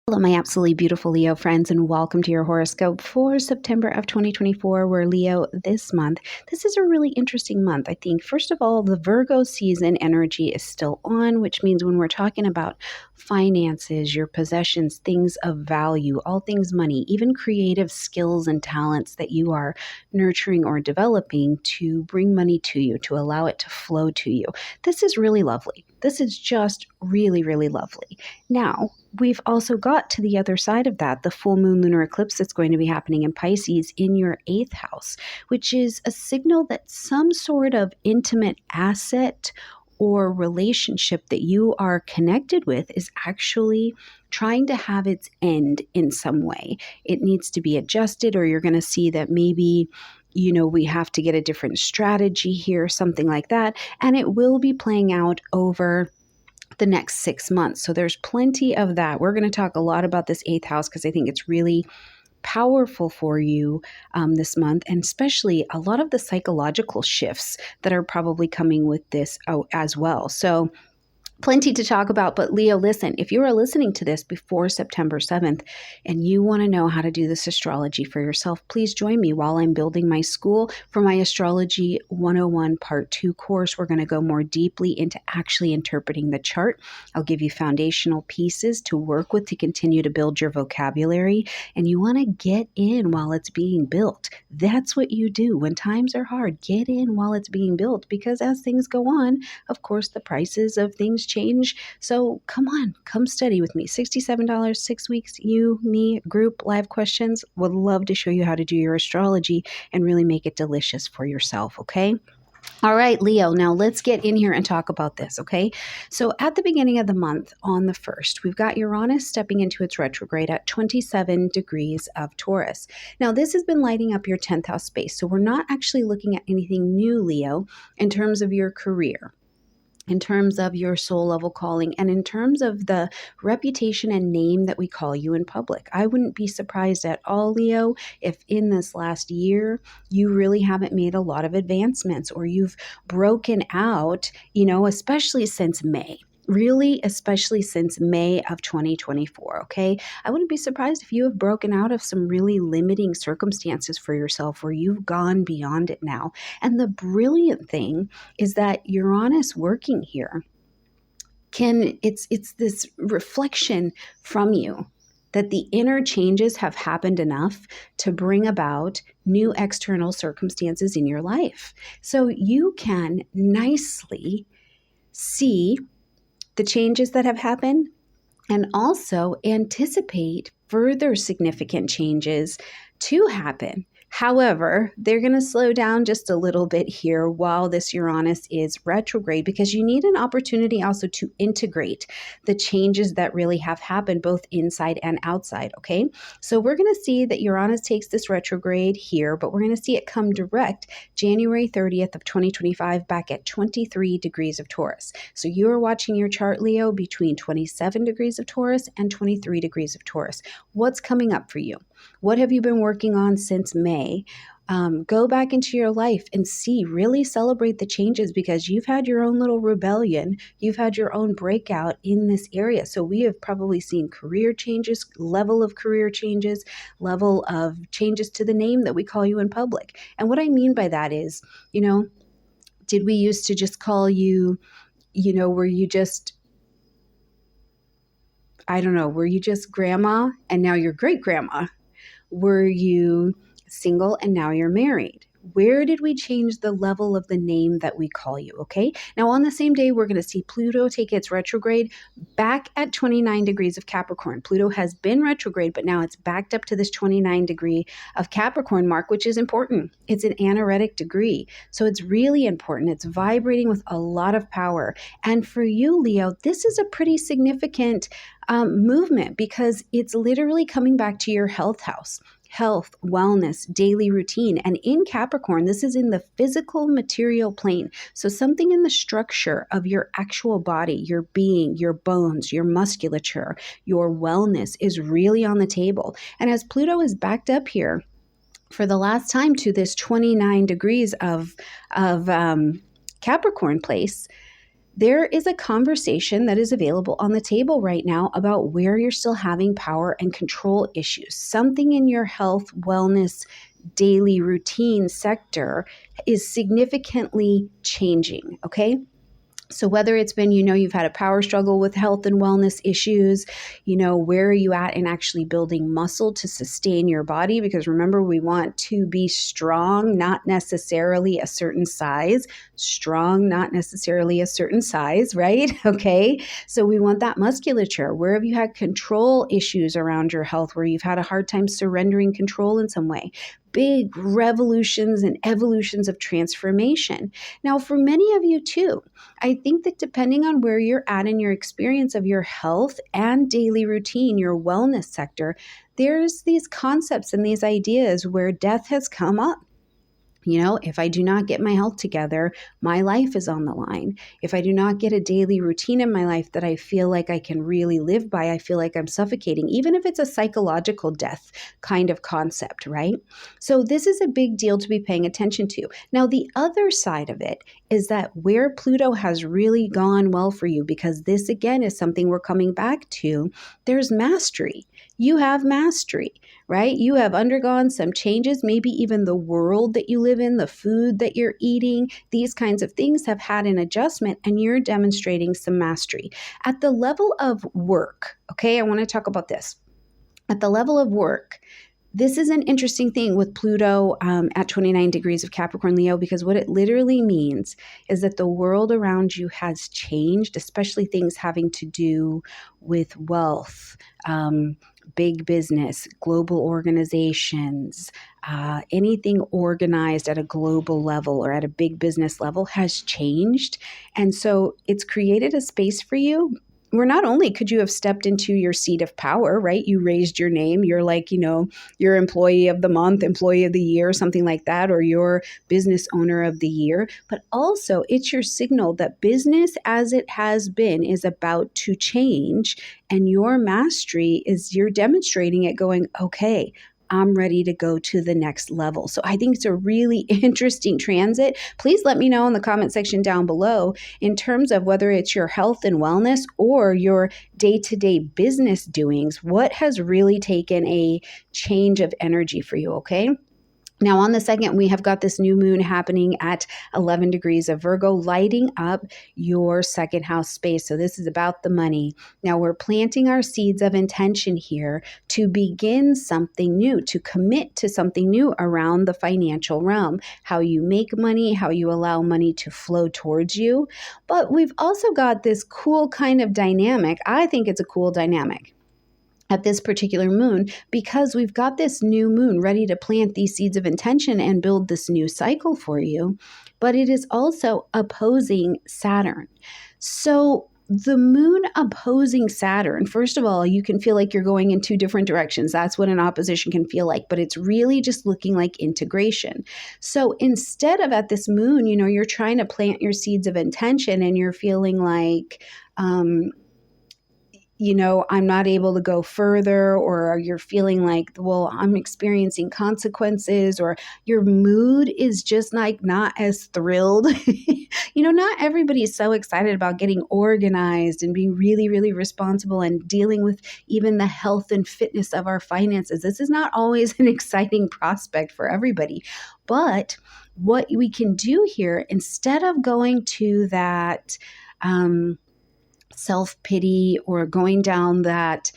Hello, my absolutely beautiful Leo friends, and welcome to your horoscope for September of 2024. We're Leo this month. This is a really interesting month, I think. First of all, the Virgo season energy is still on, which means when we're talking about finances, your possessions, things of value, all things money, even creative skills and talents that you are nurturing or developing to bring money to you, to allow it to flow to you. This is really lovely. This is just really, really lovely. Now, we've also got to the other side of that, the full moon lunar eclipse that's going to be happening in Pisces in your 8th house, which is a signal that some sort of intimate asset or relationship that you are connected with is actually trying to have its end in some way. It needs to be adjusted, or you're going to see that maybe we have to get a different strategy here, something like that. And it will be playing out over the next 6 months. So there's plenty of that. We're going to talk a lot about this 8th house because I think it's really powerful for you this month, and especially a lot of the psychological shifts that are probably coming with this as well. So plenty to talk about, but Leo, listen, if you are listening to this before September 7th and you want to know how to do this astrology for yourself, please join me while I'm building my school for my Astrology 101 Part 2 course. We're going to go more deeply into actually interpreting the chart. I'll give you foundational pieces to work with to continue to build your vocabulary, and you want to get in while it's being built. That's what you do when times are hard. Get in while it's being built, because as things go on, of course, the prices of things change. So come on, come study with me. $67, 6 weeks, you, me, group, live questions. Would love to show you how to do your astrology and really make it delicious for yourself, okay? All right, Leo, now let's get in here and talk about this, okay? So at the beginning of the month, on the 1st, we've got Uranus stepping into its retrograde at 27 degrees of Taurus. Now, this has been lighting up your 10th house space, so we're not actually looking at anything new, Leo, in terms of your career, in terms of your soul level calling, and in terms of the reputation and name that we call you in public. I wouldn't be surprised at all, Leo, if in this last year you really haven't made a lot of advancements, or you've broken out, especially since May. Really, especially since May of 2024, okay? I wouldn't be surprised if you have broken out of some really limiting circumstances for yourself, where you've gone beyond it now. And the brilliant thing is that Uranus working here it's this reflection from you that the inner changes have happened enough to bring about new external circumstances in your life. So you can nicely see the changes that have happened and also anticipate further significant changes to happen. However, they're going to slow down just a little bit here while this Uranus is retrograde, because you need an opportunity also to integrate the changes that really have happened both inside and outside, okay? So we're going to see that Uranus takes this retrograde here, but we're going to see it come direct January 30th of 2025 back at 23 degrees of Taurus. So you are watching your chart, Leo, between 27 degrees of Taurus and 23 degrees of Taurus. What's coming up for you? What have you been working on since May? Go back into your life and really celebrate the changes, because you've had your own little rebellion. You've had your own breakout in this area. So we have probably seen career changes, level of career changes, level of changes to the name that we call you in public. And what I mean by that is, did we used to just call you, were you just, were you just grandma and now you're great grandma? Were you single and now you're married? Where did we change the level of the name that we call you? Okay. Now, on the same day, we're going to see Pluto take its retrograde back at 29 degrees of Capricorn. Pluto has been retrograde, but now it's backed up to this 29 degree of Capricorn mark, which is important. It's an anaretic degree. So it's really important. It's vibrating with a lot of power. And for you, Leo, this is a pretty significant movement because it's literally coming back to your health house. Health, wellness, daily routine. And in Capricorn, this is in the physical material plane. So something in the structure of your actual body, your being, your bones, your musculature, your wellness is really on the table. And as Pluto is backed up here for the last time to this 29 degrees of Capricorn place, there is a conversation that is available on the table right now about where you're still having power and control issues. Something in your health, wellness, daily routine sector is significantly changing, okay? So whether it's been, you've had a power struggle with health and wellness issues, where are you at in actually building muscle to sustain your body? Because remember, we want to be strong, not necessarily a certain size. Strong, not necessarily a certain size, right? Okay. So we want that musculature. Where have you had control issues around your health, where you've had a hard time surrendering control in some way? Big revolutions and evolutions of transformation. Now, for many of you too, I think that depending on where you're at in your experience of your health and daily routine, your wellness sector, there's these concepts and these ideas where death has come up. If I do not get my health together, my life is on the line. If I do not get a daily routine in my life that I feel like I can really live by, I feel like I'm suffocating, even if it's a psychological death kind of concept, right? So this is a big deal to be paying attention to. Now, the other side of it is that where Pluto has really gone well for you, because this again is something we're coming back to, there's mastery. You have mastery, right? You have undergone some changes, maybe even the world that you live in, the food that you're eating, these kinds of things have had an adjustment and you're demonstrating some mastery. At the level of work, okay, I want to talk about this. At the level of work, this is an interesting thing with Pluto at 29 degrees of Capricorn Leo, because what it literally means is that the world around you has changed, especially things having to do with wealth, big business, global organizations, anything organized at a global level or at a big business level has changed. And so it's created a space for you where not only could you have stepped into your seat of power, right? You raised your name. You're like, you're employee of the month, employee of the year, something like that, or your business owner of the year. But also it's your signal that business as it has been is about to change. And your mastery is you're demonstrating it going, okay, I'm ready to go to the next level. So I think it's a really interesting transit. Please let me know in the comment section down below in terms of whether it's your health and wellness or your day-to-day business doings, what has really taken a change of energy for you, okay? Now, on the second, we have got this new moon happening at 11 degrees of Virgo, lighting up your second house space. So this is about the money. Now, we're planting our seeds of intention here to begin something new, to commit to something new around the financial realm, how you make money, how you allow money to flow towards you. But we've also got this cool kind of dynamic. I think it's a cool dynamic at this particular moon, because we've got this new moon ready to plant these seeds of intention and build this new cycle for you, but it is also opposing Saturn. So the moon opposing Saturn, first of all, you can feel like you're going in two different directions. That's what an opposition can feel like, but it's really just looking like integration. So instead of at this moon, you're trying to plant your seeds of intention and you're feeling like, I'm not able to go further, or you're feeling like, well, I'm experiencing consequences, or your mood is just like not as thrilled. Not everybody is so excited about getting organized and being really, really responsible and dealing with even the health and fitness of our finances. This is not always an exciting prospect for everybody. But what we can do here, instead of going to that, self-pity or going down that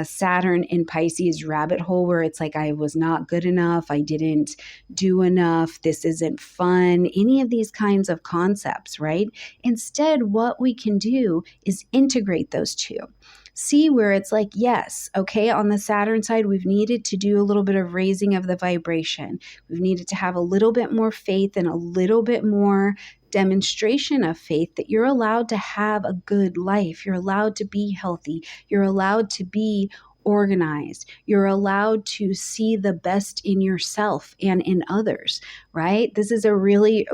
Saturn in Pisces rabbit hole where it's like, I was not good enough, I didn't do enough, this isn't fun, any of these kinds of concepts, right? Instead, what we can do is integrate those two. See where it's like, yes, okay, on the Saturn side, we've needed to do a little bit of raising of the vibration. We've needed to have a little bit more faith and a little bit more demonstration of faith that you're allowed to have a good life. You're allowed to be healthy. You're allowed to be organized. You're allowed to see the best in yourself and in others, right? This is a really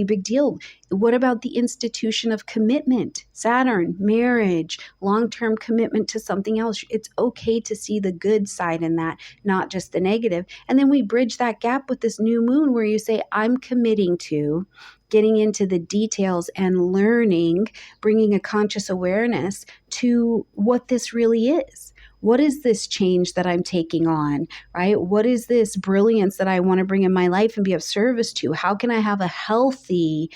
big deal. What about the institution of commitment? Saturn, marriage, long-term commitment to something else. It's okay to see the good side in that, not just the negative. And then we bridge that gap with this new moon where you say, I'm committing to getting into the details and learning, bringing a conscious awareness to what this really is. What is this change that I'm taking on, right? What is this brilliance that I want to bring in my life and be of service to? How can I have a healthy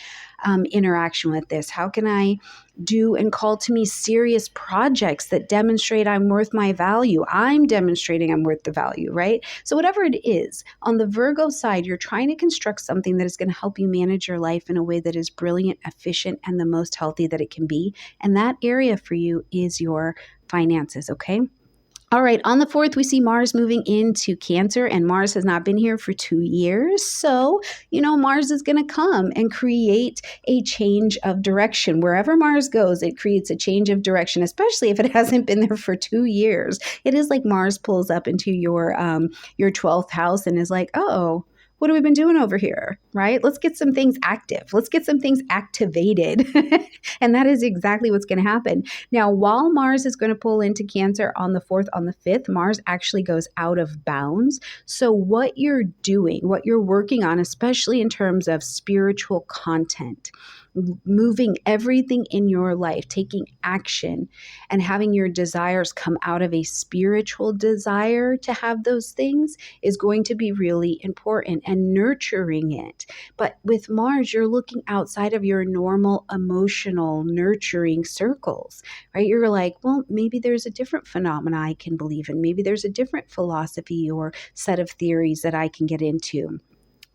interaction with this? How can I do and call to me serious projects that demonstrate I'm worth my value? I'm demonstrating I'm worth the value, right? So whatever it is, on the Virgo side, you're trying to construct something that is going to help you manage your life in a way that is brilliant, efficient, and the most healthy that it can be. And that area for you is your finances, okay? All right, on the 4th, we see Mars moving into Cancer, and Mars has not been here for 2 years. So, Mars is going to come and create a change of direction. Wherever Mars goes, it creates a change of direction, especially if it hasn't been there for 2 years. It is like Mars pulls up into your 12th house and is like, oh, what have we been doing over here, right? Let's get some things active. Let's get some things activated. And that is exactly what's going to happen. Now, while Mars is going to pull into Cancer on the 4th, on the 5th, Mars actually goes out of bounds. So what you're doing, what you're working on, especially in terms of spiritual content, moving everything in your life, taking action and having your desires come out of a spiritual desire to have those things is going to be really important, and nurturing it. But with Mars, you're looking outside of your normal emotional nurturing circles, right? You're like, well, maybe there's a different phenomena I can believe in. Maybe there's a different philosophy or set of theories that I can get into.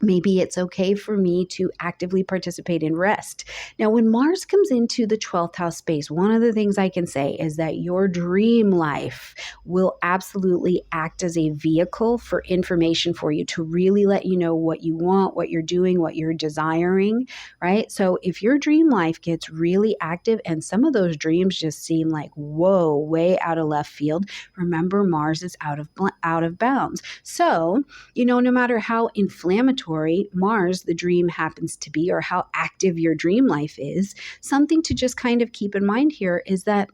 Maybe it's okay for me to actively participate in rest. Now, when Mars comes into the 12th house space, one of the things I can say is that your dream life will absolutely act as a vehicle for information for you to really let you know what you want, what you're doing, what you're desiring, right? So if your dream life gets really active and some of those dreams just seem like, whoa, way out of left field, remember Mars is out of bounds. So, no matter how inflammatory Mars, the dream, happens to be, or how active your dream life is, something to just kind of keep in mind here is that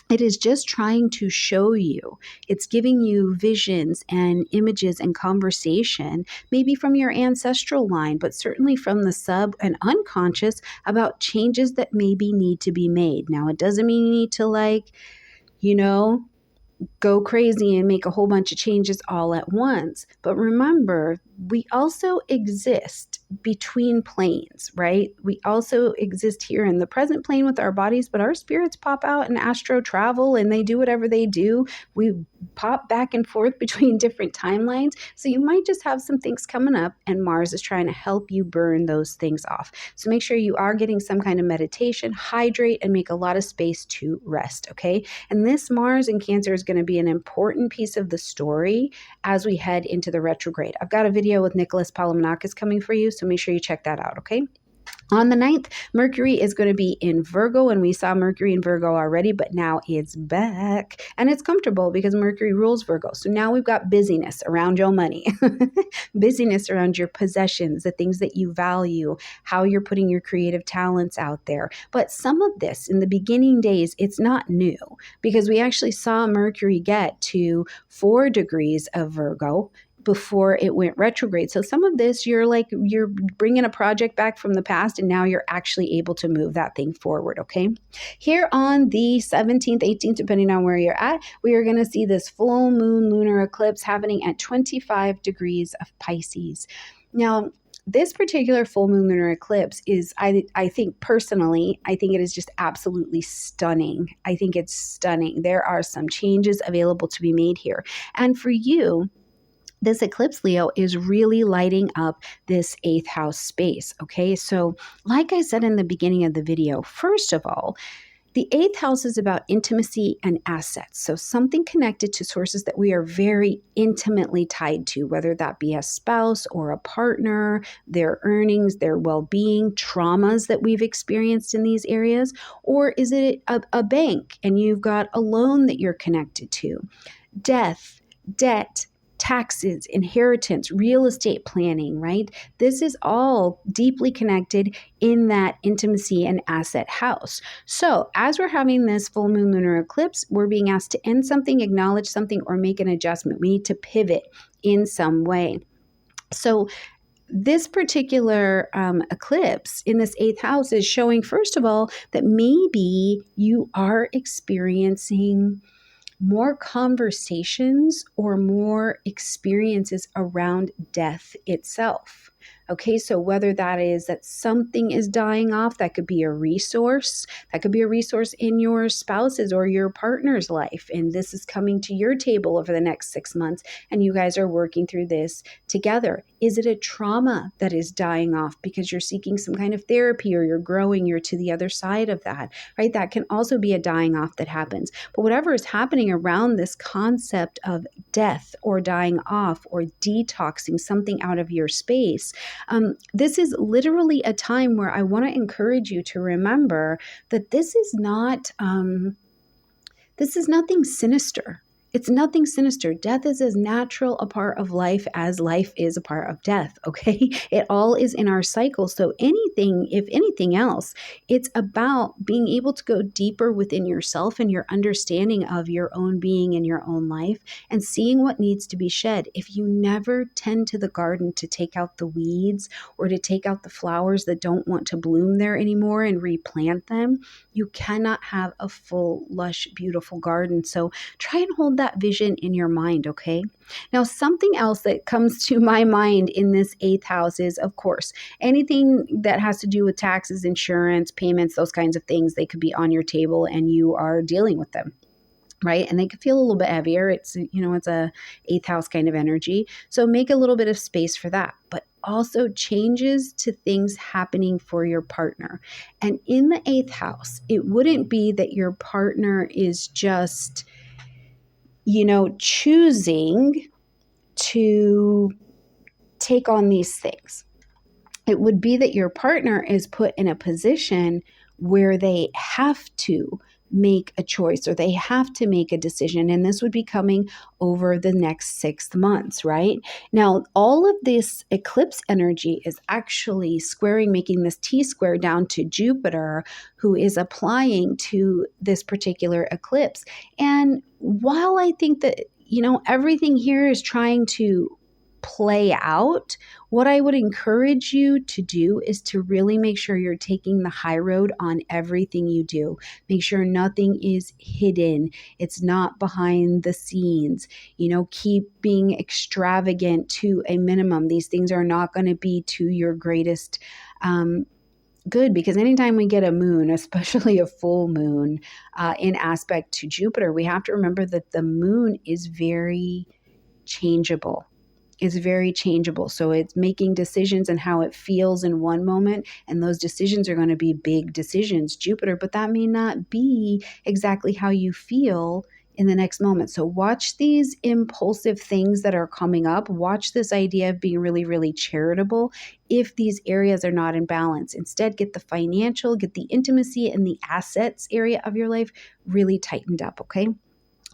it is just trying to show you. It's giving you visions and images and conversation, maybe from your ancestral line, but certainly from the sub and unconscious, about changes that maybe need to be made. Now, it doesn't mean you need to go crazy and make a whole bunch of changes all at once. But remember, we also exist between planes, right? We also exist here in the present plane with our bodies, but our spirits pop out and astro travel and they do whatever they do. We pop back and forth between different timelines. So you might just have some things coming up and Mars is trying to help you burn those things off. So make sure you are getting some kind of meditation, hydrate, and make a lot of space to rest, okay? And this Mars in Cancer is going to be an important piece of the story as we head into the retrograde. I've got a video with Nicholas Palamanakis coming for you, so make sure you check that out, okay? On the 9th, Mercury is going to be in Virgo, and we saw Mercury in Virgo already, but now it's back, and it's comfortable because Mercury rules Virgo. So now we've got busyness around your money, busyness around your possessions, the things that you value, how you're putting your creative talents out there. But some of this, in the beginning days, it's not new because we actually saw Mercury get to 4 degrees of Virgo before it went retrograde. So some of this, you're bringing a project back from the past and now you're actually able to move that thing forward, okay? Here on the 17th, 18th, depending on where you're at, we are going to see this full moon lunar eclipse happening at 25 degrees of Pisces. Now, this particular full moon lunar eclipse is, I think personally, I think it is just absolutely stunning. I think it's stunning. There are some changes available to be made here. And for you, this eclipse, Leo, is really lighting up this 8th house space. Okay, so like I said in the beginning of the video, first of all, the 8th house is about intimacy and assets. So something connected to sources that we are very intimately tied to, whether that be a spouse or a partner, their earnings, their well-being, traumas that we've experienced in these areas, or is it a bank and you've got a loan that you're connected to? Death, debt, taxes, inheritance, real estate planning, right? This is all deeply connected in that intimacy and asset house. So as we're having this full moon lunar eclipse, we're being asked to end something, acknowledge something, or make an adjustment. We need to pivot in some way. So this particular eclipse in this 8th house is showing, first of all, that maybe you are experiencing more conversations or more experiences around death itself. Okay, so whether that is that something is dying off, that could be a resource, that could be a resource in your spouse's or your partner's life, and this is coming to your table over the next 6 months, and you guys are working through this together. Is it a trauma that is dying off because you're seeking some kind of therapy or you're growing, you're to the other side of that, right? That can also be a dying off that happens. But whatever is happening around this concept of death or dying off or detoxing something out of your space, this is literally a time where I want to encourage you to remember that this is nothing sinister. It's nothing sinister. Death is as natural a part of life as life is a part of death, okay? It all is in our cycle. So anything, if anything else, it's about being able to go deeper within yourself and your understanding of your own being and your own life and seeing what needs to be shed. If you never tend to the garden to take out the weeds or to take out the flowers that don't want to bloom there anymore and replant them, you cannot have a full, lush, beautiful garden. So try and hold that vision in your mind, okay? Now, something else that comes to my mind in this 8th house is, of course, anything that has to do with taxes, insurance, payments, those kinds of things, they could be on your table and you are dealing with them. Right? And they could feel a little bit heavier. It's a 8th house kind of energy. So make a little bit of space for that, but also changes to things happening for your partner. And in the 8th house, it wouldn't be that your partner is just, choosing to take on these things. It would be that your partner is put in a position where they have to make a choice or they have to make a decision. And this would be coming over the next 6 months, right? Now, all of this eclipse energy is actually making this T-square down to Jupiter, who is applying to this particular eclipse. And while I think that, everything here is trying to play out, what I would encourage you to do is to really make sure you're taking the high road on everything you do. Make sure nothing is hidden. It's not behind the scenes. Keep being extravagant to a minimum. These things are not going to be to your greatest good, because anytime we get a moon, especially a full moon in aspect to Jupiter, we have to remember that the moon is very changeable. Is very changeable. So it's making decisions and how it feels in one moment. And those decisions are going to be big decisions, Jupiter, but that may not be exactly how you feel in the next moment. So watch these impulsive things that are coming up. Watch this idea of being really, really charitable if these areas are not in balance. Instead, get the financial, get the intimacy and the assets area of your life really tightened up, okay?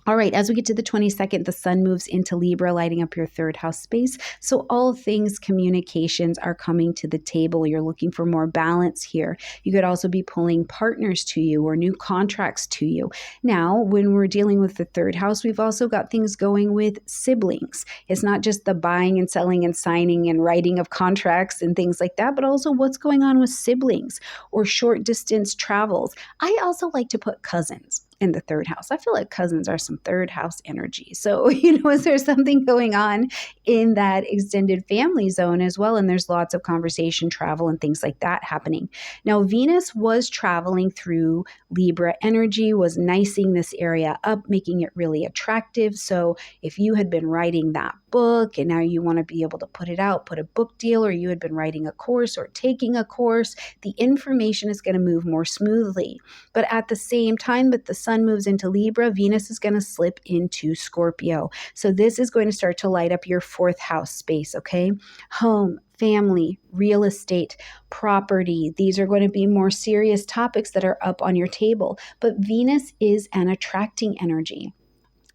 All right, as we get to the 22nd, the sun moves into Libra, lighting up your 3rd house space. So all things communications are coming to the table. You're looking for more balance here. You could also be pulling partners to you or new contracts to you. Now, when we're dealing with the 3rd house, we've also got things going with siblings. It's not just the buying and selling and signing and writing of contracts and things like that, but also what's going on with siblings or short distance travels. I also like to put cousins. in the third house. I feel like cousins are some third house energy. So, is there something going on in that extended family zone as well? And there's lots of conversation, travel, and things like that happening. Now, Venus was traveling through Libra energy, was nicing this area up, making it really attractive. So if you had been writing that book and now you want to be able to put it out, put a book deal, or you had been writing a course or taking a course, the information is going to move more smoothly. But at the same time that the sun moves into Libra, Venus is going to slip into Scorpio. So this is going to start to light up your fourth house space, okay? Home, family, real estate, property. These are going to be more serious topics that are up on your table. But Venus is an attracting energy.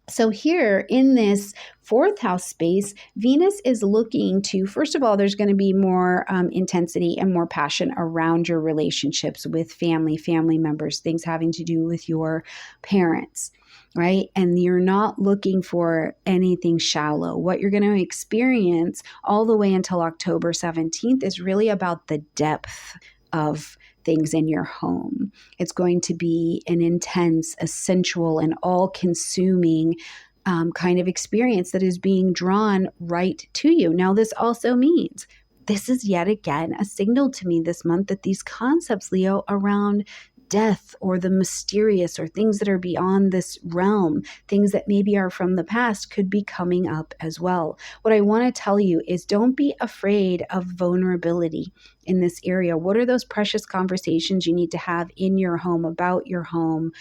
So here in this fourth house space, Venus is looking to, first of all, there's going to be more intensity and more passion around your relationships with family members, things having to do with your parents, right? And you're not looking for anything shallow. What you're going to experience all the way until October 17th is really about the depth of things in your home. It's going to be an intense, a sensual, and all-consuming kind of experience that is being drawn right to you. Now, this also means this is yet again a signal to me this month that these concepts, Leo, around death or the mysterious or things that are beyond this realm, things that maybe are from the past, could be coming up as well. What I want to tell you is don't be afraid of vulnerability in this area. What are those precious conversations you need to have in your home, about your home,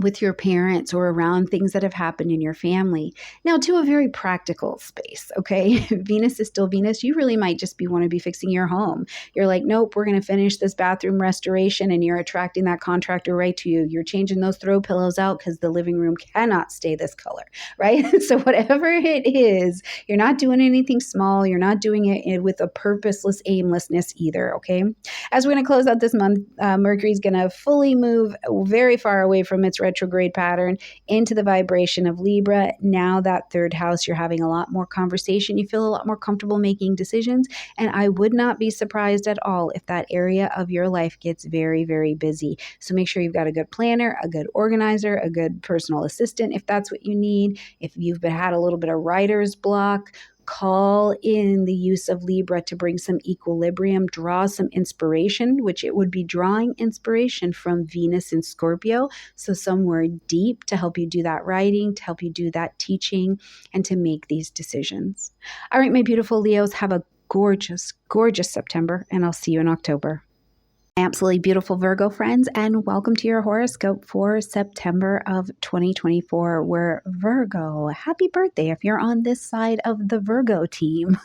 with your parents or around things that have happened in your family. Now, to a very practical space, okay? Venus is still Venus. You really might just want to be fixing your home. You're like, nope, we're going to finish this bathroom restoration, and you're attracting that contractor right to you. You're changing those throw pillows out because the living room cannot stay this color, right? So whatever it is, you're not doing anything small. You're not doing it with a purposeless aimlessness either, okay? As we're going to close out this month, Mercury's going to fully move very far away from its retrograde pattern into the vibration of Libra. Now that third house, you're having a lot more conversation. You feel a lot more comfortable making decisions. And I would not be surprised at all if that area of your life gets very, very busy. So make sure you've got a good planner, a good organizer, a good personal assistant if that's what you need. If you've had a little bit of writer's block, call in the use of Libra to bring some equilibrium, draw some inspiration, which it would be drawing inspiration from Venus in Scorpio. So somewhere deep to help you do that writing, to help you do that teaching, and to make these decisions. All right, my beautiful Leos, have a gorgeous, gorgeous September, and I'll see you in October. Absolutely beautiful Virgo friends, and welcome to your horoscope for September of 2024. We're Virgo. Happy birthday if you're on this side of the Virgo team.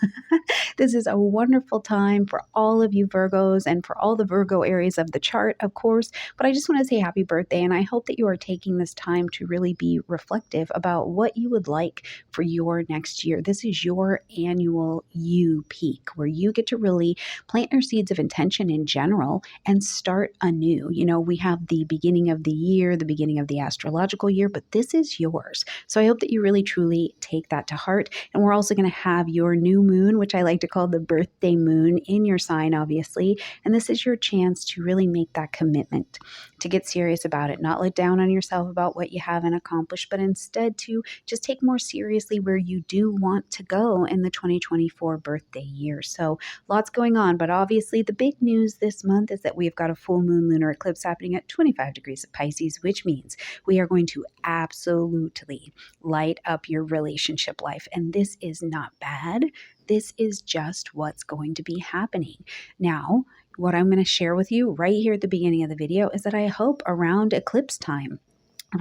This is a wonderful time for all of you Virgos and for all the Virgo areas of the chart, of course. But I just want to say happy birthday, and I hope that you are taking this time to really be reflective about what you would like for your next year. This is your annual you peak, where you get to really plant your seeds of intention in general and start anew. We have the beginning of the year, the beginning of the astrological year, but this is yours. So I hope that you really, truly take that to heart. And we're also going to have your new moon, which I like to call the birthday moon, in your sign, obviously. And this is your chance to really make that commitment, to get serious about it, not let down on yourself about what you haven't accomplished, but instead to just take more seriously where you do want to go in the 2024 birthday year. So lots going on, but obviously the big news this month is that we've got a full moon lunar eclipse happening at 25 degrees of Pisces, which means we are going to absolutely light up your relationship life. And this is not bad. This is just what's going to be happening. Now, what I'm going to share with you right here at the beginning of the video is that I hope around eclipse time,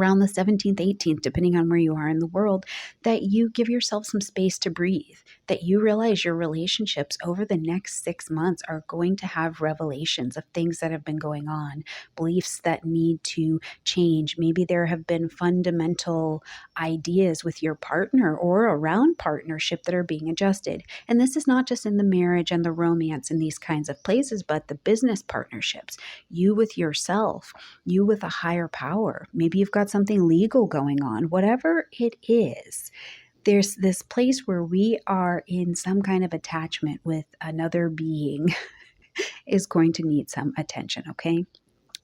around the 17th, 18th, depending on where you are in the world, that you give yourself some space to breathe, that you realize your relationships over the next 6 months are going to have revelations of things that have been going on, beliefs that need to change. Maybe there have been fundamental ideas with your partner or around partnership that are being adjusted. And this is not just in the marriage and the romance and these kinds of places, but the business partnerships, you with yourself, you with a higher power. Maybe you've got something legal going on, whatever it is. There's this place where we are in some kind of attachment with another being is going to need some attention, okay?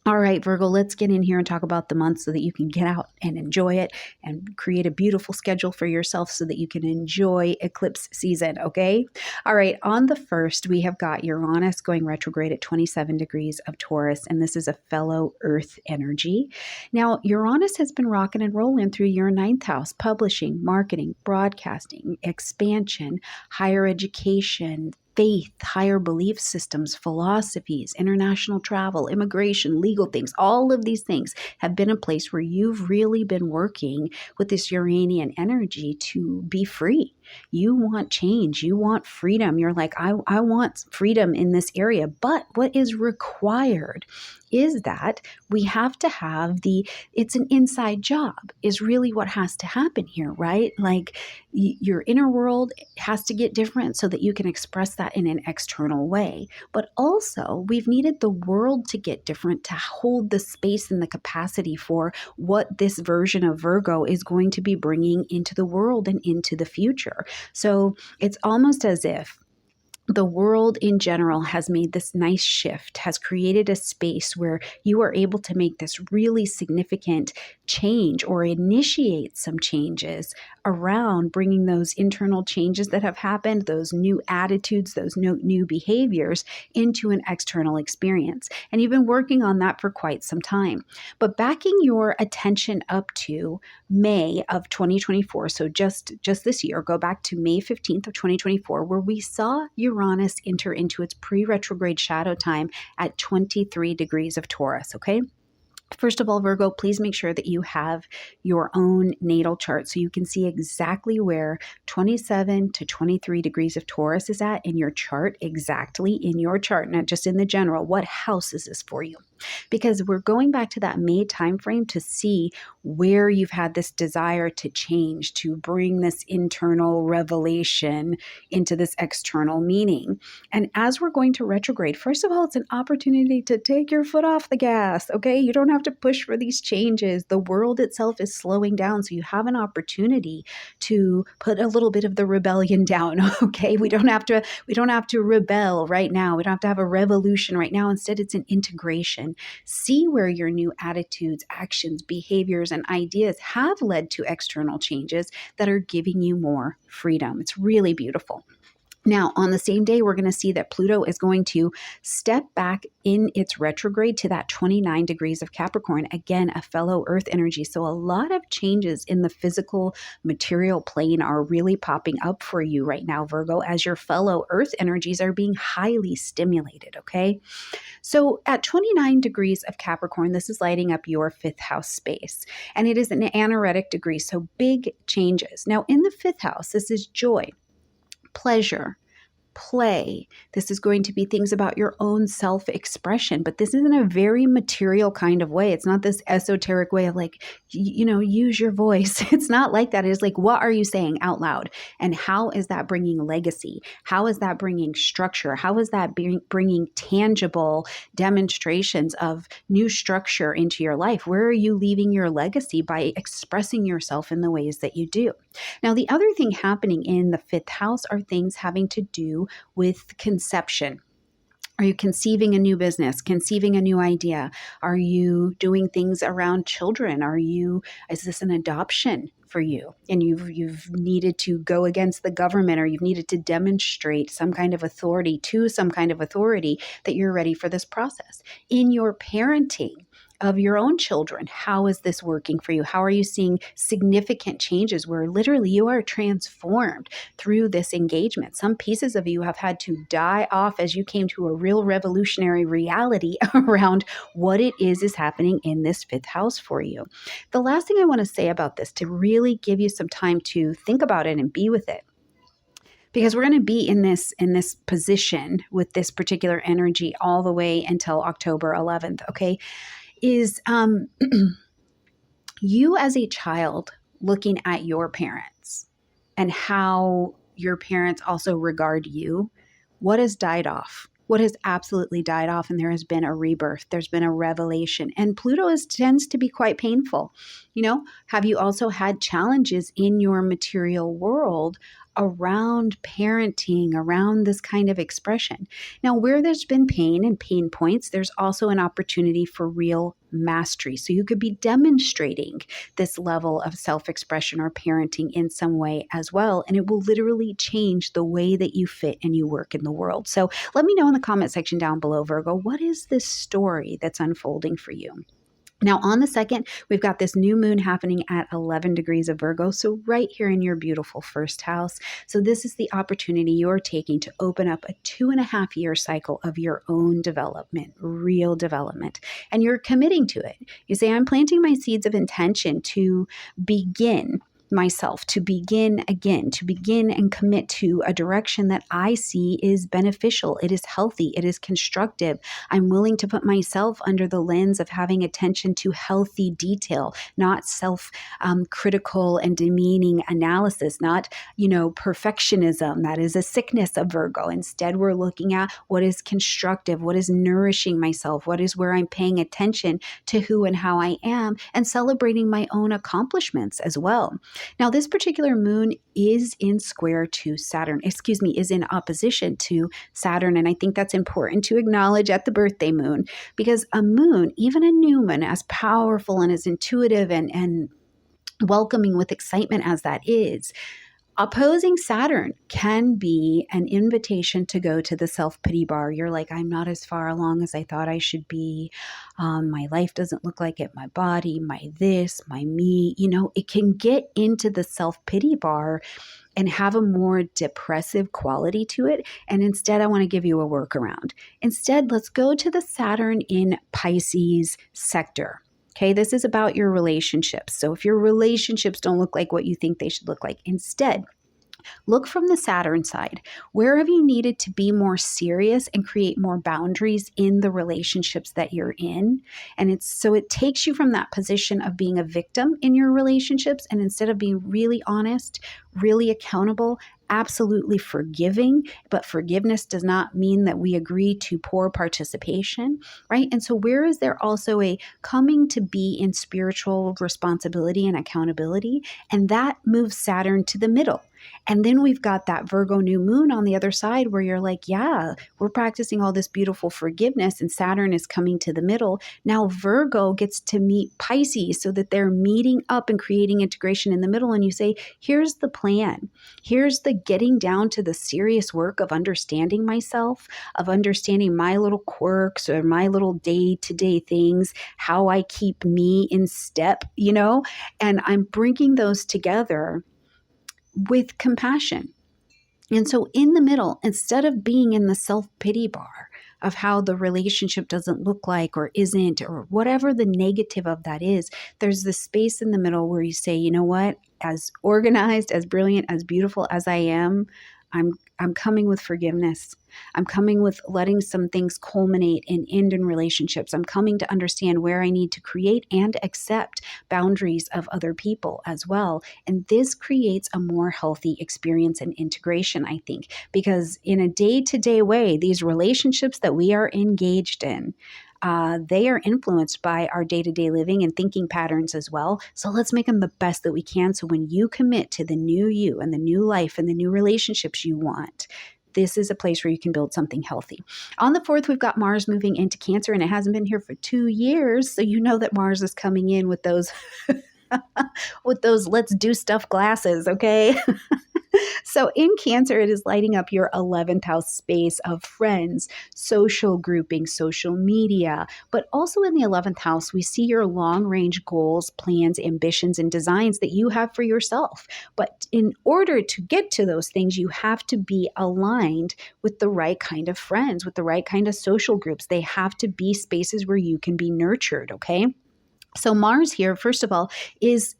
All right, Virgo, let's get in here and talk about the month so that you can get out and enjoy it and create a beautiful schedule for yourself so that you can enjoy eclipse season, okay? All right, on the 1st, we have got Uranus going retrograde at 27 degrees of Taurus, and this is a fellow Earth energy. Now, Uranus has been rocking and rolling through your 9th house, publishing, marketing, broadcasting, expansion, higher education, faith, higher belief systems, philosophies, international travel, immigration, legal things, all of these things have been a place where you've really been working with this Uranian energy to be free. You want change. You want freedom. You're like, I want freedom in this area. But what is required is that we have to have it's an inside job is really what has to happen here, right? Like your inner world has to get different so that you can express that in an external way. But also, we've needed the world to get different to hold the space and the capacity for what this version of Virgo is going to be bringing into the world and into the future. So it's almost as if the world in general has made this nice shift, has created a space where you are able to make this really significant change or initiate some changes around bringing those internal changes that have happened, those new attitudes, those new behaviors into an external experience. And you've been working on that for quite some time. But backing your attention up to May of 2024, so just this year, go back to May 15th of 2024, where we saw Uranus enter into its pre-retrograde shadow time at 23 degrees of Taurus, okay? First of all, Virgo, please make sure that you have your own natal chart so you can see exactly where 27 to 23 degrees of Taurus is at in your chart, exactly in your chart, not just in the general. What house is this for you? Because we're going back to that May timeframe to see where you've had this desire to change, to bring this internal revelation into this external meaning. And as we're going to retrograde, first of all, it's an opportunity to take your foot off the gas, okay? You don't have to push for these changes. The world itself is slowing down, so you have an opportunity to put a little bit of the rebellion down, okay? We don't have to rebel right now. We don't have to have a revolution right now. Instead, it's an integration. See where your new attitudes, actions, behaviors, and ideas have led to external changes that are giving you more freedom. It's really beautiful. Now, on the same day, we're going to see that Pluto is going to step back in its retrograde to that 29 degrees of Capricorn, again, a fellow Earth energy. So a lot of changes in the physical material plane are really popping up for you right now, Virgo, as your fellow Earth energies are being highly stimulated, okay? So at 29 degrees of Capricorn, this is lighting up your 5th house space, and it is an anaretic degree, so big changes. Now, in the 5th house, this is joy, pleasure, play. This is going to be things about your own self-expression, but this is in a very material kind of way. It's not this esoteric way of like, use your voice. It's not like that. It is like, what are you saying out loud? And how is that bringing legacy? How is that bringing structure? How is that bringing tangible demonstrations of new structure into your life? Where are you leaving your legacy by expressing yourself in the ways that you do? Now, the other thing happening in the 5th house are things having to do with conception. Are you conceiving a new business, conceiving a new idea? Are you doing things around children? Is this an adoption for you? And you've needed to go against the government, or you've needed to demonstrate some kind of authority to some kind of authority that you're ready for this process. In your parenting of your own children, how is this working for you? How are you seeing significant changes where literally you are transformed through this engagement? Some pieces of you have had to die off as you came to a real revolutionary reality around what it is happening in this 5th house for you. The last thing I want to say about this, to really give you some time to think about it and be with it, because we're going to be in this position with this particular energy all the way until October 11th, okay? Is you as a child looking at your parents and how your parents also regard you, what has died off? What has absolutely died off? And there has been a rebirth. There's been a revelation. And Pluto tends to be quite painful. Have you also had challenges in your material world around parenting, around this kind of expression. Now, where there's been pain and pain points, there's also an opportunity for real mastery. So you could be demonstrating this level of self-expression or parenting in some way as well. And it will literally change the way that you fit and you work in the world. So let me know in the comment section down below, Virgo, what is this story that's unfolding for you? Now, on the 2nd, we've got this new moon happening at 11 degrees of Virgo, so right here in your beautiful first house. So this is the opportunity you're taking to open up a 2.5-year cycle of your own development, real development, and you're committing to it. You say, I'm planting my seeds of intention to begin myself, to begin again, to begin and commit to a direction that I see is beneficial. It is healthy. It is constructive. I'm willing to put myself under the lens of having attention to healthy detail, not self-critical and demeaning analysis, not, perfectionism. That is a sickness of Virgo. Instead, we're looking at what is constructive, what is nourishing myself, what is where I'm paying attention to who and how I am, and celebrating my own accomplishments as well. Now, this particular moon is in square to Saturn, is in opposition to Saturn. And I think that's important to acknowledge at the birthday moon, because a moon, even a new moon, as powerful and as intuitive and welcoming with excitement as that is, opposing Saturn can be an invitation to go to the self-pity bar. You're like, I'm not as far along as I thought I should be. My life doesn't look like it. My body, my this, my me. It can get into the self-pity bar and have a more depressive quality to it. And instead, I want to give you a workaround. Instead, let's go to the Saturn in Pisces sector. Okay, this is about your relationships. So if your relationships don't look like what you think they should look like, instead, look from the Saturn side. Where have you needed to be more serious and create more boundaries in the relationships that you're in? And it takes you from that position of being a victim in your relationships, and instead of being really honest, really accountable, absolutely forgiving, but forgiveness does not mean that we agree to poor participation, right? And so where is there also a coming to be in spiritual responsibility and accountability? And that moves Saturn to the middle. And then we've got that Virgo new moon on the other side where you're like, yeah, we're practicing all this beautiful forgiveness and Saturn is coming to the middle. Now Virgo gets to meet Pisces so that they're meeting up and creating integration in the middle. And you say, here's the plan. Here's the getting down to the serious work of understanding myself, of understanding my little quirks or my little day-to-day things, how I keep me in step, and I'm bringing those together with compassion. And so in the middle, instead of being in the self-pity bar of how the relationship doesn't look like or isn't, or whatever the negative of that is, there's this space in the middle where you say, you know what, as organized, as brilliant, as beautiful as I am, I'm coming with forgiveness. I'm coming with letting some things culminate and end in relationships. I'm coming to understand where I need to create and accept boundaries of other people as well. And this creates a more healthy experience and integration, I think, because in a day-to-day way, these relationships that we are engaged in, they are influenced by our day-to-day living and thinking patterns as well. So let's make them the best that we can. So when you commit to the new you and the new life and the new relationships you want, this is a place where you can build something healthy. On the 4th, we've got Mars moving into Cancer, and it hasn't been here for 2 years. So you know that Mars is coming in with those with those let's do stuff glasses, okay? So in Cancer, it is lighting up your 11th house space of friends, social grouping, social media. But also in the 11th house, we see your long-range goals, plans, ambitions, and designs that you have for yourself. But in order to get to those things, you have to be aligned with the right kind of friends, with the right kind of social groups. They have to be spaces where you can be nurtured, okay? So Mars here, first of all, is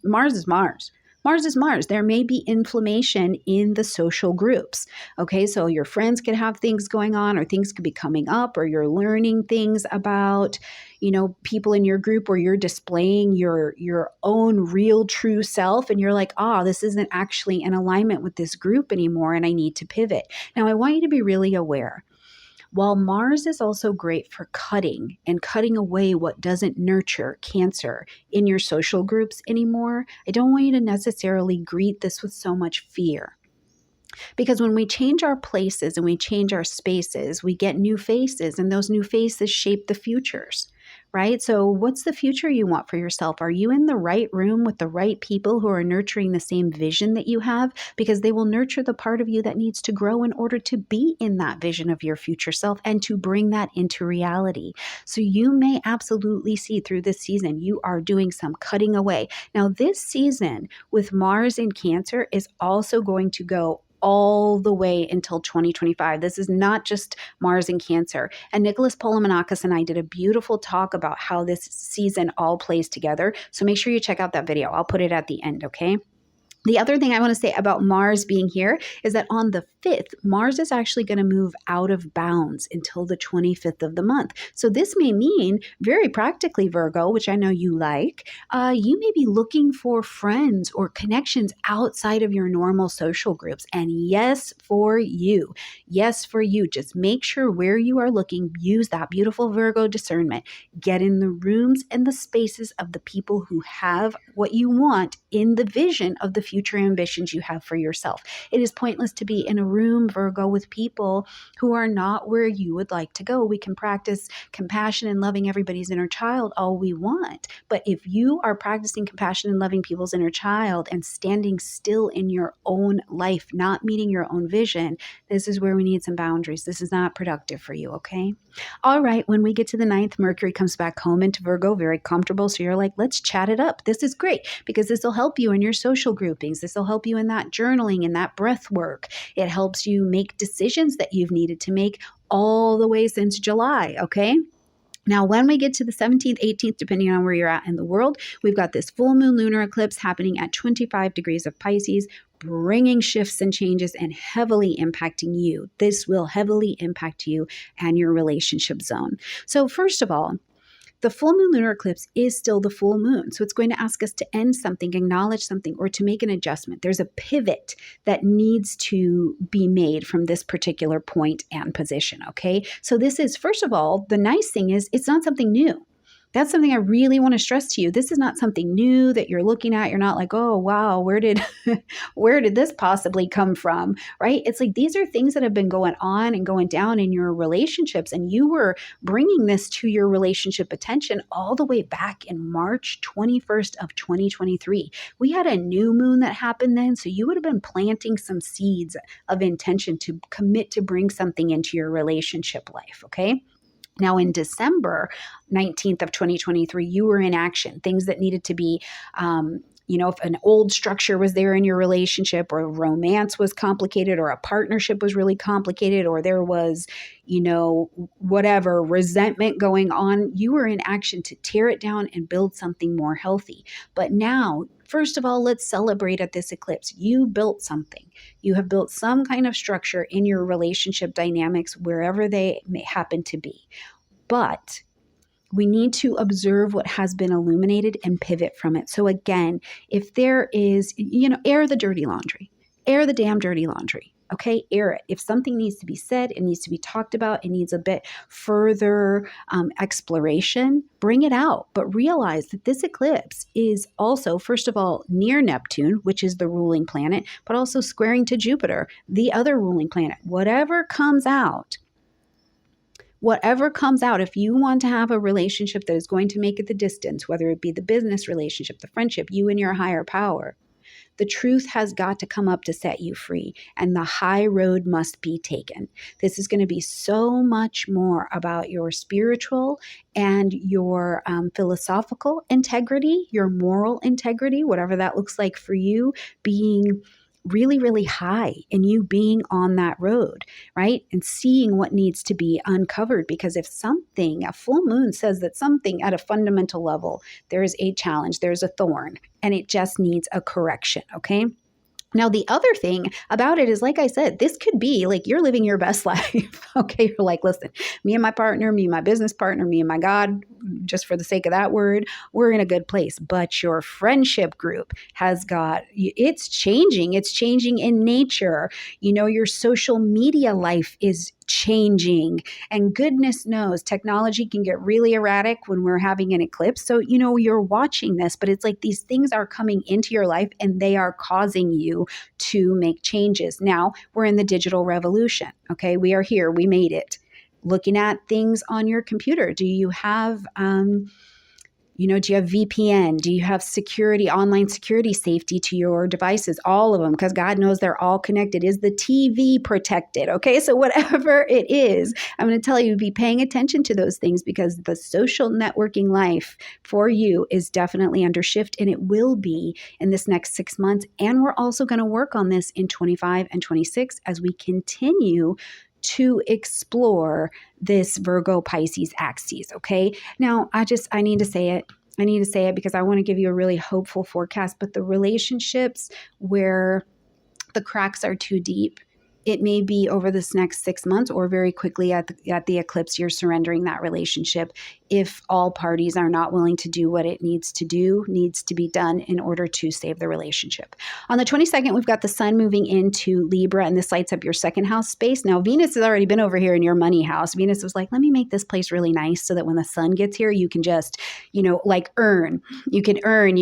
Mars. Mars is Mars. There may be inflammation in the social groups. Okay, so your friends could have things going on, or things could be coming up, or you're learning things about, people in your group where you're displaying your own real true self. And you're like, this isn't actually in alignment with this group anymore, and I need to pivot. Now, I want you to be really aware. While Mars is also great for cutting away what doesn't nurture Cancer in your social groups anymore, I don't want you to necessarily greet this with so much fear. Because when we change our places and we change our spaces, we get new faces, and those new faces shape the futures, right? So, what's the future you want for yourself? Are you in the right room with the right people who are nurturing the same vision that you have? Because they will nurture the part of you that needs to grow in order to be in that vision of your future self and to bring that into reality. So, you may absolutely see through this season, you are doing some cutting away. Now, this season with Mars in Cancer is also going to go all the way until 2025. This is not just Mars in Cancer. And Nicholas Polomonakis and I did a beautiful talk about how this season all plays together. So make sure you check out that video. I'll put it at the end, okay? The other thing I want to say about Mars being here is that on the 5th, Mars is actually going to move out of bounds until the 25th of the month. So this may mean, very practically, Virgo, which I know you like, you may be looking for friends or connections outside of your normal social groups. And yes, for you. Yes, for you. Just make sure where you are looking, use that beautiful Virgo discernment. Get in the rooms and the spaces of the people who have what you want in the vision of the future ambitions you have for yourself. It is pointless to be in a room, Virgo, with people who are not where you would like to go. We can practice compassion and loving everybody's inner child all we want. But if you are practicing compassion and loving people's inner child and standing still in your own life, not meeting your own vision, this is where we need some boundaries. This is not productive for you, okay? All right, when we get to the 9th, Mercury comes back home into Virgo, very comfortable. So you're like, let's chat it up. This is great because this will help you in your social groupings. This will help you in that journaling and that breath work. It helps you make decisions that you've needed to make all the way since July, okay? Now, when we get to the 17th, 18th, depending on where you're at in the world, we've got this full moon lunar eclipse happening at 25 degrees of Pisces, bringing shifts and changes and heavily impacting you. This will heavily impact you and your relationship zone. So first of all, the full moon lunar eclipse is still the full moon. So it's going to ask us to end something, acknowledge something, or to make an adjustment. There's a pivot that needs to be made from this particular point and position, okay? So this is, first of all, the nice thing is it's not something new. That's something I really want to stress to you. This is not something new that you're looking at. You're not like, oh, wow, where did this possibly come from, right? It's like these are things that have been going on and going down in your relationships. And you were bringing this to your relationship attention all the way back in March 21st of 2023. We had a new moon that happened then. So you would have been planting some seeds of intention to commit to bring something into your relationship life, okay? Now, in December 19th of 2023, you were in action, things that needed to be, if an old structure was there in your relationship or romance was complicated or a partnership was really complicated or there was, whatever resentment going on, you were in action to tear it down and build something more healthy. But now, first of all, let's celebrate at this eclipse. You built something. You have built some kind of structure in your relationship dynamics, wherever they may happen to be. But we need to observe what has been illuminated and pivot from it. So again, if there is, air the dirty laundry, air the damn dirty laundry. Okay, air it. If something needs to be said, it needs to be talked about, it needs a bit further exploration, bring it out. But realize that this eclipse is also, first of all, near Neptune, which is the ruling planet, but also squaring to Jupiter, the other ruling planet. Whatever comes out, if you want to have a relationship that is going to make it the distance, whether it be the business relationship, the friendship, you and your higher power, the truth has got to come up to set you free, and the high road must be taken. This is going to be so much more about your spiritual and your philosophical integrity, your moral integrity, whatever that looks like for you, being really, really high and you being on that road, right? And seeing what needs to be uncovered. Because if something, a full moon says that something at a fundamental level, there is a challenge, there's a thorn, and it just needs a correction, okay? Now, the other thing about it is, like I said, this could be like you're living your best life. Okay, you're like, listen, me and my partner, me and my business partner, me and my God, just for the sake of that word, we're in a good place. But your friendship group has got, it's changing. It's changing in nature. Your social media life is changing. And goodness knows, technology can get really erratic when we're having an eclipse. So, you're watching this, but it's like these things are coming into your life and they are causing you to make changes. Now we're in the digital revolution. Okay. We are here. We made it. Looking at things on your computer. Do you have, do you have VPN? Do you have security, online security safety to your devices? All of them, because God knows they're all connected. Is the TV protected? Okay, so whatever it is, I'm going to tell you, be paying attention to those things because the social networking life for you is definitely under shift, and it will be in this next 6 months. And we're also going to work on this in 25 and 26 as we continue to explore this Virgo Pisces axis. Okay. Now I need to say it. I need to say it because I want to give you a really hopeful forecast, but the relationships where the cracks are too deep, it may be over this next 6 months or very quickly at the eclipse, you're surrendering that relationship if all parties are not willing to do what it needs to be done in order to save the relationship. On the 22nd, we've got the sun moving into Libra, and this lights up your second house space. Now, Venus has already been over here in your money house. Venus was like, let me make this place really nice so that when the sun gets here, you can just, earn. You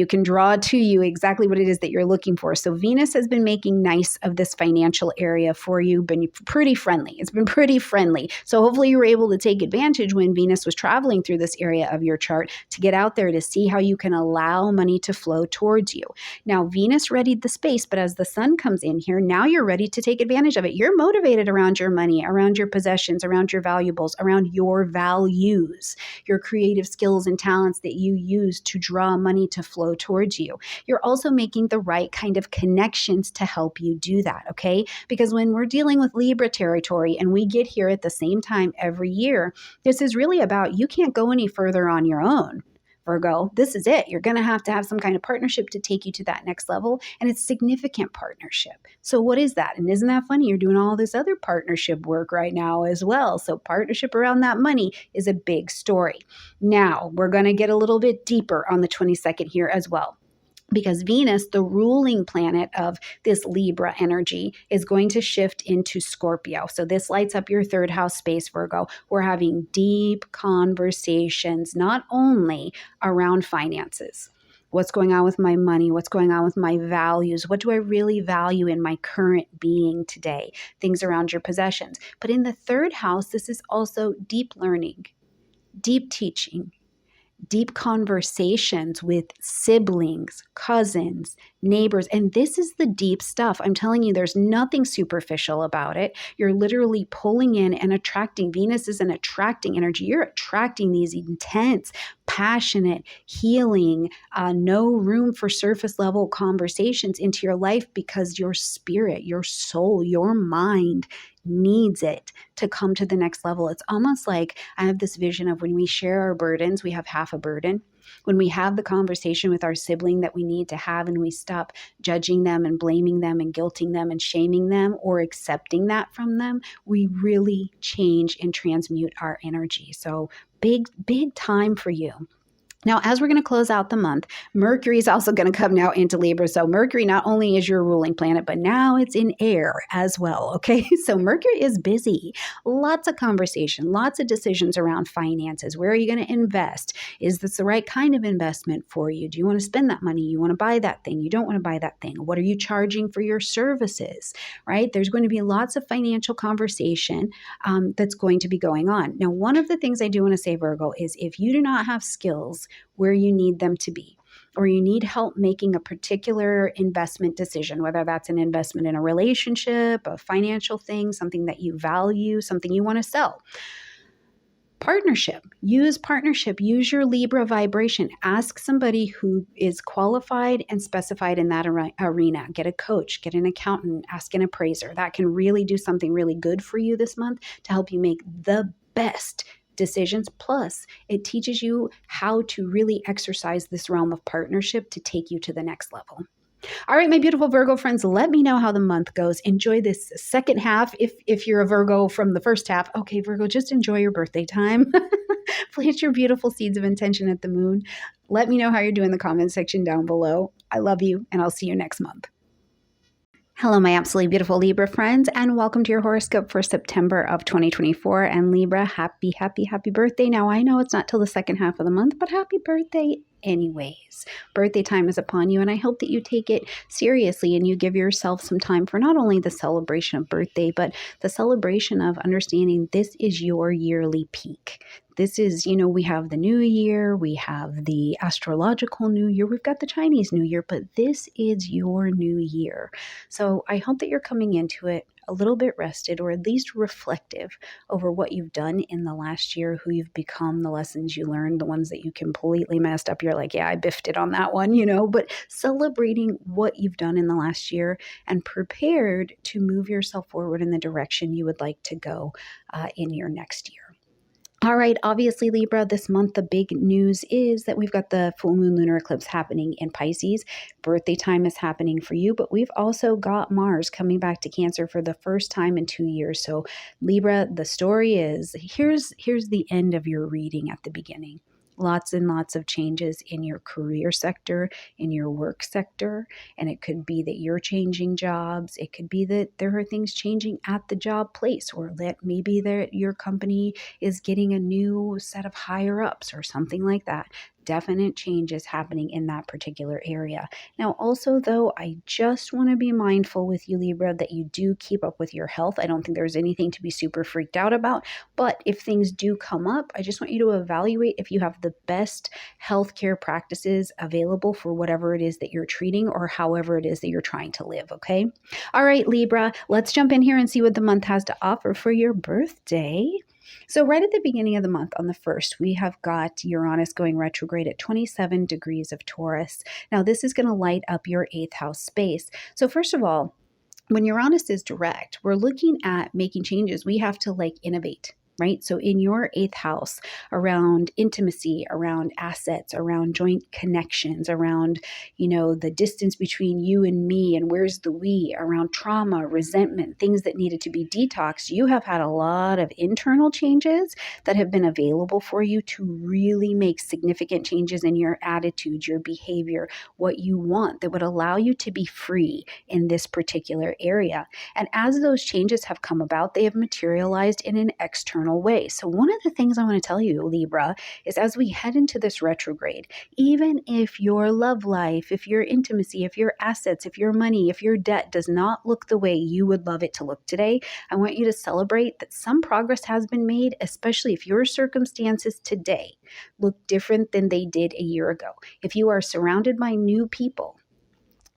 can draw to you exactly what it is that you're looking for. So Venus has been making nice of this financial area for you, been pretty friendly. It's been pretty friendly. So hopefully you were able to take advantage when Venus was traveling through this area of your chart to get out there to see how you can allow money to flow towards you. Now, Venus readied the space, but as the sun comes in here, now you're ready to take advantage of it. You're motivated around your money, around your possessions, around your valuables, around your values, your creative skills and talents that you use to draw money to flow towards you. You're also making the right kind of connections to help you do that, okay? Because when we're dealing with Libra territory and we get here at the same time every year, this is really about you can't go any further on your own. Virgo, this is it. You're going to have some kind of partnership to take you to that next level, and it's significant partnership. So what is that? And isn't that funny? You're doing all this other partnership work right now as well. So partnership around that money is a big story. Now, we're going to get a little bit deeper on the 22nd here as well, because Venus, the ruling planet of this Libra energy, is going to shift into Scorpio. So this lights up your third house space, Virgo. We're having deep conversations, not only around finances. What's going on with my money? What's going on with my values? What do I really value in my current being today? Things around your possessions. But in the third house, this is also deep learning, deep teaching, deep conversations with siblings, cousins, neighbors. And this is the deep stuff. I'm telling you, there's nothing superficial about it. You're literally pulling in and attracting. Venus is an attracting energy. You're attracting these intense, passionate, healing, no room for surface level conversations into your life because your spirit, your soul, your mind needs it to come to the next level. It's almost like I have this vision of when we share our burdens, we have half a burden. When we have the conversation with our sibling that we need to have and we stop judging them and blaming them and guilting them and shaming them or accepting that from them, we really change and transmute our energy. So big time for you. Now, as we're going to close out the month, Mercury is also going to come now into Libra. So Mercury not only is your ruling planet, but now it's in air as well. Okay. So Mercury is busy. Lots of conversation, lots of decisions around finances. Where are you going to invest? Is this the right kind of investment for you? Do you want to spend that money? You want to buy that thing? You don't want to buy that thing? What are you charging for your services? Right? There's going to be lots of financial conversation that's going to be going on. Now, one of the things I do want to say, Virgo, is if you do not have skills where you need them to be, or you need help making a particular investment decision, whether that's an investment in a relationship, a financial thing, something that you value, something you want to sell. Partnership. Use your Libra vibration. Ask somebody who is qualified and specified in that arena. Get a coach, get an accountant, ask an appraiser. That can really do something really good for you this month to help you make the best decisions. Plus, it teaches you how to really exercise this realm of partnership to take you to the next level. All right, my beautiful Virgo friends, let me know how the month goes. Enjoy this second half. If you're a Virgo from the first half, okay, Virgo, just enjoy your birthday time. Plant your beautiful seeds of intention at the moon. Let me know how you're doing in the comment section down below. I love you, and I'll see you next month. Hello, my absolutely beautiful Libra friends, and welcome to your horoscope for September of 2024. And Libra, happy, happy, happy birthday. Now, I know it's not till the second half of the month, but happy birthday anyways. Birthday time is upon you, and I hope that you take it seriously and you give yourself some time for not only the celebration of birthday, but the celebration of understanding this is your yearly peak. This is, we have the new year, we have the astrological new year, we've got the Chinese new year, but this is your new year. So I hope that you're coming into it a little bit rested, or at least reflective over what you've done in the last year, who you've become, the lessons you learned, the ones that you completely messed up. You're like, yeah, I biffed it on that one, but celebrating what you've done in the last year and prepared to move yourself forward in the direction you would like to go in your next year. All right, obviously, Libra, this month, the big news is that we've got the full moon lunar eclipse happening in Pisces. Birthday time is happening for you, but we've also got Mars coming back to Cancer for the first time in 2 years. So, Libra, the story is, here's the end of your reading at the beginning. Lots and lots of changes in your career sector, in your work sector. And it could be that you're changing jobs. It could be that there are things changing at the job place, or that maybe that your company is getting a new set of higher ups or something like that. Definite changes happening in that particular area. Now, also, though, I just want to be mindful with you, Libra, that you do keep up with your health. I don't think there's anything to be super freaked out about, but if things do come up, I just want you to evaluate if you have the best healthcare practices available for whatever it is that you're treating or however it is that you're trying to live, okay? All right, Libra, let's jump in here and see what the month has to offer for your birthday. So right at the beginning of the month, on the 1st, we have got Uranus going retrograde at 27 degrees of Taurus. Now, this is going to light up your 8th house space. So first of all, when Uranus is direct, we're looking at making changes. We have to innovate. Right? So in your 8th house, around intimacy, around assets, around joint connections, around, the distance between you and me and where's the we, around trauma, resentment, things that needed to be detoxed, you have had a lot of internal changes that have been available for you to really make significant changes in your attitude, your behavior, what you want that would allow you to be free in this particular area. And as those changes have come about, they have materialized in an external way. So one of the things I want to tell you, Libra, is as we head into this retrograde, even if your love life, if your intimacy, if your assets, if your money, if your debt does not look the way you would love it to look today, I want you to celebrate that some progress has been made, especially if your circumstances today look different than they did a year ago. If you are surrounded by new people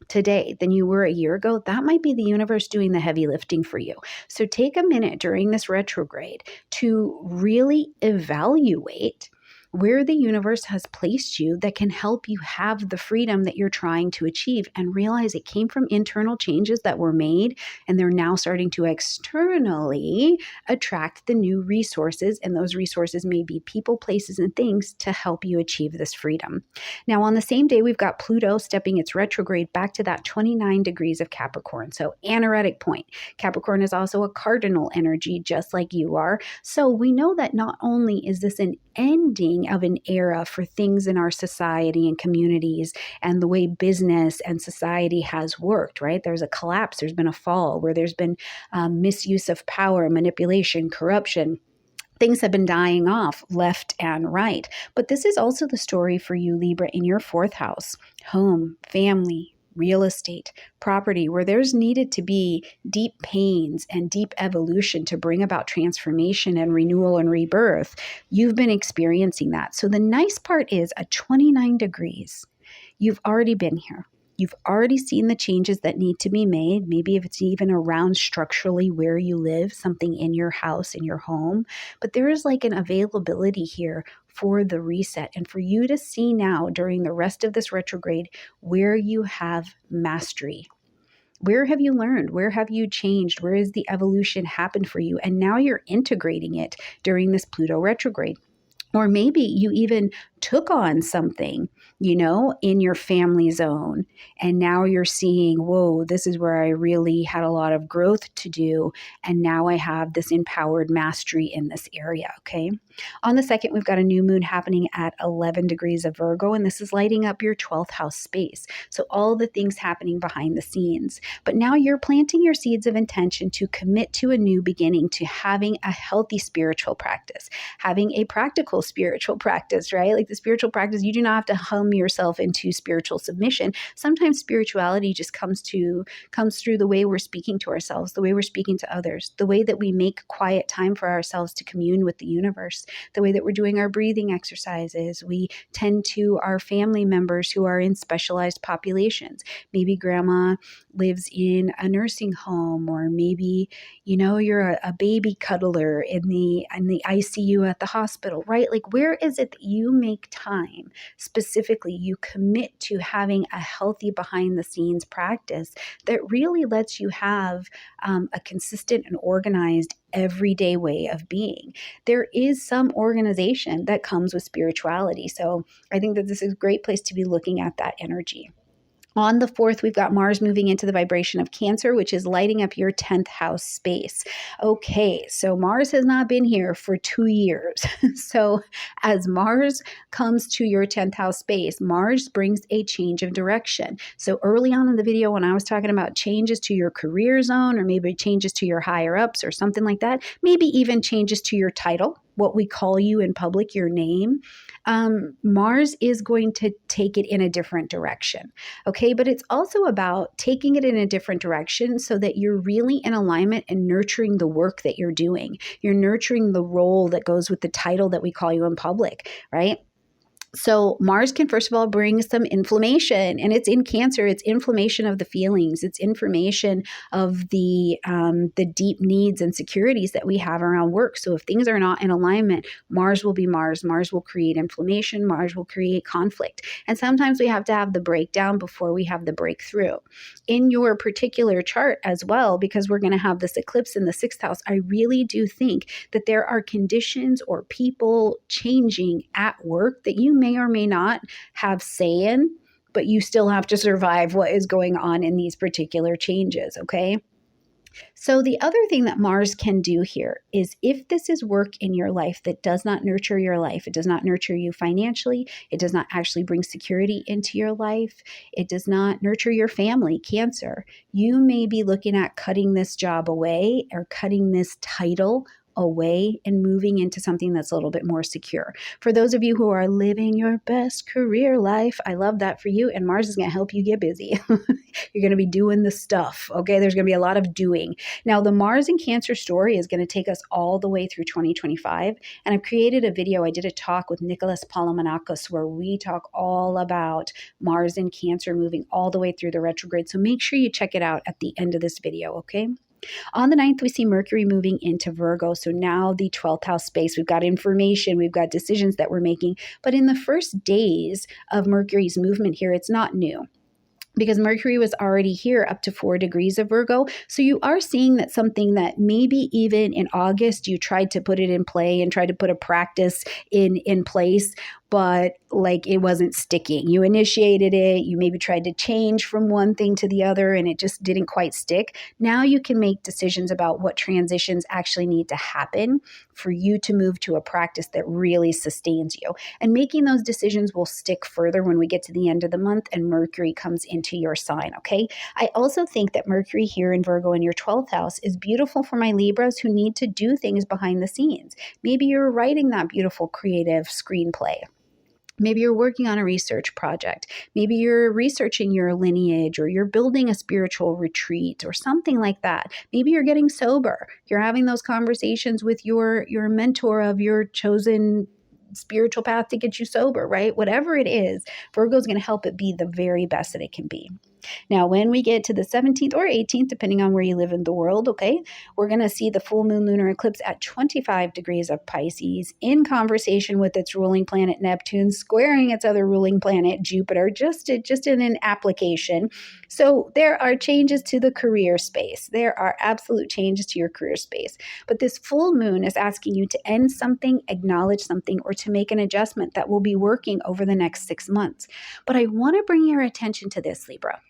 today than you were a year ago, that might be the universe doing the heavy lifting for you. So take a minute during this retrograde to really evaluate where the universe has placed you that can help you have the freedom that you're trying to achieve, and realize it came from internal changes that were made, and they're now starting to externally attract the new resources, and those resources may be people, places, and things to help you achieve this freedom. Now, on the same day, we've got Pluto stepping its retrograde back to that 29 degrees of Capricorn, so anaretic point. Capricorn is also a cardinal energy, just like you are. So we know that not only is this an ending of an era for things in our society and communities and the way business and society has worked, right? There's a collapse, there's been a fall where there's been misuse of power, manipulation, corruption. Things have been dying off left and right. But this is also the story for you, Libra, in your 4th house: home, family, real estate, property, where there's needed to be deep pains and deep evolution to bring about transformation and renewal and rebirth. You've been experiencing that. So the nice part is at 29 degrees, you've already been here. You've already seen the changes that need to be made. Maybe if it's even around structurally where you live, something in your house, in your home. But there is an availability here for the reset, and for you to see now during the rest of this retrograde where you have mastery. Where have you learned? Where have you changed? Where has the evolution happened for you? And now you're integrating it during this Pluto retrograde. Or maybe you even took on something, in your family zone. And now you're seeing, whoa, this is where I really had a lot of growth to do. And now I have this empowered mastery in this area. Okay. On the 2nd, we've got a new moon happening at 11 degrees of Virgo, and this is lighting up your 12th house space. So all the things happening behind the scenes. But now you're planting your seeds of intention to commit to a new beginning, to having a healthy spiritual practice, having a practical spiritual practice, right? Like the spiritual practice, you do not have to hum yourself into spiritual submission. Sometimes spirituality just comes through the way we're speaking to ourselves, the way we're speaking to others, the way that we make quiet time for ourselves to commune with the universe, the way that we're doing our breathing exercises. We tend to our family members who are in specialized populations. Maybe grandma lives in a nursing home, or maybe, you're a baby cuddler in the ICU at the hospital, right? Like, where is it that you make time specifically? You commit to having a healthy behind the scenes practice that really lets you have a consistent and organized everyday way of being. There is some organization that comes with spirituality. So I think that this is a great place to be looking at that energy. On the 4th, we've got Mars moving into the vibration of Cancer, which is lighting up your 10th house space. Okay, so Mars has not been here for 2 years. So as Mars comes to your 10th house space, Mars brings a change of direction. So early on in the video, when I was talking about changes to your career zone, or maybe changes to your higher ups or something like that, maybe even changes to your title, what we call you in public, your name, Mars is going to take it in a different direction. Okay, but it's also about taking it in a different direction so that you're really in alignment and nurturing the work that you're doing. You're nurturing the role that goes with the title that we call you in public, right? So Mars can, first of all, bring some inflammation, and it's in Cancer. It's inflammation of the feelings. It's information of the deep needs and securities that we have around work. So if things are not in alignment, Mars will be Mars. Mars will create inflammation. Mars will create conflict. And sometimes we have to have the breakdown before we have the breakthrough. In your particular chart as well, because we're going to have this eclipse in the 6th house, I really do think that there are conditions or people changing at work that you may or may not have say in, but you still have to survive what is going on in these particular changes, okay? So the other thing that Mars can do here is, if this is work in your life that does not nurture your life, it does not nurture you financially, it does not actually bring security into your life, it does not nurture your family, Cancer, you may be looking at cutting this job away or cutting this title away and moving into something that's a little bit more secure. For those of you who are living your best career life, I love that for you. And Mars is going to help you get busy. You're going to be doing the stuff. Okay. There's going to be a lot of doing. Now, the Mars and Cancer story is going to take us all the way through 2025. And I've created a video. I did a talk with Nicholas Palomanakos where we talk all about Mars and Cancer moving all the way through the retrograde. So make sure you check it out at the end of this video. Okay. On the 9th, we see Mercury moving into Virgo. So now the 12th house space, we've got information, we've got decisions that we're making. But in the first days of Mercury's movement here, it's not new, because Mercury was already here up to 4 degrees of Virgo. So you are seeing that something that maybe even in August, you tried to put it in play and tried to put a practice in place, but like it wasn't sticking. You initiated it, you maybe tried to change from one thing to the other, and it just didn't quite stick. Now you can make decisions about what transitions actually need to happen for you to move to a practice that really sustains you. And making those decisions will stick further when we get to the end of the month and Mercury comes into your sign, okay? I also think that Mercury here in Virgo in your 12th house is beautiful for my Libras who need to do things behind the scenes. Maybe you're writing that beautiful creative screenplay. Maybe you're working on a research project. Maybe you're researching your lineage, or you're building a spiritual retreat or something like that. Maybe you're getting sober. You're having those conversations with your mentor of your chosen spiritual path to get you sober, right? Whatever it is, Virgo is going to help it be the very best that it can be. Now, when we get to the 17th or 18th, depending on where you live in the world, okay, we're going to see the full moon lunar eclipse at 25 degrees of Pisces in conversation with its ruling planet Neptune, squaring its other ruling planet Jupiter, just in an application. So there are changes to the career space. There are absolute changes to your career space. But this full moon is asking you to end something, acknowledge something, or to make an adjustment that will be working over the next 6 months. But I want to bring your attention to this, Libra.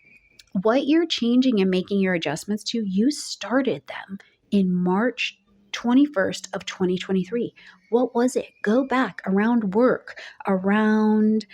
What you're changing and making your adjustments to, you started them in March 21st of 2023. What was it? Go back around work, around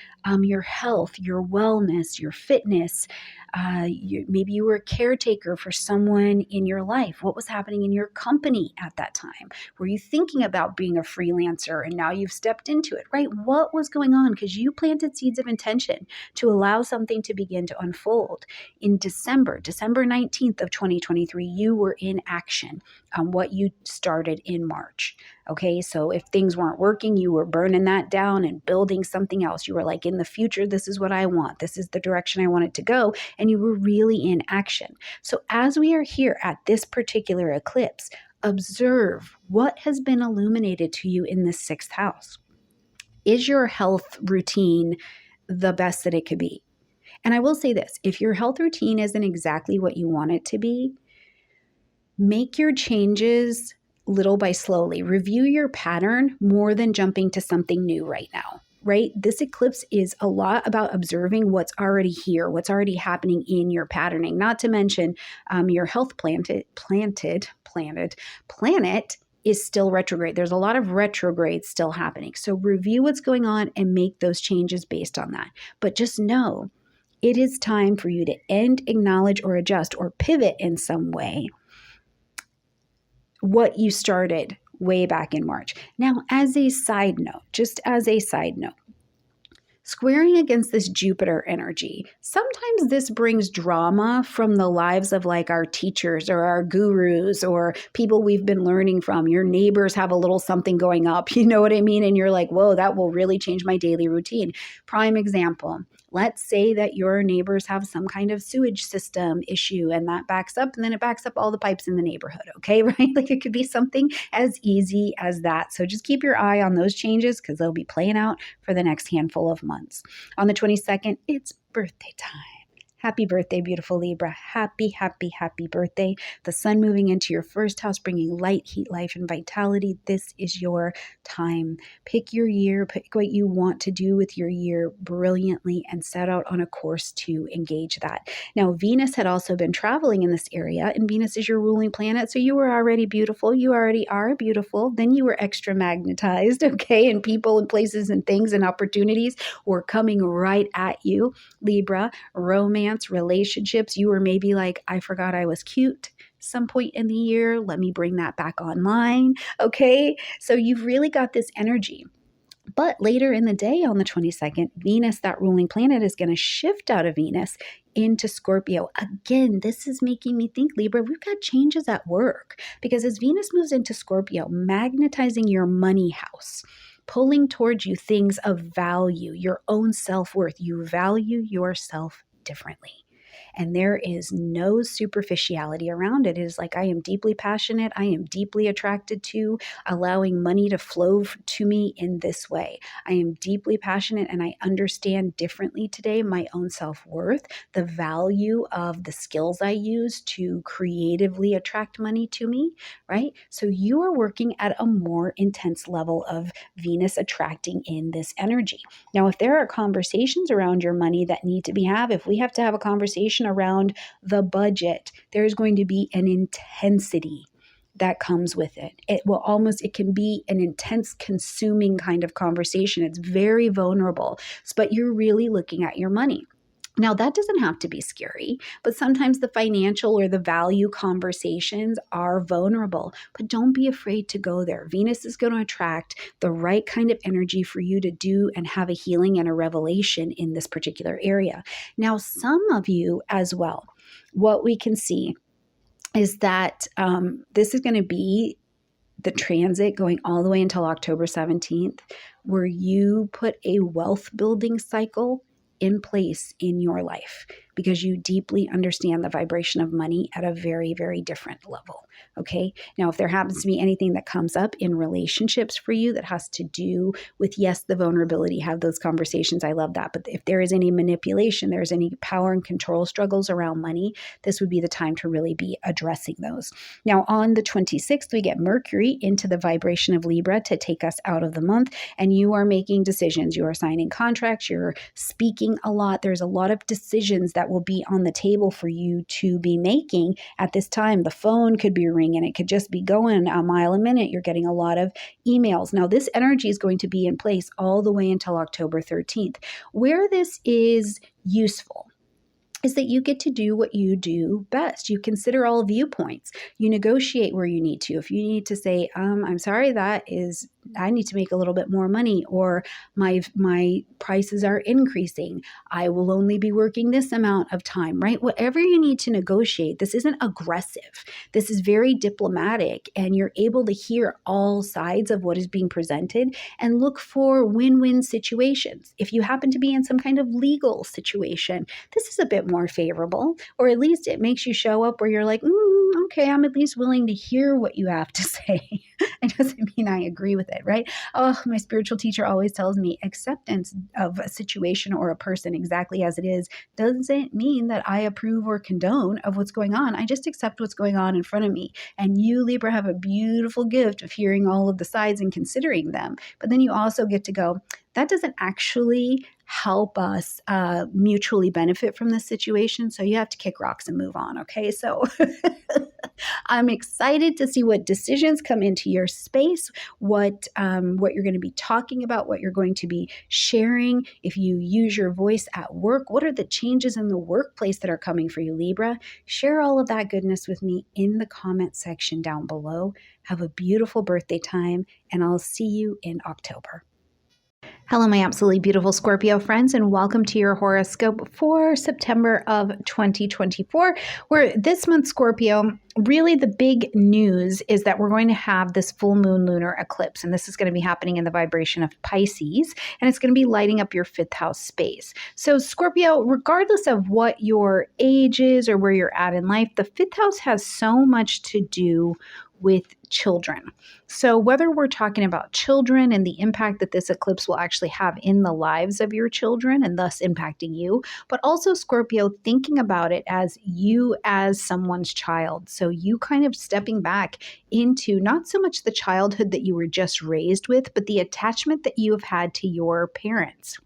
your health, your wellness, your fitness. Maybe you were a caretaker for someone in your life. What was happening in your company at that time? Were you thinking about being a freelancer and now you've stepped into it, right? What was going on? Because you planted seeds of intention to allow something to begin to unfold. In December 19th of 2023, you were in action on what you started in March. Okay, so if things weren't working, you were burning that down and building something else. You were like, in the future, this is what I want. This is the direction I want it to go. And you were really in action. So as we are here at this particular eclipse, observe what has been illuminated to you in this 6th house. Is your health routine the best that it could be? And I will say this, if your health routine isn't exactly what you want it to be, make your changes little by slowly. Review your pattern more than jumping to something new right now, right? This eclipse is a lot about observing what's already here, what's already happening in your patterning, not to mention your health planet is still retrograde. There's a lot of retrograde still happening. So review what's going on and make those changes based on that. But just know it is time for you to end, acknowledge, or adjust, or pivot in some way what you started way back in March. Now, as a side note, squaring against this Jupiter energy, sometimes this brings drama from the lives of like our teachers or our gurus or people we've been learning from. Your neighbors have a little something going up, you know what I mean? And you're like, whoa, that will really change my daily routine. Prime example. Let's say that your neighbors have some kind of sewage system issue and that backs up, and then it backs up all the pipes in the neighborhood, okay, right? Like it could be something as easy as that. So just keep your eye on those changes because they'll be playing out for the next handful of months. On the 22nd, it's birthday time. Happy birthday, beautiful Libra. Happy, happy, happy birthday. The sun moving into your 1st house, bringing light, heat, life, and vitality. This is your time. Pick your year, pick what you want to do with your year brilliantly and set out on a course to engage that. Now, Venus had also been traveling in this area, and Venus is your ruling planet, so you were already beautiful. You already are beautiful. Then you were extra magnetized, okay? And people and places and things and opportunities were coming right at you. Libra, romance, relationships, you were maybe like, I forgot I was cute some point in the year. Let me bring that back online. Okay. So you've really got this energy. But later in the day on the 22nd, Venus, that ruling planet, is going to shift out of Venus into Scorpio. Again, this is making me think, Libra, we've got changes at work because as Venus moves into Scorpio, magnetizing your money house, pulling towards you things of value, your own self-worth. You value yourself differently. And there is no superficiality around it. It is like, I am deeply passionate. I am deeply attracted to allowing money to flow to me in this way. I am deeply passionate and I understand differently today my own self-worth, the value of the skills I use to creatively attract money to me, right? So you are working at a more intense level of Venus attracting in this energy. Now, if there are conversations around your money that need to be had, if we have to have a conversation around the budget, there's going to be an intensity that comes with it. It can be an intense consuming kind of conversation. It's very vulnerable, but you're really looking at your money. Now, that doesn't have to be scary, but sometimes the financial or the value conversations are vulnerable, but don't be afraid to go there. Venus is going to attract the right kind of energy for you to do and have a healing and a revelation in this particular area. Now, some of you as well, what we can see is that this is going to be the transit going all the way until October 17th, where you put a wealth building cycle in place in your life. because you deeply understand the vibration of money at a very, very different level. Okay. Now, if there happens to be anything that comes up in relationships for you that has to do with, yes, the vulnerability, have those conversations. I love that. But if there is any manipulation, there's any power and control struggles around money, this would be the time to really be addressing those. Now, on the 26th, we get Mercury into the vibration of Libra to take us out of the month, and you are making decisions. You are signing contracts. You're speaking a lot. There's a lot of decisions that will be on the table for you to be making at this time. The phone could be ringing. It could just be going a mile a minute. You're getting a lot of emails. Now, this energy is going to be in place all the way until October 13th. Where this is useful is that you get to do what you do best. You consider all viewpoints. You negotiate where you need to. If you need to say, I'm sorry, I need to make a little bit more money, or my prices are increasing. I will only be working this amount of time, right? Whatever you need to negotiate, this isn't aggressive. This is very diplomatic, and you're able to hear all sides of what is being presented and look for win-win situations. If you happen to be in some kind of legal situation, this is a bit more favorable, or at least it makes you show up where you're like, okay, I'm at least willing to hear what you have to say. It doesn't mean I agree with it, right? Oh, my spiritual teacher always tells me acceptance of a situation or a person exactly as it is doesn't mean that I approve or condone of what's going on. I just accept what's going on in front of me. And you, Libra, have a beautiful gift of hearing all of the sides and considering them. But then you also get to go, that doesn't actually help us mutually benefit from this situation. So you have to kick rocks and move on. Okay. So I'm excited to see what decisions come into your space, what you're going to be talking about, what you're going to be sharing. If you use your voice at work, what are the changes in the workplace that are coming for you, Libra? Share all of that goodness with me in the comment section down below. Have a beautiful birthday time, and I'll see you in October. Hello, my absolutely beautiful Scorpio friends, and welcome to your horoscope for September of 2024, where this month, Scorpio, really the big news is that we're going to have this full moon lunar eclipse, and this is going to be happening in the vibration of Pisces, and it's going to be lighting up your fifth house space. So Scorpio, regardless of what your age is or where you're at in life, the fifth house has so much to do with children. So whether we're talking about children and the impact that this eclipse will actually have in the lives of your children and thus impacting you, but also Scorpio, thinking about it as you as someone's child. So you kind of stepping back into not so much the childhood that you were just raised with, but the attachment that you have had to your parents.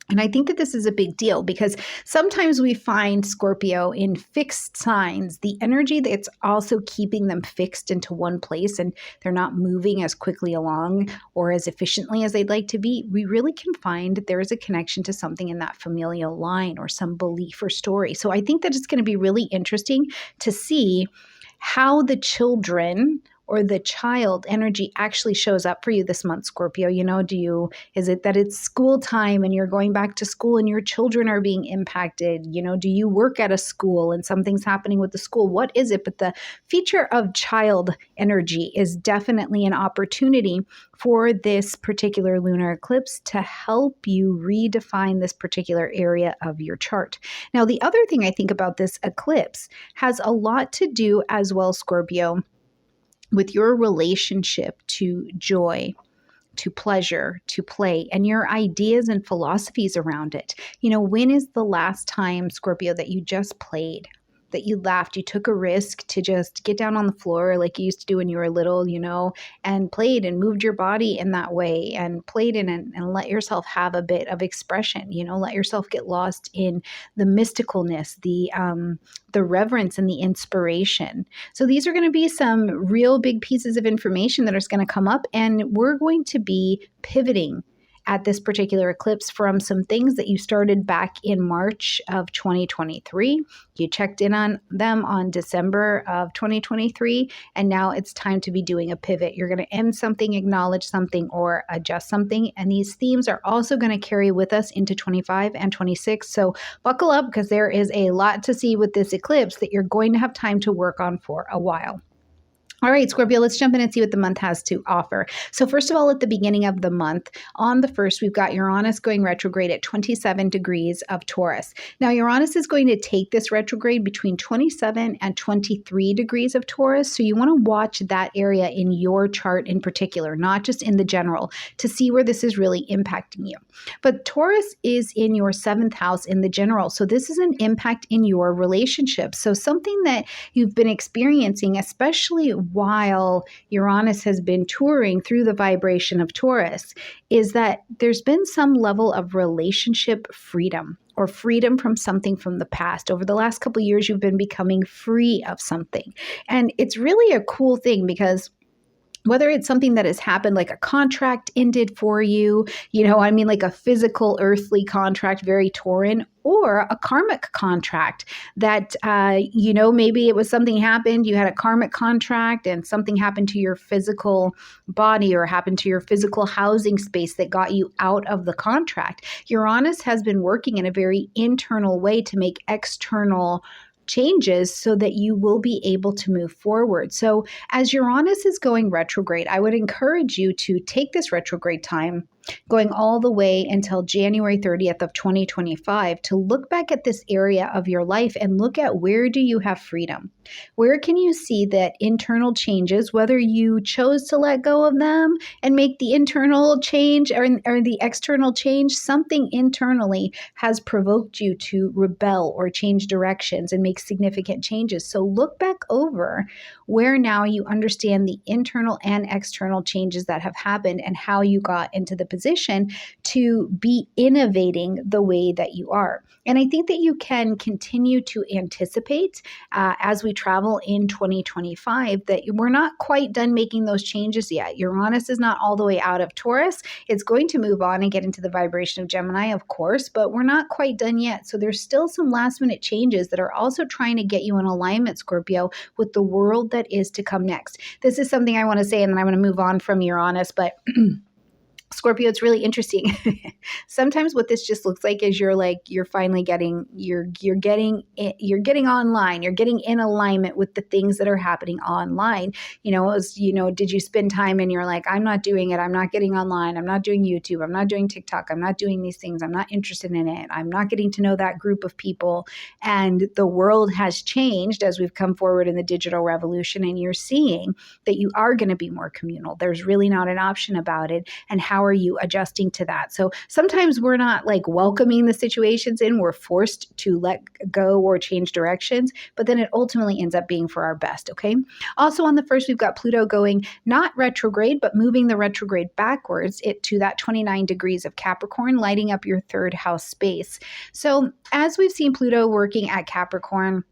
And I think that this is a big deal because sometimes we find Scorpio in fixed signs, the energy that's also keeping them fixed into one place and they're not moving as quickly along or as efficiently as they'd like to be. We really can find that there is a connection to something in that familial line or some belief or story. So I think that it's going to be really interesting to see how the children or the child energy actually shows up for you this month, Scorpio. Is it that it's school time and you're going back to school and your children are being impacted? Do you work at a school and something's happening with the school? What is it? But the feature of child energy is definitely an opportunity for this particular lunar eclipse to help you redefine this particular area of your chart. Now, the other thing I think about this eclipse has a lot to do as well, Scorpio, with your relationship to joy, to pleasure, to play, and your ideas and philosophies around it. When is the last time, Scorpio, that you just played, that you laughed, you took a risk to just get down on the floor like you used to do when you were little, and played and moved your body in that way and played in it and let yourself have a bit of expression, let yourself get lost in the mysticalness, the reverence and the inspiration. So these are going to be some real big pieces of information that are going to come up, and we're going to be pivoting at this particular eclipse from some things that you started back in March of 2023. You checked in on them on December of 2023, and now it's time to be doing a pivot. You're going to end something, acknowledge something, or adjust something, and these themes are also going to carry with us into 25 and 26. So buckle up, because there is a lot to see with this eclipse that you're going to have time to work on for a while. All right, Scorpio, let's jump in and see what the month has to offer. So first of all, at the beginning of the month, on the 1st, we've got Uranus going retrograde at 27 degrees of Taurus. Now, Uranus is going to take this retrograde between 27 and 23 degrees of Taurus. So you want to watch that area in your chart in particular, not just in the general, to see where this is really impacting you. But Taurus is in your 7th house in the general. So this is an impact in your relationships. So something that you've been experiencing, especially while Uranus has been touring through the vibration of Taurus, is that there's been some level of relationship freedom or freedom from something from the past. Over the last couple of years, you've been becoming free of something. And it's really a cool thing because whether it's something that has happened, like a contract ended for you, like a physical earthly contract, very Tauran, or a karmic contract that, maybe it was something happened, you had a karmic contract and something happened to your physical body or happened to your physical housing space that got you out of the contract. Uranus has been working in a very internal way to make external changes so that you will be able to move forward. So as Uranus is going retrograde, I would encourage you to take this retrograde time going all the way until January 30th of 2025 to look back at this area of your life and look at where do you have freedom? Where can you see that internal changes, whether you chose to let go of them and make the internal change or the external change, something internally has provoked you to rebel or change directions and make significant changes. So look back over where now you understand the internal and external changes that have happened and how you got into the position to be innovating the way that you are. And I think that you can continue to anticipate as we travel in 2025 that we're not quite done making those changes yet. Uranus is not all the way out of Taurus. It's going to move on and get into the vibration of Gemini, of course, but we're not quite done yet. So there's still some last minute changes that are also trying to get you in alignment, Scorpio, with the world that is to come next. This is something I want to say, and then I'm going to move on from Uranus, but Scorpio, it's really interesting. Sometimes what this just looks like is you're finally getting online. You're getting in alignment with the things that are happening online. Did you spend time and you're like, I'm not doing it. I'm not getting online. I'm not doing YouTube. I'm not doing TikTok. I'm not doing these things. I'm not interested in it. I'm not getting to know that group of people. And the world has changed as we've come forward in the digital revolution. And you're seeing that you are going to be more communal. There's really not an option about it. And how are you adjusting to that? So sometimes we're not welcoming the situations in, we're forced to let go or change directions, but then it ultimately ends up being for our best, okay? Also on the 1st, we've got Pluto going not retrograde, but moving the retrograde backwards to that 29 degrees of Capricorn, lighting up your 3rd house space. So as we've seen Pluto working at Capricorn,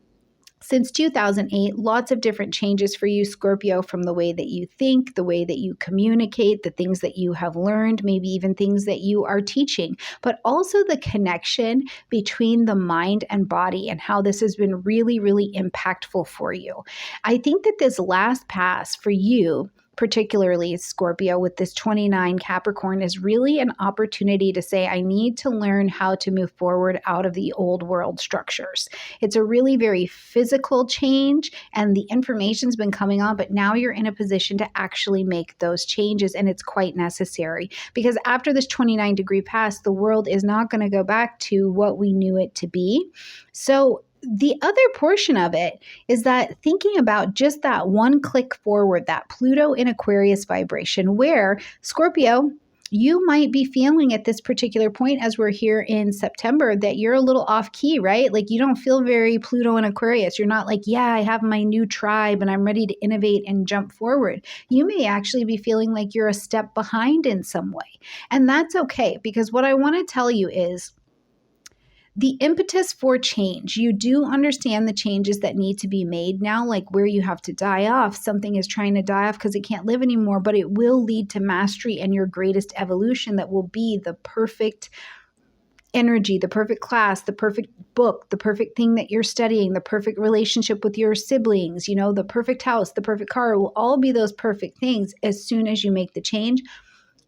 since 2008, lots of different changes for you, Scorpio, from the way that you think, the way that you communicate, the things that you have learned, maybe even things that you are teaching, but also the connection between the mind and body and how this has been really, really impactful for you. I think that this last pass for you, particularly Scorpio, with this 29 Capricorn, is really an opportunity to say, I need to learn how to move forward out of the old world structures. It's a really very physical change and the information's been coming on, but now you're in a position to actually make those changes, and it's quite necessary because after this 29 degree pass, the world is not going to go back to what we knew it to be. So the other portion of it is that thinking about just that one click forward, that Pluto in Aquarius vibration, where Scorpio, you might be feeling at this particular point as we're here in September that you're a little off key, right? You don't feel very Pluto in Aquarius. You're not I have my new tribe and I'm ready to innovate and jump forward. You may actually be feeling like you're a step behind in some way. And that's okay, because what I want to tell you is the impetus for change. You do understand the changes that need to be made now, where you have to die off. Something is trying to die off because it can't live anymore, but it will lead to mastery and your greatest evolution that will be the perfect energy, the perfect class, the perfect book, the perfect thing that you're studying, the perfect relationship with your siblings, the perfect house, the perfect car. It will all be those perfect things as soon as you make the change.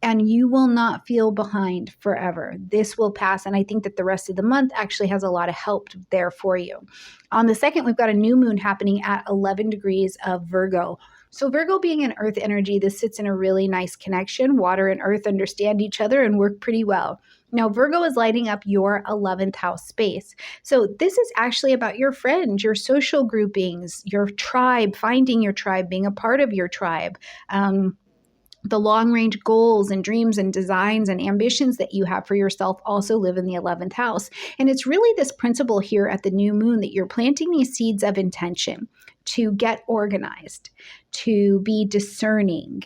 And you will not feel behind forever. This will pass. And I think that the rest of the month actually has a lot of help there for you. On the 2nd, we've got a new moon happening at 11 degrees of Virgo. So Virgo being an earth energy, this sits in a really nice connection. Water and earth understand each other and work pretty well. Now, Virgo is lighting up your 11th house space. So this is actually about your friends, your social groupings, your tribe, finding your tribe, being a part of your tribe. The long range goals and dreams and designs and ambitions that you have for yourself also live in the 11th house. And it's really this principle here at the new moon that you're planting these seeds of intention to get organized, to be discerning,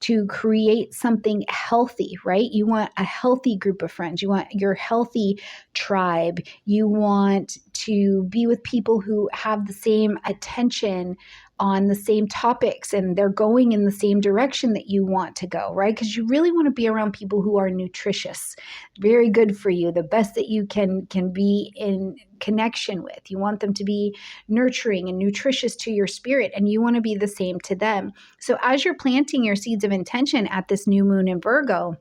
to create something healthy, right? You want a healthy group of friends. You want your healthy tribe. You want to be with people who have the same attention on the same topics and they're going in the same direction that you want to go, right? Because you really want to be around people who are nutritious, very good for you, the best that you can be in connection with. You want them to be nurturing and nutritious to your spirit, and you want to be the same to them. So as you're planting your seeds of intention at this new moon in Virgo,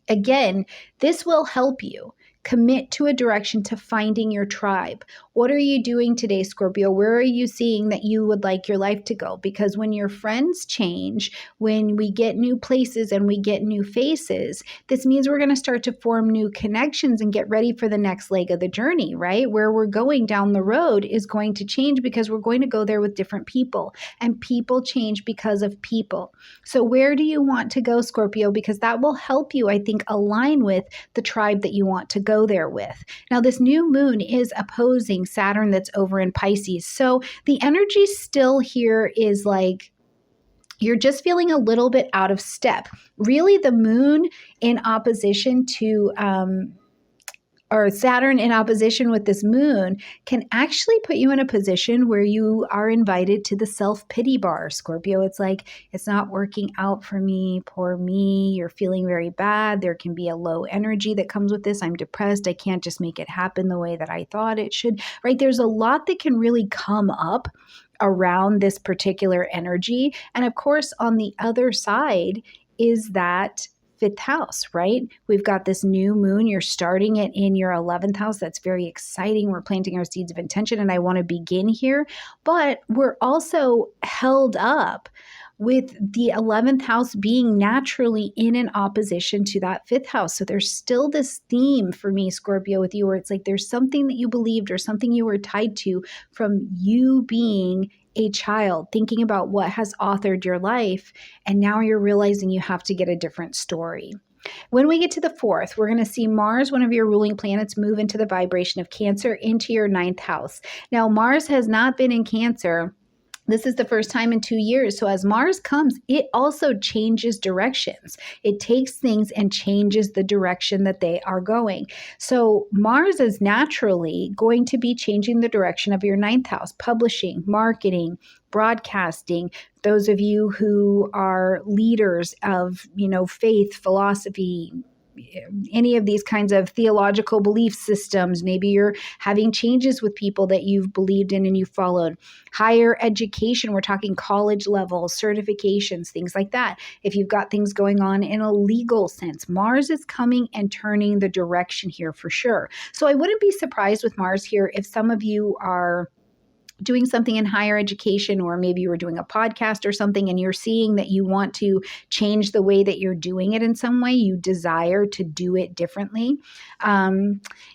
again, this will help you commit to a direction to finding your tribe. What are you doing today, Scorpio? Where are you seeing that you would like your life to go? Because when your friends change, when we get new places and we get new faces, this means we're going to start to form new connections and get ready for the next leg of the journey, right? Where we're going down the road is going to change because we're going to go there with different people, and people change because of people. So where do you want to go, Scorpio? Because that will help you, I think, align with the tribe that you want to go there with. Now, this new moon is opposing Saturn that's over in Pisces. So the energy still here is like you're just feeling a little bit out of step. Really, the moon in opposition to or Saturn in opposition with this moon can actually put you in a position where you are invited to the self-pity bar, Scorpio. It's like, it's not working out for me, poor me. You're feeling very bad. There can be a low energy that comes with this. I'm depressed. I can't just make it happen the way that I thought it should, right? There's a lot that can really come up around this particular energy. And of course, on the other side is that fifth house, right? We've got this new moon. You're starting it in your 11th house. That's very exciting. We're planting our seeds of intention, and I want to begin here. But we're also held up with the 11th house being naturally in an opposition to that fifth house. So there's still this theme for me, Scorpio, with you, where it's like there's something that you believed or something you were tied to from you being a child, thinking about what has authored your life, and now you're realizing you have to get a different story. When we get to the 4th, we're going to see Mars, one of your ruling planets, move into the vibration of Cancer into your 9th house. Now, Mars has not been in Cancer. This is the first time in 2 years. So as Mars comes, it also changes directions. It takes things and changes the direction that they are going. So Mars is naturally going to be changing the direction of your 9th house, publishing, marketing, broadcasting. Those of you who are leaders of, faith, philosophy, any of these kinds of theological belief systems. Maybe you're having changes with people that you've believed in and you followed. Higher education, we're talking college level, certifications, things like that. If you've got things going on in a legal sense, Mars is coming and turning the direction here for sure. So I wouldn't be surprised with Mars here if some of you are doing something in higher education, or maybe you were doing a podcast or something and you're seeing that you want to change the way that you're doing it in some way, you desire to do it differently.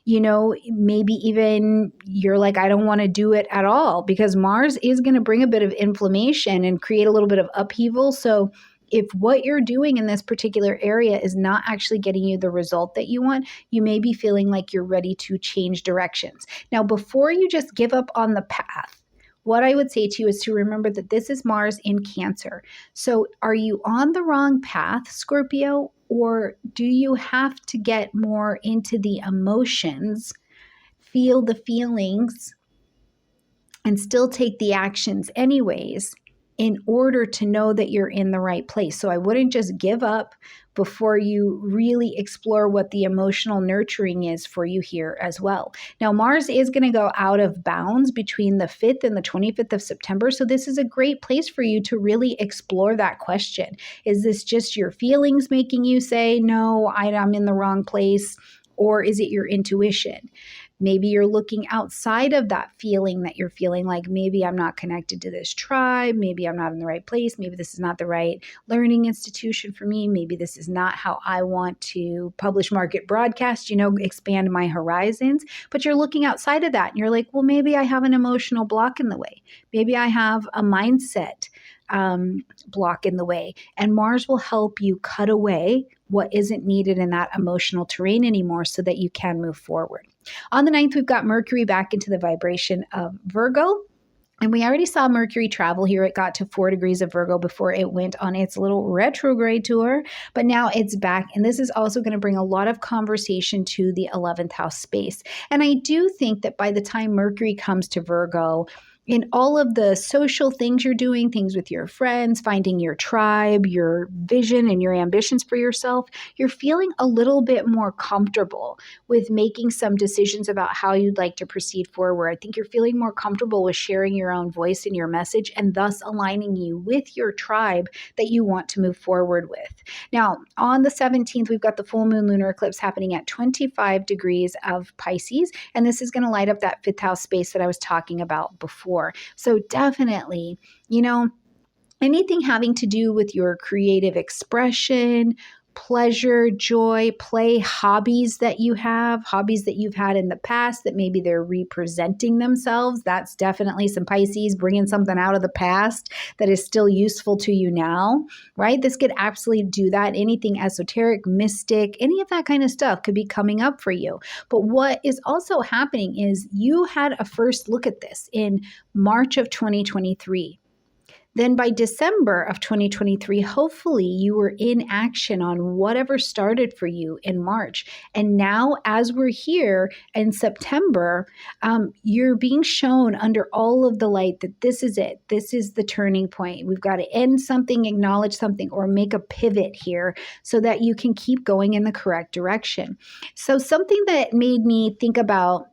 Maybe even you're like, I don't want to do it at all, because Mars is going to bring a bit of inflammation and create a little bit of upheaval. So if what you're doing in this particular area is not actually getting you the result that you want, you may be feeling like you're ready to change directions. Now, before you just give up on the path, what I would say to you is to remember that this is Mars in Cancer. So are you on the wrong path, Scorpio, or do you have to get more into the emotions, feel the feelings, and still take the actions anyways, in order to know that you're in the right place? So I wouldn't just give up before you really explore what the emotional nurturing is for you here as well. Now, Mars is going to go out of bounds between the 5th and the 25th of September. So this is a great place for you to really explore that question. Is this just your feelings making you say, no, I'm in the wrong place? Or is it your intuition? Maybe you're looking outside of that feeling that you're feeling like maybe I'm not connected to this tribe, maybe I'm not in the right place, maybe this is not the right learning institution for me, maybe this is not how I want to publish, market, broadcast, expand my horizons. But you're looking outside of that and you're like, well, maybe I have an emotional block in the way. Maybe I have a mindset block in the way. And Mars will help you cut away what isn't needed in that emotional terrain anymore so that you can move forward. On the 9th, we've got Mercury back into the vibration of Virgo. And we already saw Mercury travel here. It got to 4 degrees of Virgo before it went on its little retrograde tour. But now it's back. And this is also going to bring a lot of conversation to the 11th house space. And I do think that by the time Mercury comes to Virgo, in all of the social things you're doing, things with your friends, finding your tribe, your vision and your ambitions for yourself, you're feeling a little bit more comfortable with making some decisions about how you'd like to proceed forward. I think you're feeling more comfortable with sharing your own voice and your message and thus aligning you with your tribe that you want to move forward with. Now, on the 17th, we've got the full moon lunar eclipse happening at 25 degrees of Pisces, and this is going to light up that 5th house space that I was talking about before. So definitely, anything having to do with your creative expression, pleasure, joy, play, hobbies that you've had in the past that maybe they're representing themselves. That's definitely some Pisces bringing something out of the past that is still useful to you now, right? This could absolutely do that. Anything esoteric, mystic, any of that kind of stuff could be coming up for you. But what is also happening is you had a first look at this in March of 2023. Then by December of 2023, hopefully you were in action on whatever started for you in March. And now as we're here in September, you're being shown under all of the light that this is it. This is the turning point. We've got to end something, acknowledge something, or make a pivot here so that you can keep going in the correct direction. So something that made me think about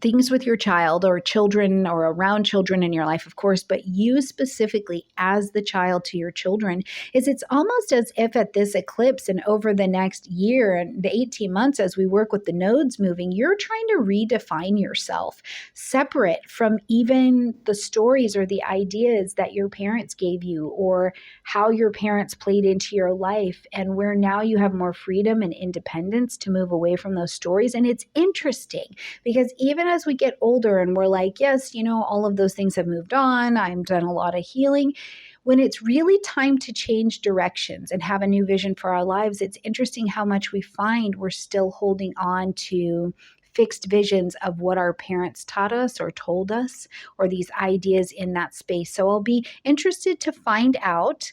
things with your child or children or around children in your life, of course, but you specifically as the child to your children, is it's almost as if at this eclipse and over the next year and the 18 months as we work with the nodes moving, you're trying to redefine yourself separate from even the stories or the ideas that your parents gave you or how your parents played into your life, and where now you have more freedom and independence to move away from those stories. And it's interesting because even as we get older and we're like, yes, all of those things have moved on, I've done a lot of healing. When it's really time to change directions and have a new vision for our lives, it's interesting how much we find we're still holding on to fixed visions of what our parents taught us or told us, or these ideas in that space. So I'll be interested to find out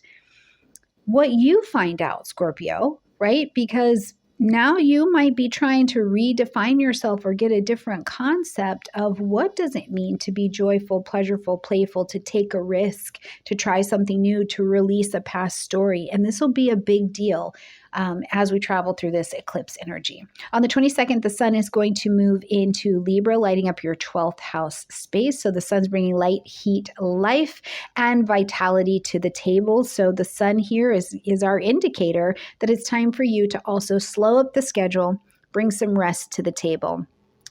what you find out, Scorpio, right? Because now you might be trying to redefine yourself or get a different concept of what does it mean to be joyful, pleasureful, playful, to take a risk, to try something new, to release a past story. And this will be a big deal as we travel through this eclipse energy. On the 22nd, the sun is going to move into Libra, lighting up your 12th house space. So the sun's bringing light, heat, life, and vitality to the table. So the sun here is our indicator that it's time for you to also slow up the schedule, bring some rest to the table.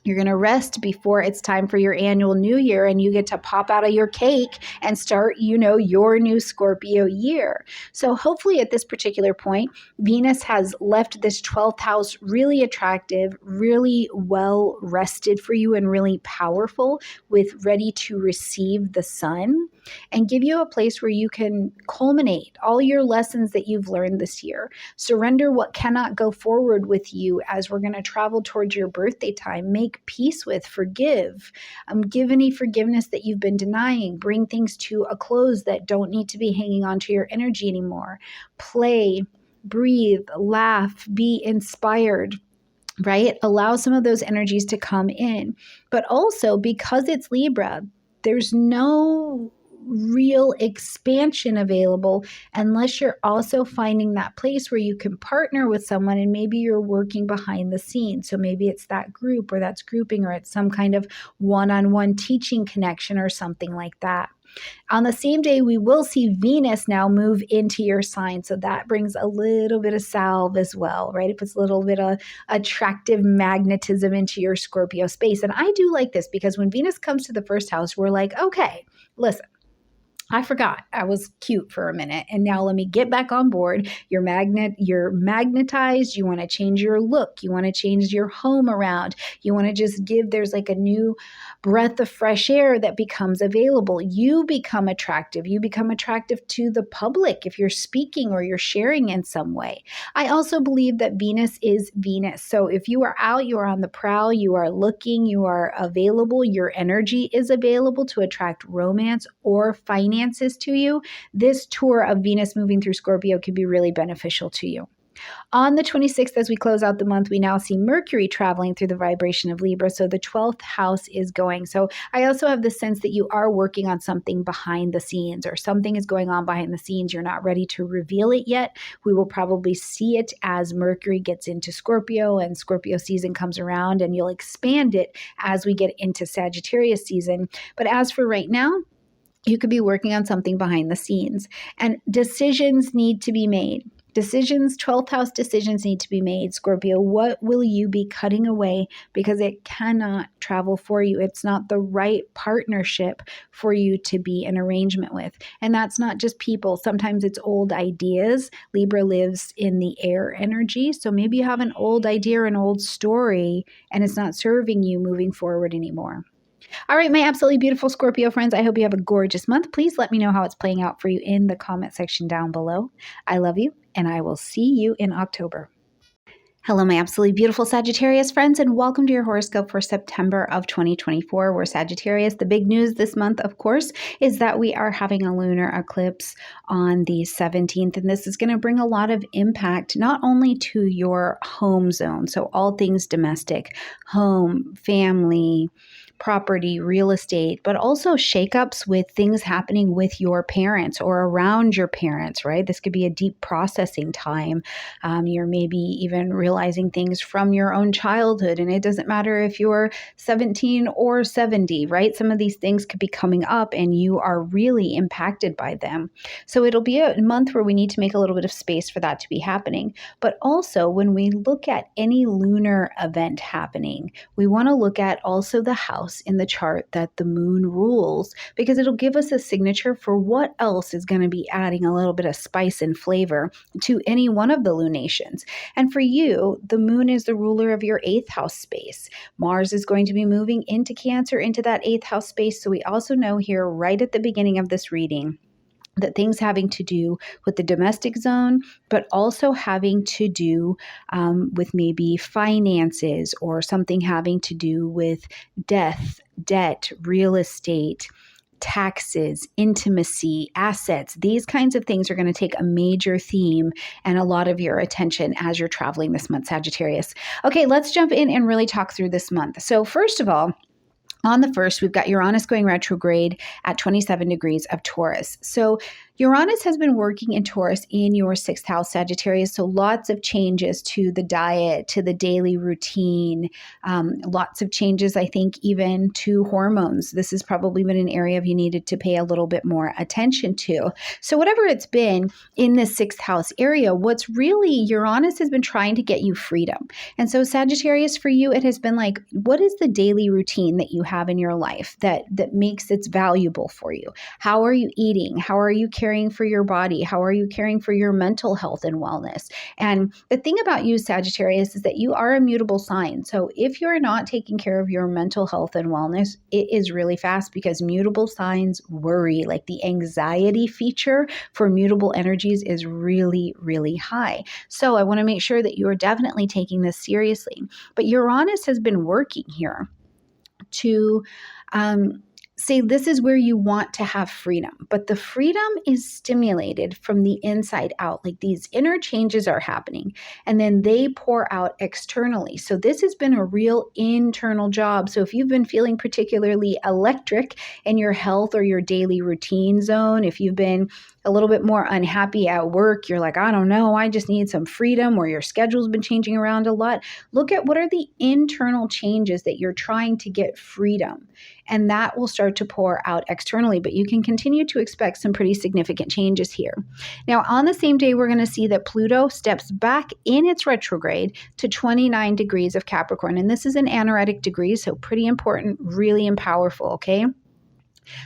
You're going to rest before it's time for your annual new year, and you get to pop out of your cake and start, your new Scorpio year. So hopefully at this particular point, Venus has left this 12th house really attractive, really well rested for you, and really powerful, with ready to receive the sun and give you a place where you can culminate all your lessons that you've learned this year. Surrender what cannot go forward with you as we're going to travel towards your birthday time. Make peace with, forgive, give any forgiveness that you've been denying, bring things to a close that don't need to be hanging on to your energy anymore. Play, breathe, laugh, be inspired, right? Allow some of those energies to come in. But also, because it's Libra, there's no real expansion available unless you're also finding that place where you can partner with someone and maybe you're working behind the scenes. So maybe it's that group or that's grouping or it's some kind of one-on-one teaching connection or something like that. On the same day, we will see Venus now move into your sign. So that brings a little bit of salve as well, right? It puts a little bit of attractive magnetism into your Scorpio space. And I do like this because when Venus comes to the first house, we're like, okay, listen, I forgot I was cute for a minute. And now let me get back on board. You're magnetized. You want to change your look. You want to change your home around. You want to just there's like a new breath of fresh air that becomes available. You become attractive. You become attractive to the public if you're speaking or you're sharing in some way. I also believe that Venus is Venus. So if you are out, you are on the prowl, you are looking, you are available, your energy is available to attract romance or finances to you, this tour of Venus moving through Scorpio can be really beneficial to you. On the 26th, as we close out the month, we now see Mercury traveling through the vibration of Libra. So the 12th house is going. So I also have the sense that you are working on something behind the scenes or something is going on behind the scenes. You're not ready to reveal it yet. We will probably see it as Mercury gets into Scorpio and Scorpio season comes around, and you'll expand it as we get into Sagittarius season. But as for right now, you could be working on something behind the scenes, and decisions need to be made. 12th house decisions need to be made. Scorpio, what will you be cutting away because it cannot travel for you? It's not the right partnership for you to be in arrangement with. And that's not just people. Sometimes it's old ideas. Libra lives in the air energy. So maybe you have an old idea or an old story and it's not serving you moving forward anymore. All right, my absolutely beautiful Scorpio friends, I hope you have a gorgeous month. Please let me know how it's playing out for you in the comment section down below. I love you, and I will see you in October. Hello, my absolutely beautiful Sagittarius friends, and welcome to your horoscope for September of 2024. We're Sagittarius. The big news this month, of course, is that we are having a lunar eclipse on the 17th, and this is going to bring a lot of impact not only to your home zone, so all things domestic, home, family, property, real estate, but also shakeups with things happening with your parents or around your parents, right? This could be a deep processing time. You're maybe even realizing things from your own childhood, and it doesn't matter if you're 17 or 70, right? Some of these things could be coming up and you are really impacted by them. So it'll be a month where we need to make a little bit of space for that to be happening. But also when we look at any lunar event happening, we want to look at also the house in the chart that the moon rules, because it'll give us a signature for what else is going to be adding a little bit of spice and flavor to any one of the lunations. And for you, the moon is the ruler of your 8th house space. Mars is going to be moving into Cancer, into that 8th house space. So we also know here right at the beginning of this reading that things having to do with the domestic zone, but also having to do with maybe finances or something having to do with death, debt, real estate, taxes, intimacy, assets. These kinds of things are going to take a major theme and a lot of your attention as you're traveling this month, Sagittarius. Okay, let's jump in and really talk through this month. So first of all, on the 1st, we've got Uranus going retrograde at 27 degrees of Taurus. So Uranus has been working in Taurus in your 6th house, Sagittarius. So lots of changes to the diet, to the daily routine, lots of changes, I think, even to hormones. This has probably been an area you needed to pay a little bit more attention to. So whatever it's been in the 6th house area, what's really Uranus has been trying to get you freedom. And so Sagittarius, for you, it has been like, what is the daily routine that you have in your life that makes it valuable for you? How are you eating? How are you caring for your body? How are you caring for your mental health and wellness? And the thing about you, Sagittarius, is that you are a mutable sign. So if you're not taking care of your mental health and wellness, it is really fast, because mutable signs worry. Like the anxiety feature for mutable energies is really, really high. So I want to make sure that you are definitely taking this seriously. But Uranus has been working here to say this is where you want to have freedom, but the freedom is stimulated from the inside out. Like these inner changes are happening and then they pour out externally. So this has been a real internal job. So if you've been feeling particularly electric in your health or your daily routine zone, if you've been a little bit more unhappy at work, you're like, I don't know, I just need some freedom, or your schedule's been changing around a lot. Look at what are the internal changes that you're trying to get freedom. And that will start to pour out externally, but you can continue to expect some pretty significant changes here. Now, on the same day, we're going to see that Pluto steps back in its retrograde to 29 degrees of Capricorn. And this is an anaretic degree, so pretty important, really and powerful, okay?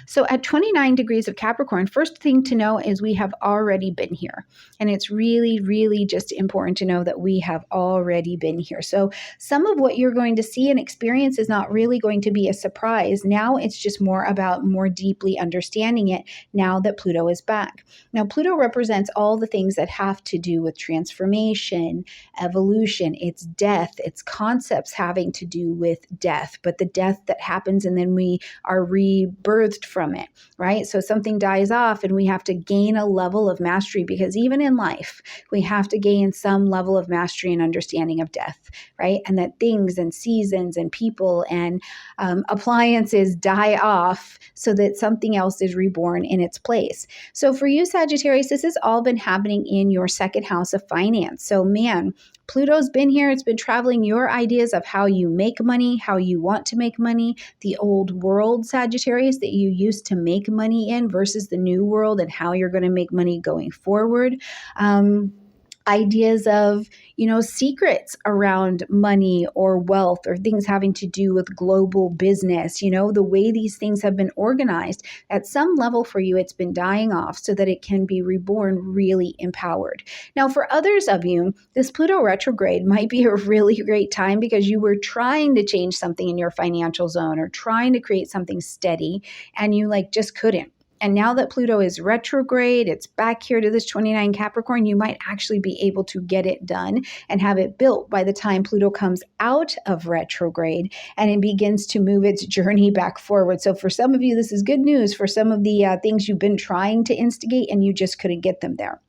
So at 29 degrees of Capricorn, first thing to know is we have already been here. And it's really, really just important to know that we have already been here. So some of what you're going to see and experience is not really going to be a surprise. Now it's just more about more deeply understanding it now that Pluto is back. Now, Pluto represents all the things that have to do with transformation, evolution, it's death, it's concepts having to do with death, but the death that happens and then we are rebirthed from it, right? So something dies off and we have to gain a level of mastery, because even in life, we have to gain some level of mastery and understanding of death, right? And that things and seasons and people and appliances die off so that something else is reborn in its place. So for you, Sagittarius, this has all been happening in your second house of finance. So man, Pluto's been here. It's been traveling your ideas of how you make money, how you want to make money, the old world, Sagittarius, that you used to make money in versus the new world and how you're going to make money going forward. Ideas of, secrets around money or wealth or things having to do with global business, the way these things have been organized at some level for you, it's been dying off so that it can be reborn really empowered. Now, for others of you, this Pluto retrograde might be a really great time because you were trying to change something in your financial zone or trying to create something steady and you just couldn't. And now that Pluto is retrograde, it's back here to this 29 Capricorn, you might actually be able to get it done and have it built by the time Pluto comes out of retrograde and it begins to move its journey back forward. So for some of you, this is good news for some of the things you've been trying to instigate and you just couldn't get them there.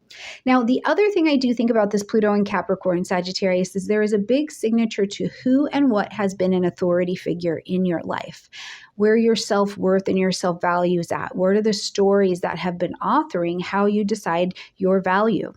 Now, the other thing I do think about this Pluto and Capricorn, Sagittarius, is there is a big signature to who and what has been an authority figure in your life, where your self-worth and your self-value is at. What are the stories that have been authoring how you decide your value?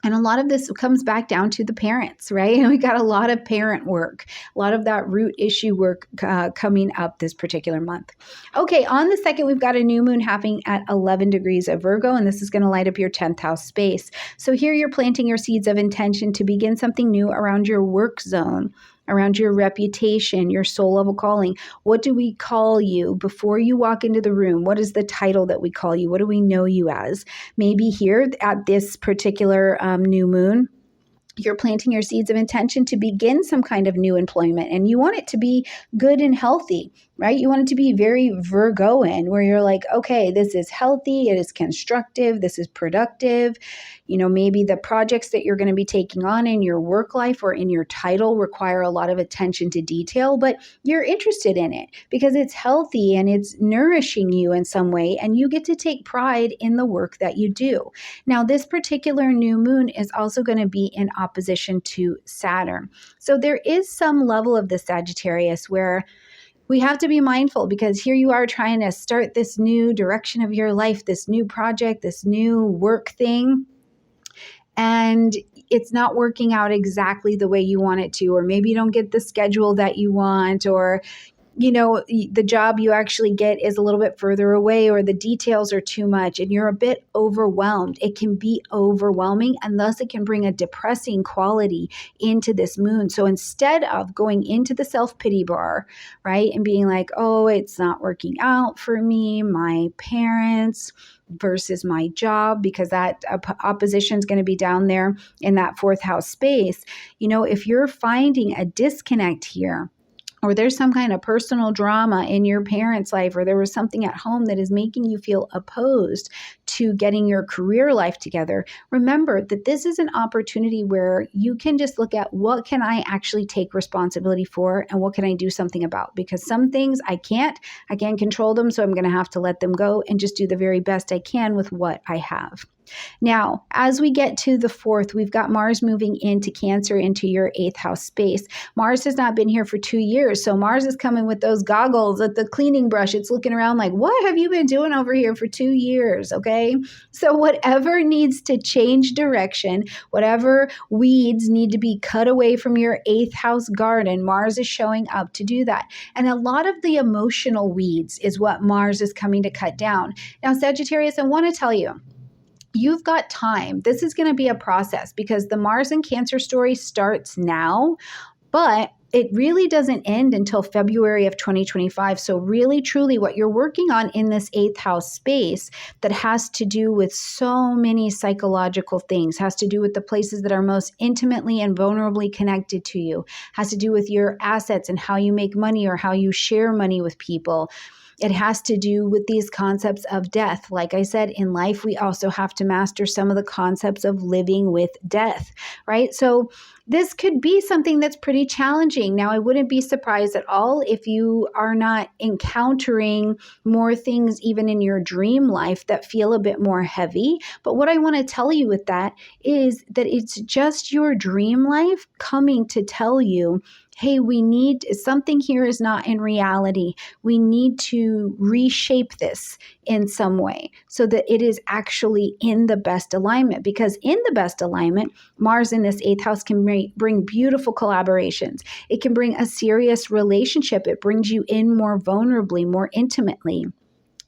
And a lot of this comes back down to the parents, right? And we got a lot of parent work, a lot of that root issue work coming up this particular month. Okay, on the 2nd, we've got a new moon happening at 11 degrees of Virgo, and this is going to light up your 10th house space. So here you're planting your seeds of intention to begin something new around your work zone, around your reputation, your soul level calling. What do we call you before you walk into the room? What is the title that we call you? What do we know you as? Maybe here at this particular new moon, you're planting your seeds of intention to begin some kind of new employment and you want it to be good and healthy, right? You want it to be very Virgoan, where you're like, okay, this is healthy, it is constructive, this is productive. Maybe the projects that you're going to be taking on in your work life or in your title require a lot of attention to detail, but you're interested in it because it's healthy and it's nourishing you in some way, and you get to take pride in the work that you do. Now, this particular new moon is also going to be in opposition to Saturn. So there is some level of the Sagittarius where we have to be mindful, because here you are trying to start this new direction of your life, this new project, this new work thing, and it's not working out exactly the way you want it to, or maybe you don't get the schedule that you want, or the job you actually get is a little bit further away, or the details are too much and you're a bit overwhelmed. It can be overwhelming, and thus it can bring a depressing quality into this moon. So instead of going into the self-pity bar, right, and being like, oh, it's not working out for me, my parents versus my job, because that opposition is going to be down there in that 4th house space. If you're finding a disconnect here, or there's some kind of personal drama in your parents' life, or there was something at home that is making you feel opposed to getting your career life together, remember that this is an opportunity where you can just look at what can I actually take responsibility for and what can I do something about, because some things I can't control them. So I'm going to have to let them go and just do the very best I can with what I have. Now, as we get to the 4th, we've got Mars moving into Cancer, into your 8th house space. Mars has not been here for 2 years. So Mars is coming with those goggles at the cleaning brush. It's looking around like, what have you been doing over here for 2 years? Okay. So whatever needs to change direction, whatever weeds need to be cut away from your 8th house garden, Mars is showing up to do that. And a lot of the emotional weeds is what Mars is coming to cut down. Now, Sagittarius, I want to tell you, you've got time. This is going to be a process because the Mars and Cancer story starts now, but it really doesn't end until February of 2025. So really, truly, what you're working on in this 8th house space that has to do with so many psychological things, has to do with the places that are most intimately and vulnerably connected to you, has to do with your assets and how you make money or how you share money with people. It has to do with these concepts of death. Like I said, in life, we also have to master some of the concepts of living with death, right? So this could be something that's pretty challenging. Now, I wouldn't be surprised at all if you are not encountering more things even in your dream life that feel a bit more heavy. But what I want to tell you with that is that it's just your dream life coming to tell you, hey, something here is not in reality. We need to reshape this in some way so that it is actually in the best alignment. Because in the best alignment, Mars in this 8th house can bring beautiful collaborations. It can bring a serious relationship. It brings you in more vulnerably, more intimately.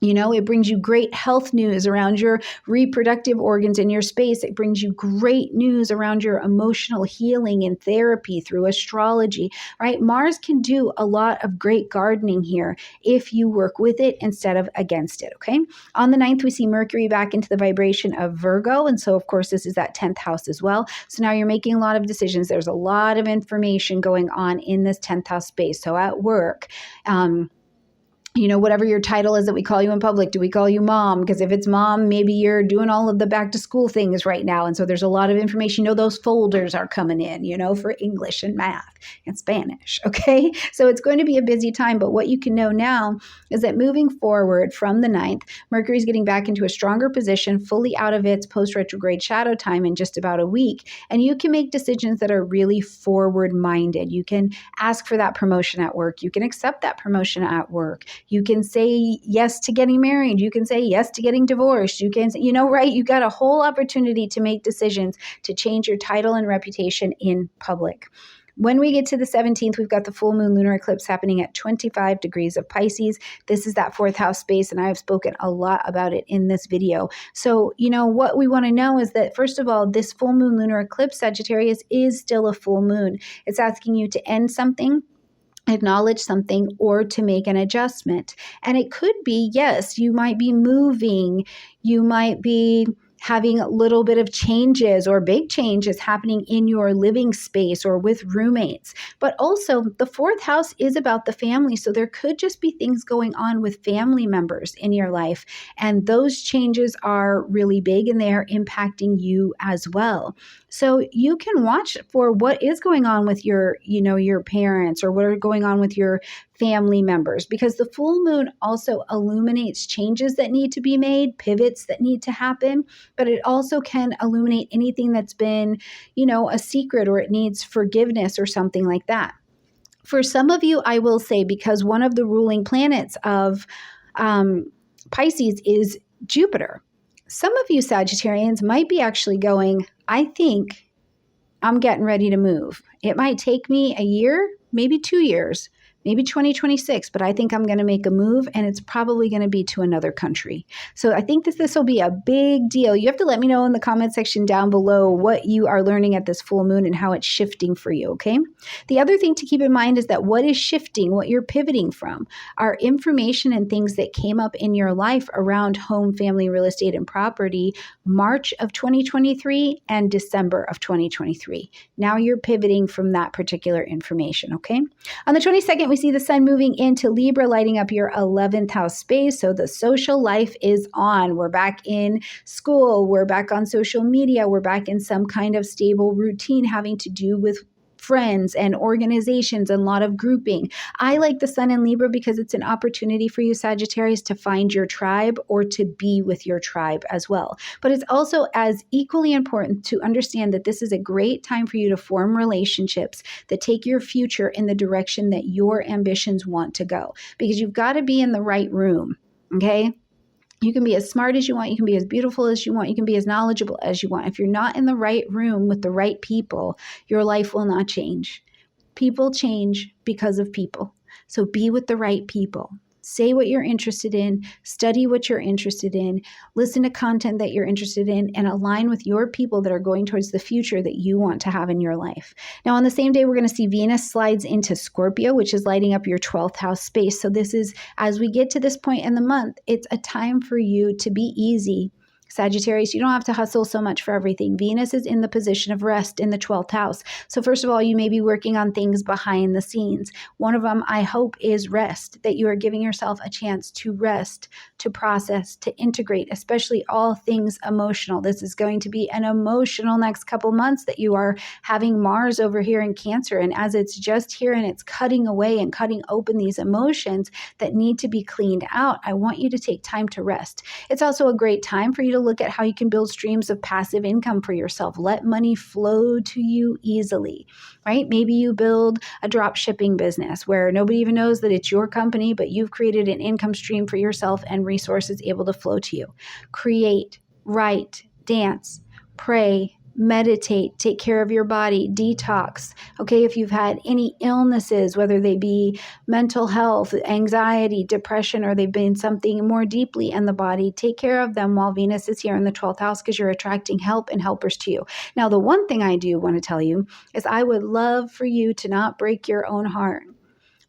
You know, it brings you great health news around your reproductive organs in your space. It brings you great news around your emotional healing and therapy through astrology, right? Mars can do a lot of great gardening here if you work with it instead of against it, okay? On the 9th, we see Mercury back into the vibration of Virgo. And so, of course, this is that 10th house as well. So now you're making a lot of decisions. There's a lot of information going on in this 10th house space. So at work, you know, whatever your title is that we call you in public, do we call you mom? Because if it's mom, maybe you're doing all of the back to school things right now. And so there's a lot of information. You know, those folders are coming in, you know, for English and math and Spanish. Okay. So it's going to be a busy time. But what you can know now is that moving forward from the 9th, Mercury is getting back into a stronger position, fully out of its post-retrograde shadow time in just about a week. And you can make decisions that are really forward-minded. You can ask for that promotion at work. You can accept that promotion at work. You can say yes to getting married. You can say yes to getting divorced. You can, you know, right? You got a whole opportunity to make decisions to change your title and reputation in public. When we get to the 17th, we've got the full moon lunar eclipse happening at 25 degrees of Pisces. This is that 4th house space, and I have spoken a lot about it in this video. So, you know, what we want to know is that, first of all, this full moon lunar eclipse, Sagittarius, is still a full moon. It's asking you to end something, acknowledge something, or to make an adjustment. And it could be, yes, you might be moving, you might be having a little bit of changes or big changes happening in your living space or with roommates. But also the 4th house is about the family. So there could just be things going on with family members in your life. And those changes are really big and they are impacting you as well. So you can watch for what is going on with your, you know, your parents, or what are going on with your family members, because the full moon also illuminates changes that need to be made, pivots that need to happen, but it also can illuminate anything that's been, you know, a secret, or it needs forgiveness or something like that. For some of you, I will say, because one of the ruling planets of Pisces is Jupiter, some of you Sagittarians might be actually going, I think I'm getting ready to move. It might take me a year, maybe 2 years, maybe 2026, but I think I'm going to make a move, and it's probably going to be to another country. So I think this will be a big deal. You have to let me know in the comment section down below what you are learning at this full moon and how it's shifting for you, okay? The other thing to keep in mind is that what is shifting, what you're pivoting from, are information and things that came up in your life around home, family, real estate, and property March of 2023 and December of 2023. Now you're pivoting from that particular information, okay? On the 22nd, we we see the sun moving into Libra, lighting up your 11th house space. So the social life is on. We're back in school. We're back on social media. We're back in some kind of stable routine having to do with friends and organizations and a lot of grouping. I like the sun in Libra because it's an opportunity for you, Sagittarius, to find your tribe or to be with your tribe as well. But it's also as equally important to understand that this is a great time for you to form relationships that take your future in the direction that your ambitions want to go, because you've got to be in the right room. Okay. You can be as smart as you want. You can be as beautiful as you want. You can be as knowledgeable as you want. If you're not in the right room with the right people, your life will not change. People change because of people. So be with the right people. Say what you're interested in, study what you're interested in, listen to content that you're interested in, and align with your people that are going towards the future that you want to have in your life. Now, on the same day, we're going to see Venus slides into Scorpio, which is lighting up your 12th house space. So this is, as we get to this point in the month, it's a time for you to be easy. Sagittarius, you don't have to hustle so much for everything. Venus is in the position of rest in the 12th house. So first of all, you may be working on things behind the scenes. One of them, I hope, is rest, that you are giving yourself a chance to rest, to process, to integrate, especially all things emotional. This is going to be an emotional next couple months that you are having Mars over here in Cancer. And as it's just here and it's cutting away and cutting open these emotions that need to be cleaned out, I want you to take time to rest. It's also a great time for you to look at how you can build streams of passive income for yourself. Let money flow to you easily, right? Maybe you build a drop shipping business where nobody even knows that it's your company, but you've created an income stream for yourself and resources able to flow to you. Create, write, dance, pray, meditate, take care of your body, detox. Okay, if you've had any illnesses, whether they be mental health, anxiety, depression, or they've been something more deeply in the body, take care of them while Venus is here in the 12th house, because you're attracting help and helpers to you. Now, the one thing I do want to tell you is I would love for you to not break your own heart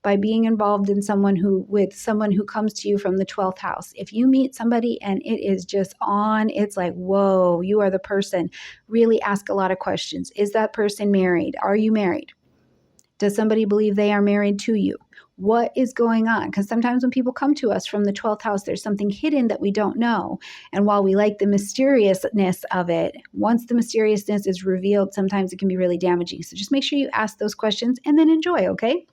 by being involved in someone who comes to you from the 12th house. If you meet somebody and it is just on, it's like, whoa, you are the person. Really ask a lot of questions. Is that person married? Are you married? Does somebody believe they are married to you? What is going on? Because sometimes when people come to us from the 12th house, there's something hidden that we don't know. And while we like the mysteriousness of it, once the mysteriousness is revealed, sometimes it can be really damaging. So just make sure you ask those questions and then enjoy, okay?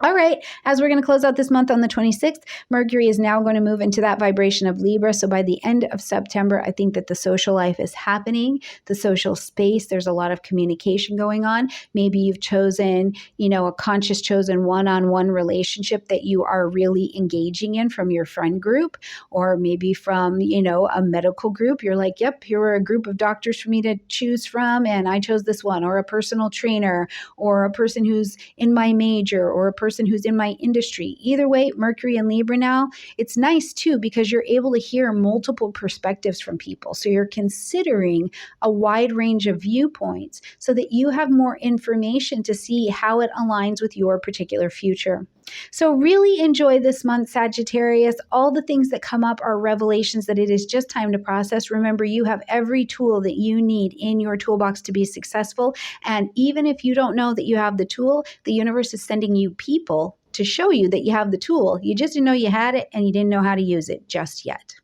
All right, as we're going to close out this month on the 26th, Mercury is now going to move into that vibration of Libra. So by the end of September, I think that the social life is happening, the social space, there's a lot of communication going on. Maybe you've chosen, a conscious chosen one-on-one relationship that you are really engaging in from your friend group, or maybe from, a medical group. You're like, yep, here are a group of doctors for me to choose from, and I chose this one, or a personal trainer, or a person who's in my major, or a person who's in my industry. Either way, Mercury and Libra now, it's nice too, because you're able to hear multiple perspectives from people. So you're considering a wide range of viewpoints so that you have more information to see how it aligns with your particular future. So really enjoy this month, Sagittarius. All the things that come up are revelations that it is just time to process. Remember, you have every tool that you need in your toolbox to be successful. And even if you don't know that you have the tool, the universe is sending you people to show you that you have the tool. You just didn't know you had it and you didn't know how to use it just yet.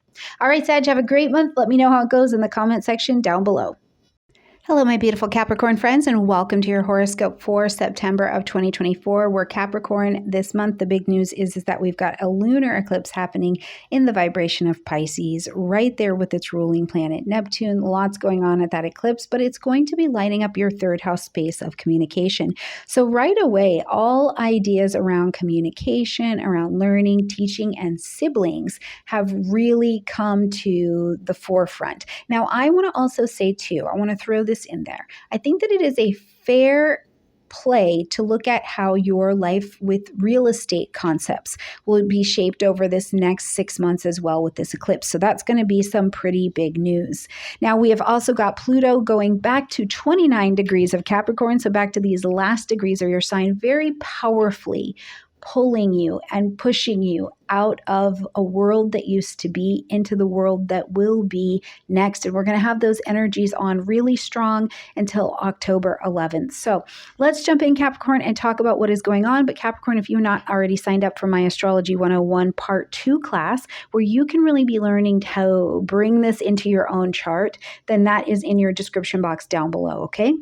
All right, Sag, have a great month. Let me know how it goes in the comment section down below. Hello, my beautiful Capricorn friends, and welcome to your horoscope for September of 2024. We're Capricorn this month. The big news is that we've got a lunar eclipse happening in the vibration of Pisces, right there with its ruling planet Neptune. Lots going on at that eclipse, but it's going to be lighting up your third house space of communication. So right away, all ideas around communication, around learning, teaching, and siblings have really come to the forefront. Now, I want to also say too, I want to throw this in there. I think that it is a fair play to look at how your life with real estate concepts will be shaped over this next 6 months as well with this eclipse. So that's going to be some pretty big news. Now, we have also got Pluto going back to 29 degrees of Capricorn. So back to these last degrees of your sign, very powerfully pulling you and pushing you out of a world that used to be into the world that will be next. And we're going to have those energies on really strong until October 11th. So let's jump in, Capricorn, and talk about what is going on. But Capricorn, if you're not already signed up for my Astrology 101 Part 2 class, where you can really be learning how to bring this into your own chart, then that is in your description box down below, okay?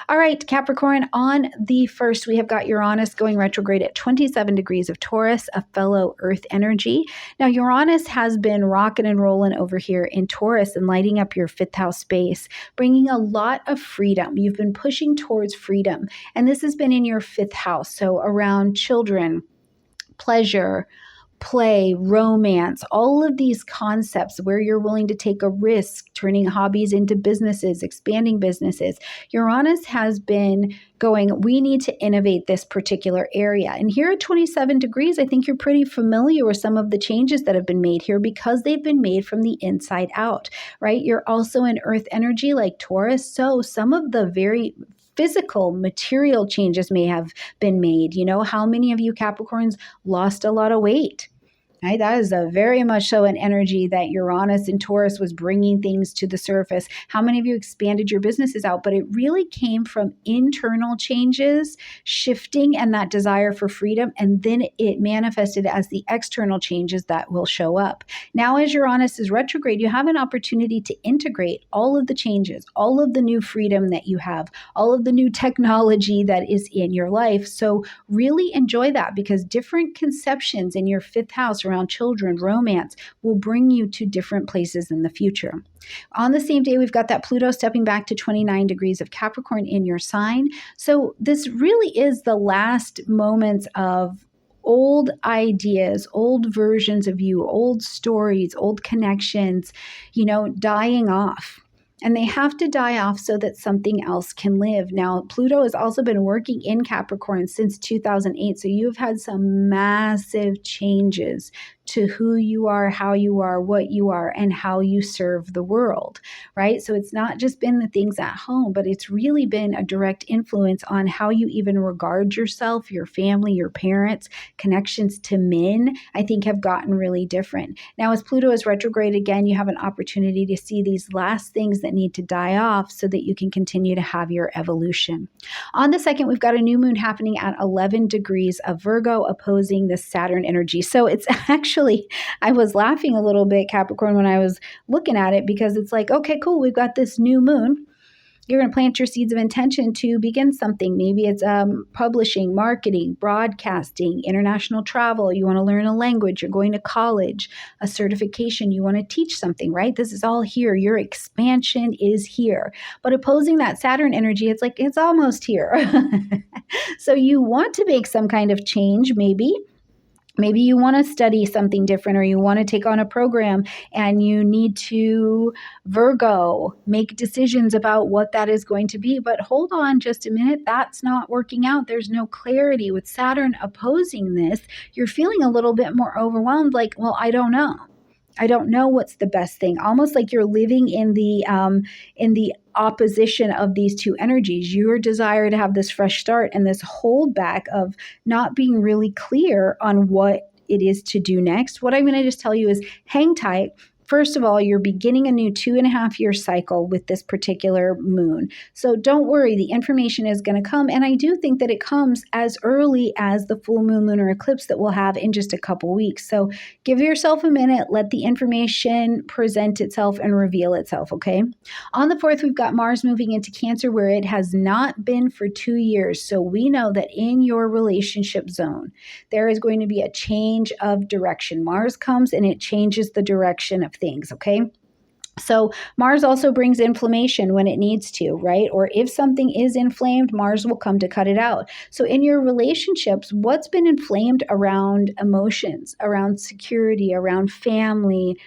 All right, Capricorn, on the first, we have got Uranus going retrograde at 27 degrees of Taurus, a fellow Earth energy. Now, Uranus has been rocking and rolling over here in Taurus and lighting up your fifth house space, bringing a lot of freedom. You've been pushing towards freedom, and this has been in your fifth house, so around children, pleasure, play, romance, all of these concepts where you're willing to take a risk, turning hobbies into businesses, expanding businesses. Uranus has been going, we need to innovate this particular area. And here at 27 degrees, I think you're pretty familiar with some of the changes that have been made here because they've been made from the inside out, right? You're also in Earth energy like Taurus. So some of the very physical, material changes may have been made. You know, how many of you Capricorns lost a lot of weight? Right? That is a very much so an energy that Uranus and Taurus was bringing things to the surface. How many of you expanded your businesses out? But it really came from internal changes, shifting, and that desire for freedom. And then it manifested as the external changes that will show up. Now, as Uranus is retrograde, you have an opportunity to integrate all of the changes, all of the new freedom that you have, all of the new technology that is in your life. So really enjoy that, because different conceptions in your fifth house around children, romance, will bring you to different places in the future. On the same day, we've got that Pluto stepping back to 29 degrees of Capricorn in your sign. So this really is the last moments of old ideas, old versions of you, old stories, old connections, dying off. And they have to die off so that something else can live. Now, Pluto has also been working in Capricorn since 2008. So you've had some massive changes to who you are, how you are, what you are, and how you serve the world, right? So it's not just been the things at home, but it's really been a direct influence on how you even regard yourself, your family, your parents. Connections to men, I think, have gotten really different. Now, as Pluto is retrograde again, you have an opportunity to see these last things that need to die off so that you can continue to have your evolution. On the second, we've got a new moon happening at 11 degrees of Virgo opposing the Saturn energy. So it's actually, I was laughing a little bit, Capricorn, when I was looking at it, because it's like, okay, cool, we've got this new moon. You're going to plant your seeds of intention to begin something. Maybe it's publishing, marketing, broadcasting, international travel. You want to learn a language. You're going to college, a certification. You want to teach something, right? This is all here. Your expansion is here. But opposing that Saturn energy, it's like it's almost here. So you want to make some kind of change, maybe. Maybe you want to study something different, or you want to take on a program and you need to, Virgo, make decisions about what that is going to be. But hold on just a minute. That's not working out. There's no clarity. With Saturn opposing this, you're feeling a little bit more overwhelmed, like, well, I don't know. I don't know what's the best thing. Almost like you're living in the opposition of these two energies. Your desire to have this fresh start and this holdback of not being really clear on what it is to do next. What I'm going to just tell you is hang tight. First of all, you're beginning a new 2.5-year cycle with this particular moon. So don't worry, the information is going to come. And I do think that it comes as early as the full moon lunar eclipse that we'll have in just a couple weeks. So give yourself a minute, let the information present itself and reveal itself, okay? On the 4th, we've got Mars moving into Cancer, where it has not been for 2 years. So we know that in your relationship zone, there is going to be a change of direction. Mars comes and it changes the direction of things, okay? So Mars also brings inflammation when it needs to, right? Or if something is inflamed, Mars will come to cut it out. So in your relationships, what's been inflamed around emotions, around security, around family,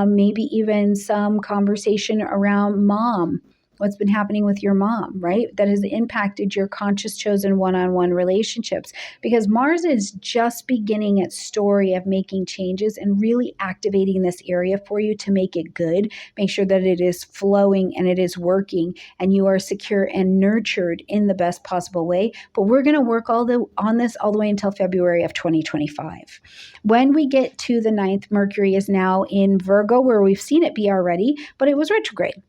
maybe even some conversation around mom, what's been happening with your mom, right? That has impacted your conscious chosen one-on-one relationships, because Mars is just beginning its story of making changes and really activating this area for you to make it good, make sure that it is flowing and it is working and you are secure and nurtured in the best possible way. But we're going to work on this all the way until February of 2025. When we get to the 9th, Mercury is now in Virgo, where we've seen it be already, but it was retrograde.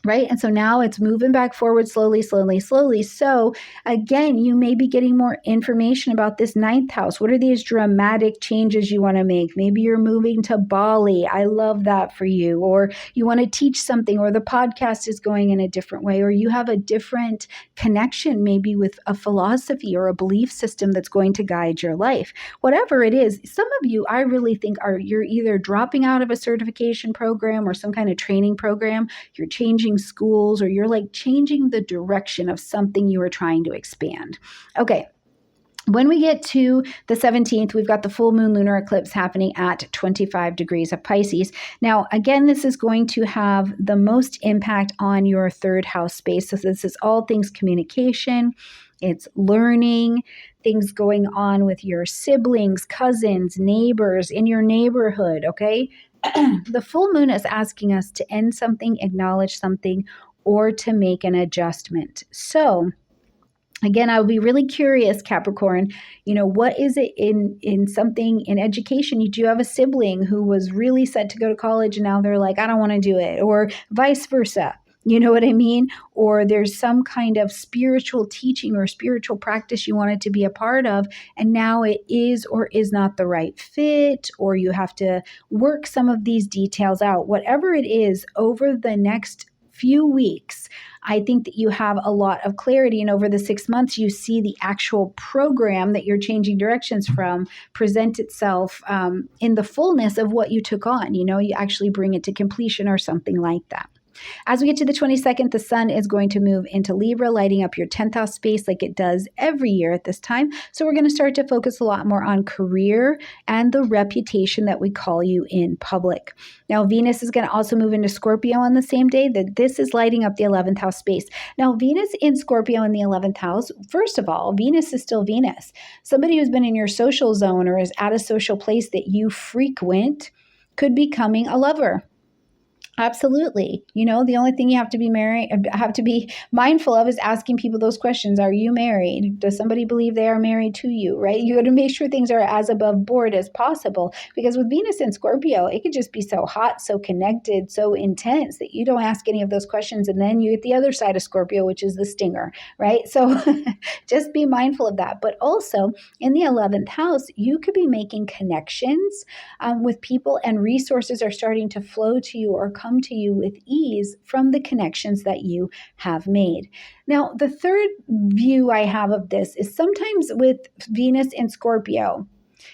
Right? And so now it's moving back forward slowly, slowly, slowly. So again, you may be getting more information about this 9th house. What are these dramatic changes you want to make? Maybe you're moving to Bali. I love that for you. Or you want to teach something, or the podcast is going in a different way, or you have a different connection, maybe with a philosophy or a belief system that's going to guide your life. Whatever it is, some of you, I really think you're either dropping out of a certification program or some kind of training program. You're changing schools, or you're like changing the direction of something you are trying to expand. Okay. When we get to the 17th, we've got the full moon lunar eclipse happening at 25 degrees of Pisces. Now, again, this is going to have the most impact on your third house space. So this is all things communication, it's learning, things going on with your siblings, cousins, neighbors, in your neighborhood, okay? The full moon is asking us to end something, acknowledge something, or to make an adjustment. So again, I would be really curious, Capricorn, what is it in something in education? Do you have a sibling who was really set to go to college and now they're like, I don't want to do it, or vice versa? You know what I mean? Or there's some kind of spiritual teaching or spiritual practice you wanted to be a part of, and now it is or is not the right fit, or you have to work some of these details out. Whatever it is, over the next few weeks, I think that you have a lot of clarity, and over the 6 months, you see the actual program that you're changing directions from present itself in the fullness of what you took on. You actually bring it to completion or something like that. As we get to the 22nd, the sun is going to move into Libra, lighting up your 10th house space like it does every year at this time. So we're going to start to focus a lot more on career and the reputation that we call you in public. Now, Venus is going to also move into Scorpio on the same day. That this is lighting up the 11th house space. Now, Venus in Scorpio in the 11th house, first of all, Venus is still Venus. Somebody who's been in your social zone or is at a social place that you frequent could be becoming a lover. Absolutely. The only thing you have to be mindful of is asking people those questions. Are you married? Does somebody believe they are married to you, right? You got to make sure things are as above board as possible, because with Venus in Scorpio, it could just be so hot, so connected, so intense that you don't ask any of those questions. And then you get the other side of Scorpio, which is the stinger, right? So just be mindful of that. But also in the 11th house, you could be making connections with people, and resources are starting to flow to you or come to you with ease from the connections that you have made. Now, the third view I have of this is sometimes with Venus in Scorpio,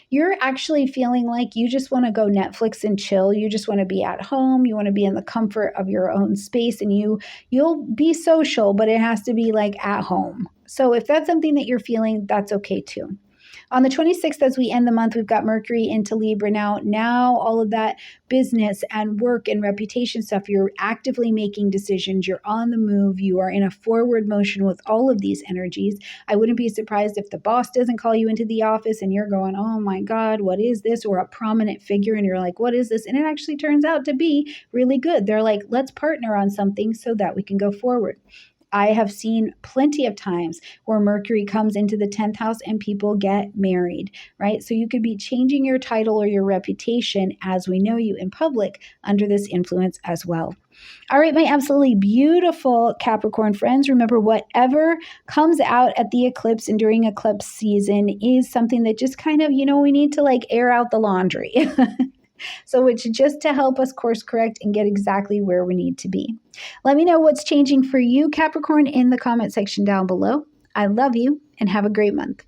you're actually feeling like you just want to go Netflix and chill. You just want to be at home. You want to be in the comfort of your own space, and you'll be social, but it has to be like at home. So if that's something that you're feeling, that's okay too. On the 26th, as we end the month, we've got Mercury into Libra. Now all of that business and work and reputation stuff, you're actively making decisions. You're on the move. You are in a forward motion with all of these energies. I wouldn't be surprised if the boss doesn't call you into the office and you're going, oh my God, what is this? Or a prominent figure and you're like, what is this? And it actually turns out to be really good. They're like, let's partner on something so that we can go forward. I have seen plenty of times where Mercury comes into the 10th house and people get married, right? So you could be changing your title or your reputation as we know you in public under this influence as well. All right, my absolutely beautiful Capricorn friends, remember whatever comes out at the eclipse and during eclipse season is something that just kind of, we need to like air out the laundry. So it's just to help us course correct and get exactly where we need to be. Let me know what's changing for you, Capricorn, in the comment section down below. I love you and have a great month.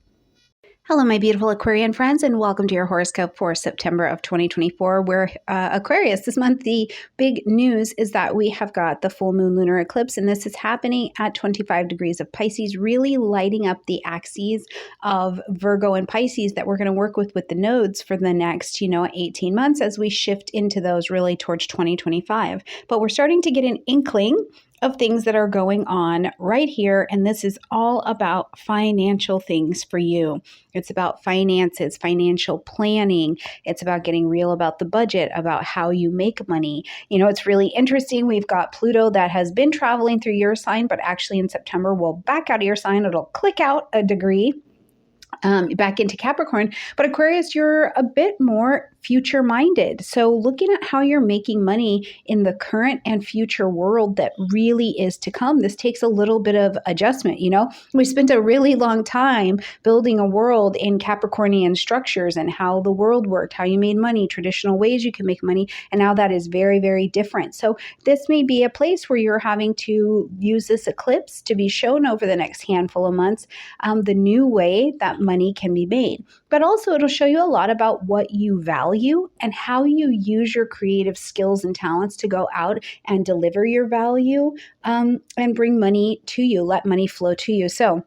Hello, my beautiful Aquarian friends, and welcome to your horoscope for September of 2024, where Aquarius, this month, the big news is that we have got the full moon lunar eclipse, and this is happening at 25 degrees of Pisces, really lighting up the axes of Virgo and Pisces that we're going to work with the nodes for the next, 18 months as we shift into those really towards 2025. But we're starting to get an inkling of things that are going on right here. And this is all about financial things for you. It's about finances, financial planning. It's about getting real about the budget, about how you make money. You know, it's really interesting. We've got Pluto that has been traveling through your sign, but actually in September will back out of your sign. It'll click out a degree. Back into Capricorn. But Aquarius, you're a bit more future minded. So looking at how you're making money in the current and future world that really is to come, this takes a little bit of adjustment. You know, we spent a really long time building a world in Capricornian structures and how the world worked, how you made money, traditional ways you can make money. And now that is very, very different. So this may be a place where you're having to use this eclipse to be shown over the next handful of months, the new way that money can be made. But also it'll show you a lot about what you value and how you use your creative skills and talents to go out and deliver your value and bring money to you, let money flow to you. So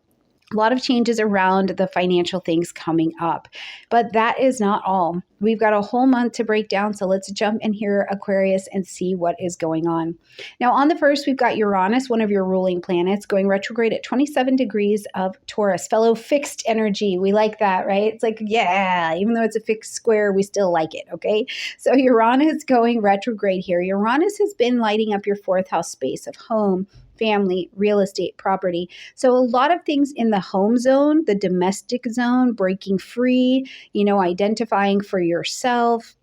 a lot of changes around the financial things coming up, but that is not all. We've got a whole month to break down, so let's jump in here, Aquarius, and see what is going on. Now, on the 1st, we've got Uranus, one of your ruling planets, going retrograde at 27 degrees of Taurus, fellow fixed energy. We like that, right? It's like, yeah, even though it's a fixed square, we still like it, okay? So Uranus going retrograde here. Uranus has been lighting up your 4th house space of home, family, real estate, property. So a lot of things in the home zone, the domestic zone, breaking free, you know, identifying for yourself,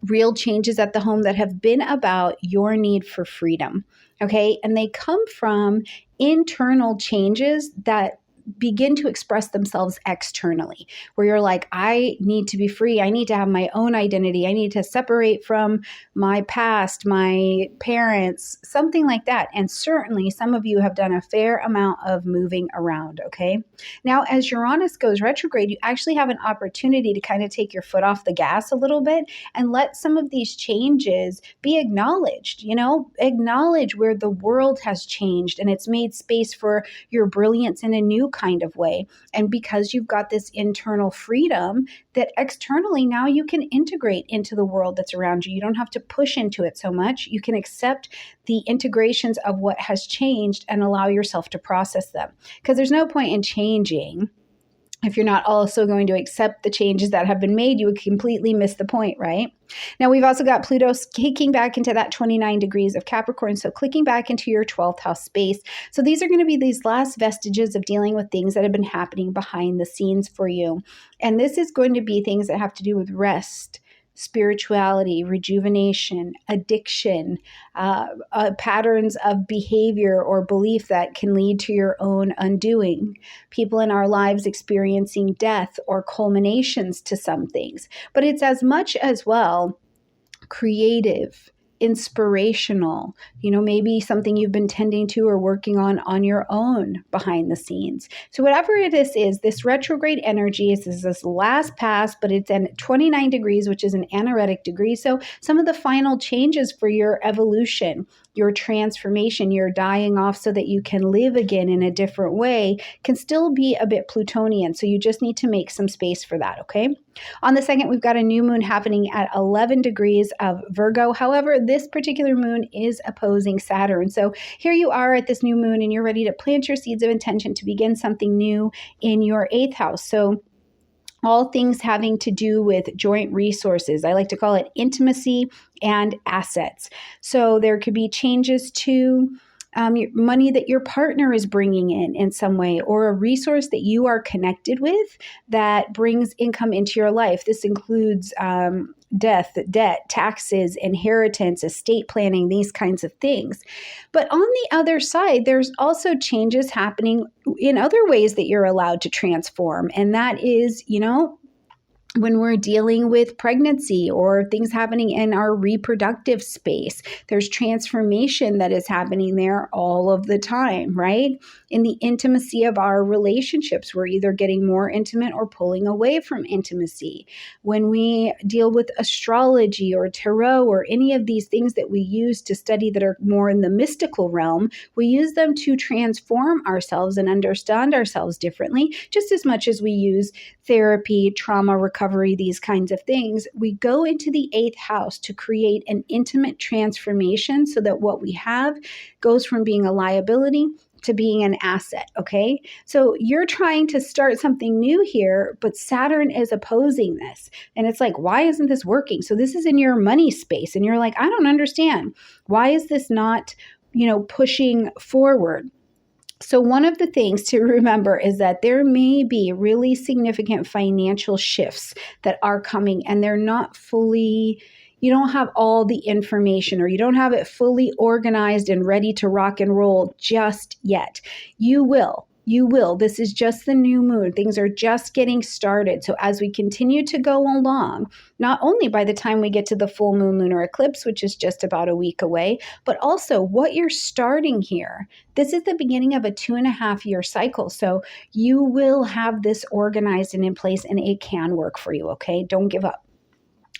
real changes at the home that have been about your need for freedom. Okay. And they come from internal changes that begin to express themselves externally, where you're like, I need to be free. I need to have my own identity. I need to separate from my past, my parents, something like that. And certainly some of you have done a fair amount of moving around, okay? Now, as Uranus goes retrograde, you actually have an opportunity to kind of take your foot off the gas a little bit and let some of these changes be acknowledged, you know, acknowledge where the world has changed and it's made space for your brilliance in a new kind of way. And because you've got this internal freedom, that externally now you can integrate into the world that's around you. You don't have to push into it so much. You can accept the integrations of what has changed and allow yourself to process them. Because there's no point in changing if you're not also going to accept the changes that have been made. You would completely miss the point, right? Now, we've also got Pluto kicking back into that 29 degrees of Capricorn, so clicking back into your 12th house space. So these are going to be these last vestiges of dealing with things that have been happening behind the scenes for you. And this is going to be things that have to do with rest, spirituality, rejuvenation, addiction, patterns of behavior or belief that can lead to your own undoing, people in our lives experiencing death or culminations to some things. But it's as much as well creative, inspirational, you know, maybe something you've been tending to or working on your own behind the scenes. So whatever this is, this retrograde energy is this last pass, but it's in 29 degrees, which is an anaretic degree. So some of the final changes for your evolution, your transformation, your dying off so that you can live again in a different way can still be a bit Plutonian. So you just need to make some space for that, okay? On the 2nd, we've got a new moon happening at 11 degrees of Virgo. However, this particular moon is opposing Saturn. So here you are at this new moon and you're ready to plant your seeds of intention to begin something new in your 8th house. So all things having to do with joint resources. I like to call it intimacy and assets. So there could be changes to money that your partner is bringing in some way, or a resource that you are connected with that brings income into your life. This includes death, debt, taxes, inheritance, estate planning, these kinds of things. But on the other side, there's also changes happening in other ways that you're allowed to transform. And that is, you know, when we're dealing with pregnancy or things happening in our reproductive space, there's transformation that is happening there all of the time, right? In the intimacy of our relationships, we're either getting more intimate or pulling away from intimacy. When we deal with astrology or tarot or any of these things that we use to study that are more in the mystical realm, we use them to transform ourselves and understand ourselves differently, just as much as we use therapy, trauma recovery, recovery, these kinds of things, we go into the 8th house to create an intimate transformation so that what we have goes from being a liability to being an asset, okay? So you're trying to start something new here, but Saturn is opposing this. And it's like, why isn't this working? So this is in your money space. And you're like, I don't understand. Why is this not, pushing forward? So one of the things to remember is that there may be really significant financial shifts that are coming, and they're not fully, you don't have all the information, or you don't have it fully organized and ready to rock and roll just yet. You will. This is just the new moon. Things are just getting started. So as we continue to go along, not only by the time we get to the full moon lunar eclipse, which is just about a week away, but also what you're starting here. This is the beginning of a 2.5-year cycle. So you will have this organized and in place, and it can work for you, okay? Don't give up.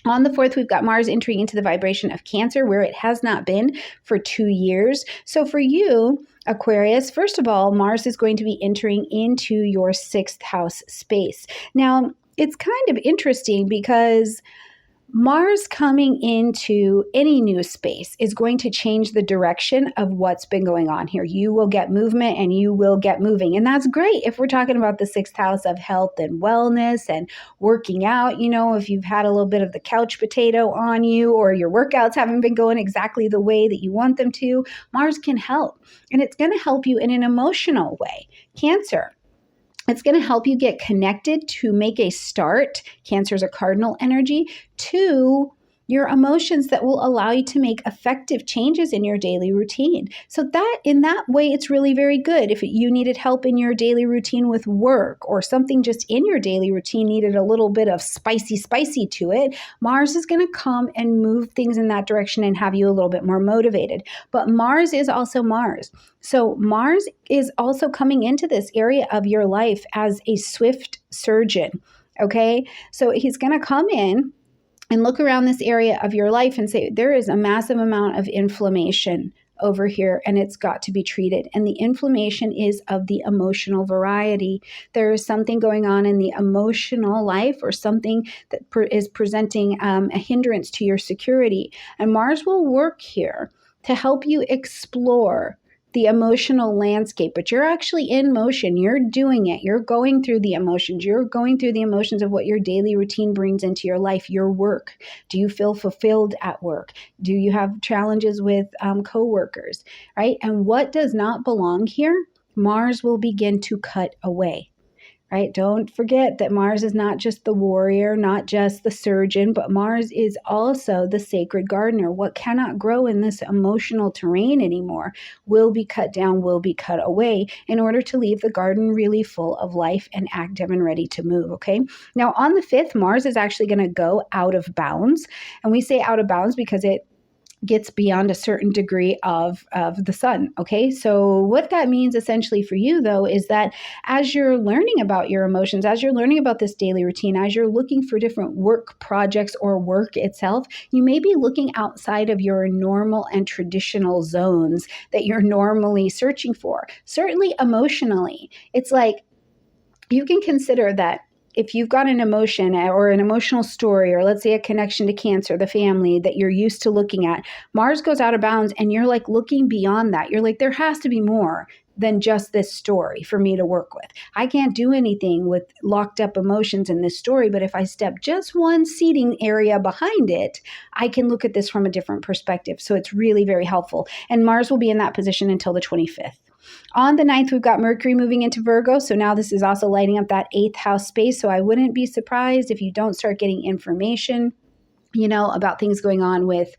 On the 4th, we've got Mars entering into the vibration of Cancer, where it has not been for 2 years. So for you, Aquarius, first of all, Mars is going to be entering into your 6th house space. Now, it's kind of interesting because Mars coming into any new space is going to change the direction of what's been going on here. You will get movement and you will get moving. And that's great if we're talking about the 6th house of health and wellness and working out. If you've had a little bit of the couch potato on you, or your workouts haven't been going exactly the way that you want them to, Mars can help. And it's going to help you in an emotional way. Cancer. It's going to help you get connected to make a start. Cancer is a cardinal energy to your emotions that will allow you to make effective changes in your daily routine. So that in that way, it's really very good. If you needed help in your daily routine with work, or something just in your daily routine needed a little bit of spicy to it, Mars is going to come and move things in that direction and have you a little bit more motivated. But Mars is also Mars. So Mars is also coming into this area of your life as a swift surgeon, okay? So he's going to come in and look around this area of your life and say, there is a massive amount of inflammation over here, and it's got to be treated. And the inflammation is of the emotional variety. There is something going on in the emotional life, or something that is presenting a hindrance to your security. And Mars will work here to help you explore the emotional landscape, but you're actually in motion. You're doing it. You're going through the emotions. You're going through the emotions of what your daily routine brings into your life, your work. Do you feel fulfilled at work? Do you have challenges with coworkers, right? And what does not belong here, Mars will begin to cut away. Right? Don't forget that Mars is not just the warrior, not just the surgeon, but Mars is also the sacred gardener. What cannot grow in this emotional terrain anymore will be cut down, will be cut away, in order to leave the garden really full of life and active and ready to move, okay? Now, on the 5th, Mars is actually going to go out of bounds. And we say out of bounds because it gets beyond a certain degree of the sun. Okay. So what that means essentially for you, though, is that as you're learning about your emotions, as you're learning about this daily routine, as you're looking for different work projects or work itself, you may be looking outside of your normal and traditional zones that you're normally searching for. Certainly emotionally, it's like you can consider that if you've got an emotion or an emotional story, or let's say a connection to Cancer, the family that you're used to looking at, Mars goes out of bounds and you're like looking beyond that. You're like, there has to be more than just this story for me to work with. I can't do anything with locked up emotions in this story, but if I step just one seating area behind it, I can look at this from a different perspective. So it's really very helpful. And Mars will be in that position until the 25th. On the 9th, we've got Mercury moving into Virgo. So now this is also lighting up that 8th house space. So I wouldn't be surprised if you don't start getting information, about things going on with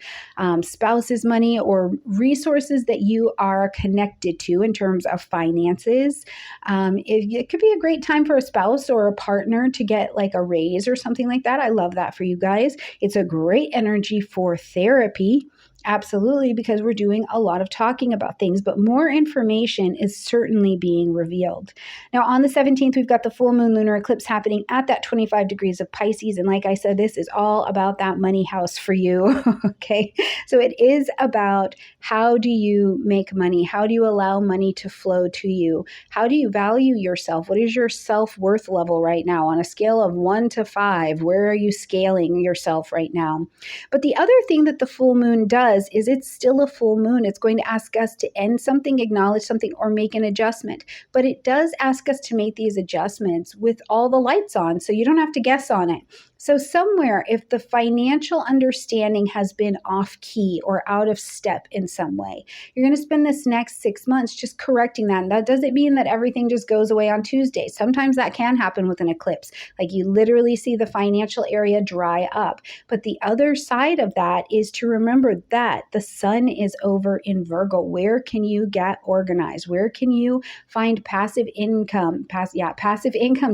spouse's money or resources that you are connected to in terms of finances. It could be a great time for a spouse or a partner to get like a raise or something like that. I love that for you guys. It's a great energy for therapy. Absolutely, because we're doing a lot of talking about things, but more information is certainly being revealed. Now, on the 17th, we've got the full moon lunar eclipse happening at that 25 degrees of Pisces. And like I said, this is all about that money house for you. Okay. So it is about how do you make money? How do you allow money to flow to you? How do you value yourself? What is your self-worth level right now? On a scale of 1 to 5, where are you scaling yourself right now? But the other thing that the full moon does is it's still a full moon. It's going to ask us to end something, acknowledge something, or make an adjustment. But it does ask us to make these adjustments with all the lights on, so you don't have to guess on it. So somewhere, if the financial understanding has been off key or out of step in some way, you're going to spend this next 6 months just correcting that. And that doesn't mean that everything just goes away on Tuesday. Sometimes that can happen with an eclipse. Like you literally see the financial area dry up. But the other side of that is to remember that the sun is over in Virgo. Where can you get organized? Where can you find passive income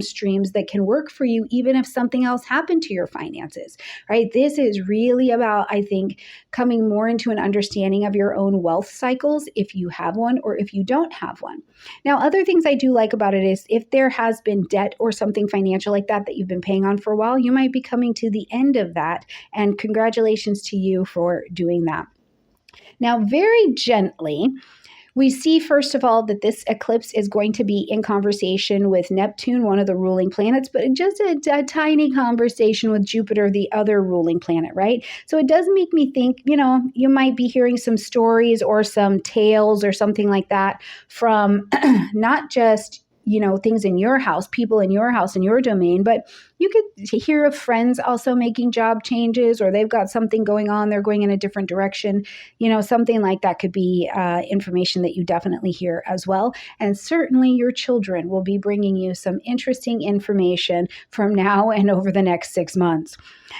streams that can work for you even if something else happens to your finances, right? This is really about, I think, coming more into an understanding of your own wealth cycles if you have one or if you don't have one. Now, other things I do like about it is if there has been debt or something financial like that you've been paying on for a while, you might be coming to the end of that. And congratulations to you for doing that. Now, very gently, we see, first of all, that this eclipse is going to be in conversation with Neptune, one of the ruling planets, but just a tiny conversation with Jupiter, the other ruling planet, right? So it does make me think, you might be hearing some stories or some tales or something like that from not just things in your house, people in your house, in your domain, but you could hear of friends also making job changes, or they've got something going on, they're going in a different direction. Something like that could be information that you definitely hear as well. And certainly your children will be bringing you some interesting information from now and over the next 6 months.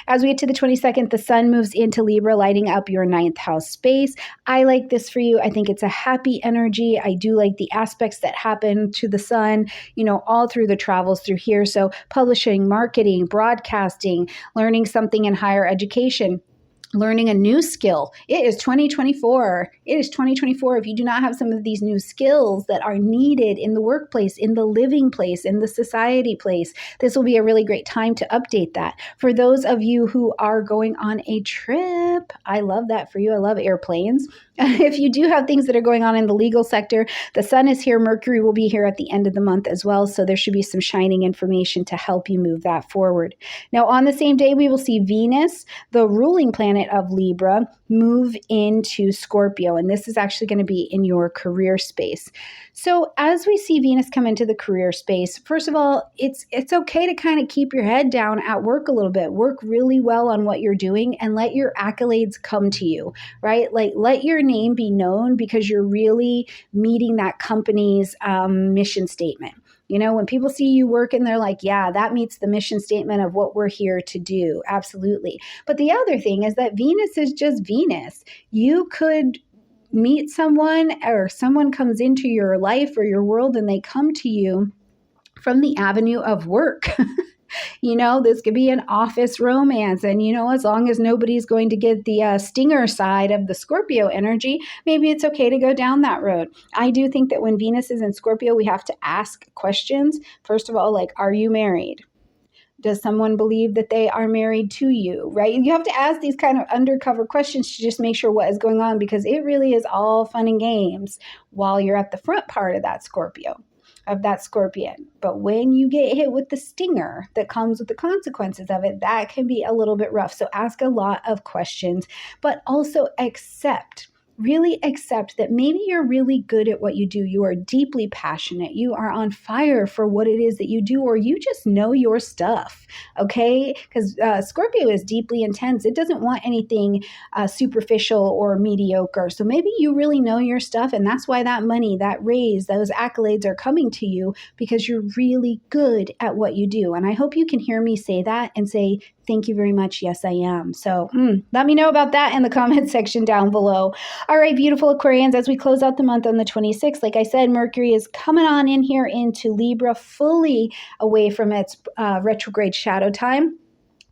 As we get to the 22nd, the sun moves into Libra, lighting up your 9th house space. I like this for you. I think it's a happy energy. I do like the aspects that happen to the sun, all through the travels through here. So publishing, marketing, broadcasting, learning something in higher education, learning a new skill. It is 2024. It is 2024. If you do not have some of these new skills that are needed in the workplace, in the living place, in the society place, this will be a really great time to update that. For those of you who are going on a trip, I love that for you. I love airplanes. If you do have things that are going on in the legal sector, the sun is here. Mercury will be here at the end of the month as well. So there should be some shining information to help you move that forward. Now, on the same day, we will see Venus, the ruling planet of Libra, move into Scorpio. And this is actually going to be in your career space. So as we see Venus come into the career space, first of all, it's okay to kind of keep your head down at work a little bit. Work really well on what you're doing and let your accolades come to you, right? Like let your name be known because you're really meeting that company's mission statement. When people see you working, they're like, yeah, that meets the mission statement of what we're here to do. Absolutely. But the other thing is that Venus is just Venus. You could meet someone or someone comes into your life or your world and they come to you from the avenue of work. This could be an office romance. And, as long as nobody's going to get the stinger side of the Scorpio energy, maybe it's okay to go down that road. I do think that when Venus is in Scorpio, we have to ask questions. First of all, like, are you married? Does someone believe that they are married to you, right? You have to ask these kind of undercover questions to just make sure what is going on, because it really is all fun and games while you're at the front part of that Scorpion. But when you get hit with the stinger that comes with the consequences of it, that can be a little bit rough. So ask a lot of questions, but also really accept that maybe you're really good at what you do. You are deeply passionate. You are on fire for what it is that you do, or you just know your stuff, okay? Because Scorpio is deeply intense. It doesn't want anything superficial or mediocre. So maybe you really know your stuff, and that's why that money, that raise, those accolades are coming to you, because you're really good at what you do. And I hope you can hear me say that and say, thank you very much. Yes, I am. So let me know about that in the comment section down below. All right, beautiful Aquarians, as we close out the month on the 26th, like I said, Mercury is coming on in here into Libra, fully away from its retrograde shadow time.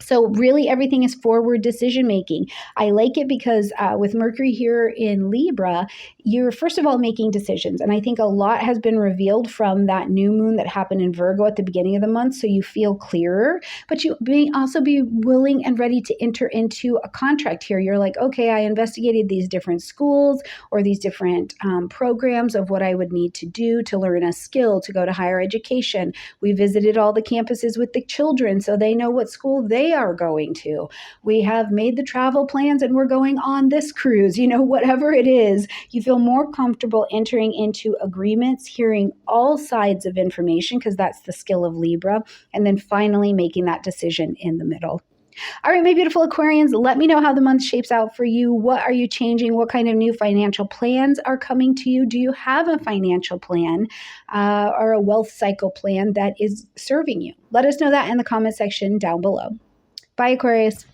So really everything is forward decision making. I like it because with Mercury here in Libra, you're first of all making decisions. And I think a lot has been revealed from that new moon that happened in Virgo at the beginning of the month. So you feel clearer, but you may also be willing and ready to enter into a contract here. You're like, okay, I investigated these different schools or these different programs of what I would need to do to learn a skill, to go to higher education. We visited all the campuses with the children so they know what school they are going to. We have made the travel plans and we're going on this cruise. Whatever it is, you feel more comfortable entering into agreements, hearing all sides of information, because that's the skill of Libra, and then finally making that decision in the middle. All right, my beautiful Aquarians, let me know how the month shapes out for you. What are you changing? What kind of new financial plans are coming to you? Do you have a financial plan or a wealth cycle plan that is serving you? Let us know that in the comment section down below. Bye, Aquarius.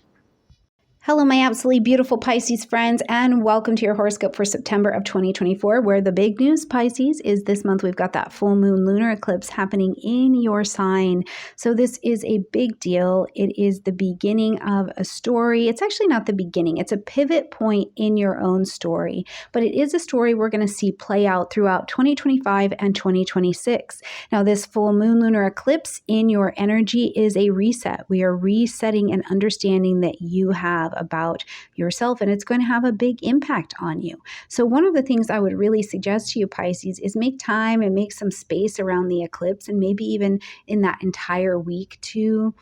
Hello, my absolutely beautiful Pisces friends, and welcome to your horoscope for September of 2024, where the big news, Pisces, is this month we've got that full moon lunar eclipse happening in your sign. So this is a big deal. It is the beginning of a story. It's actually not the beginning. It's a pivot point in your own story, but it is a story we're going to see play out throughout 2025 and 2026. Now, this full moon lunar eclipse in your energy is a reset. We are resetting an understanding that you have about yourself, and it's going to have a big impact on you. So one of the things I would really suggest to you, Pisces, is make time and make some space around the eclipse, and maybe even in that entire week to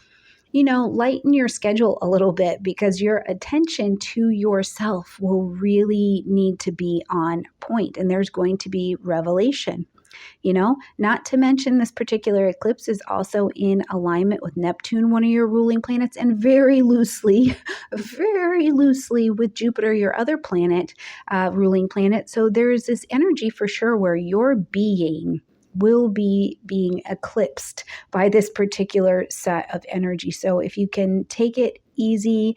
lighten your schedule a little bit, because your attention to yourself will really need to be on point, and there's going to be revelation. Not to mention this particular eclipse is also in alignment with Neptune, one of your ruling planets, and very loosely with Jupiter, your other planet, ruling planet. So there is this energy for sure where your being will be being eclipsed by this particular set of energy. So if you can take it easy,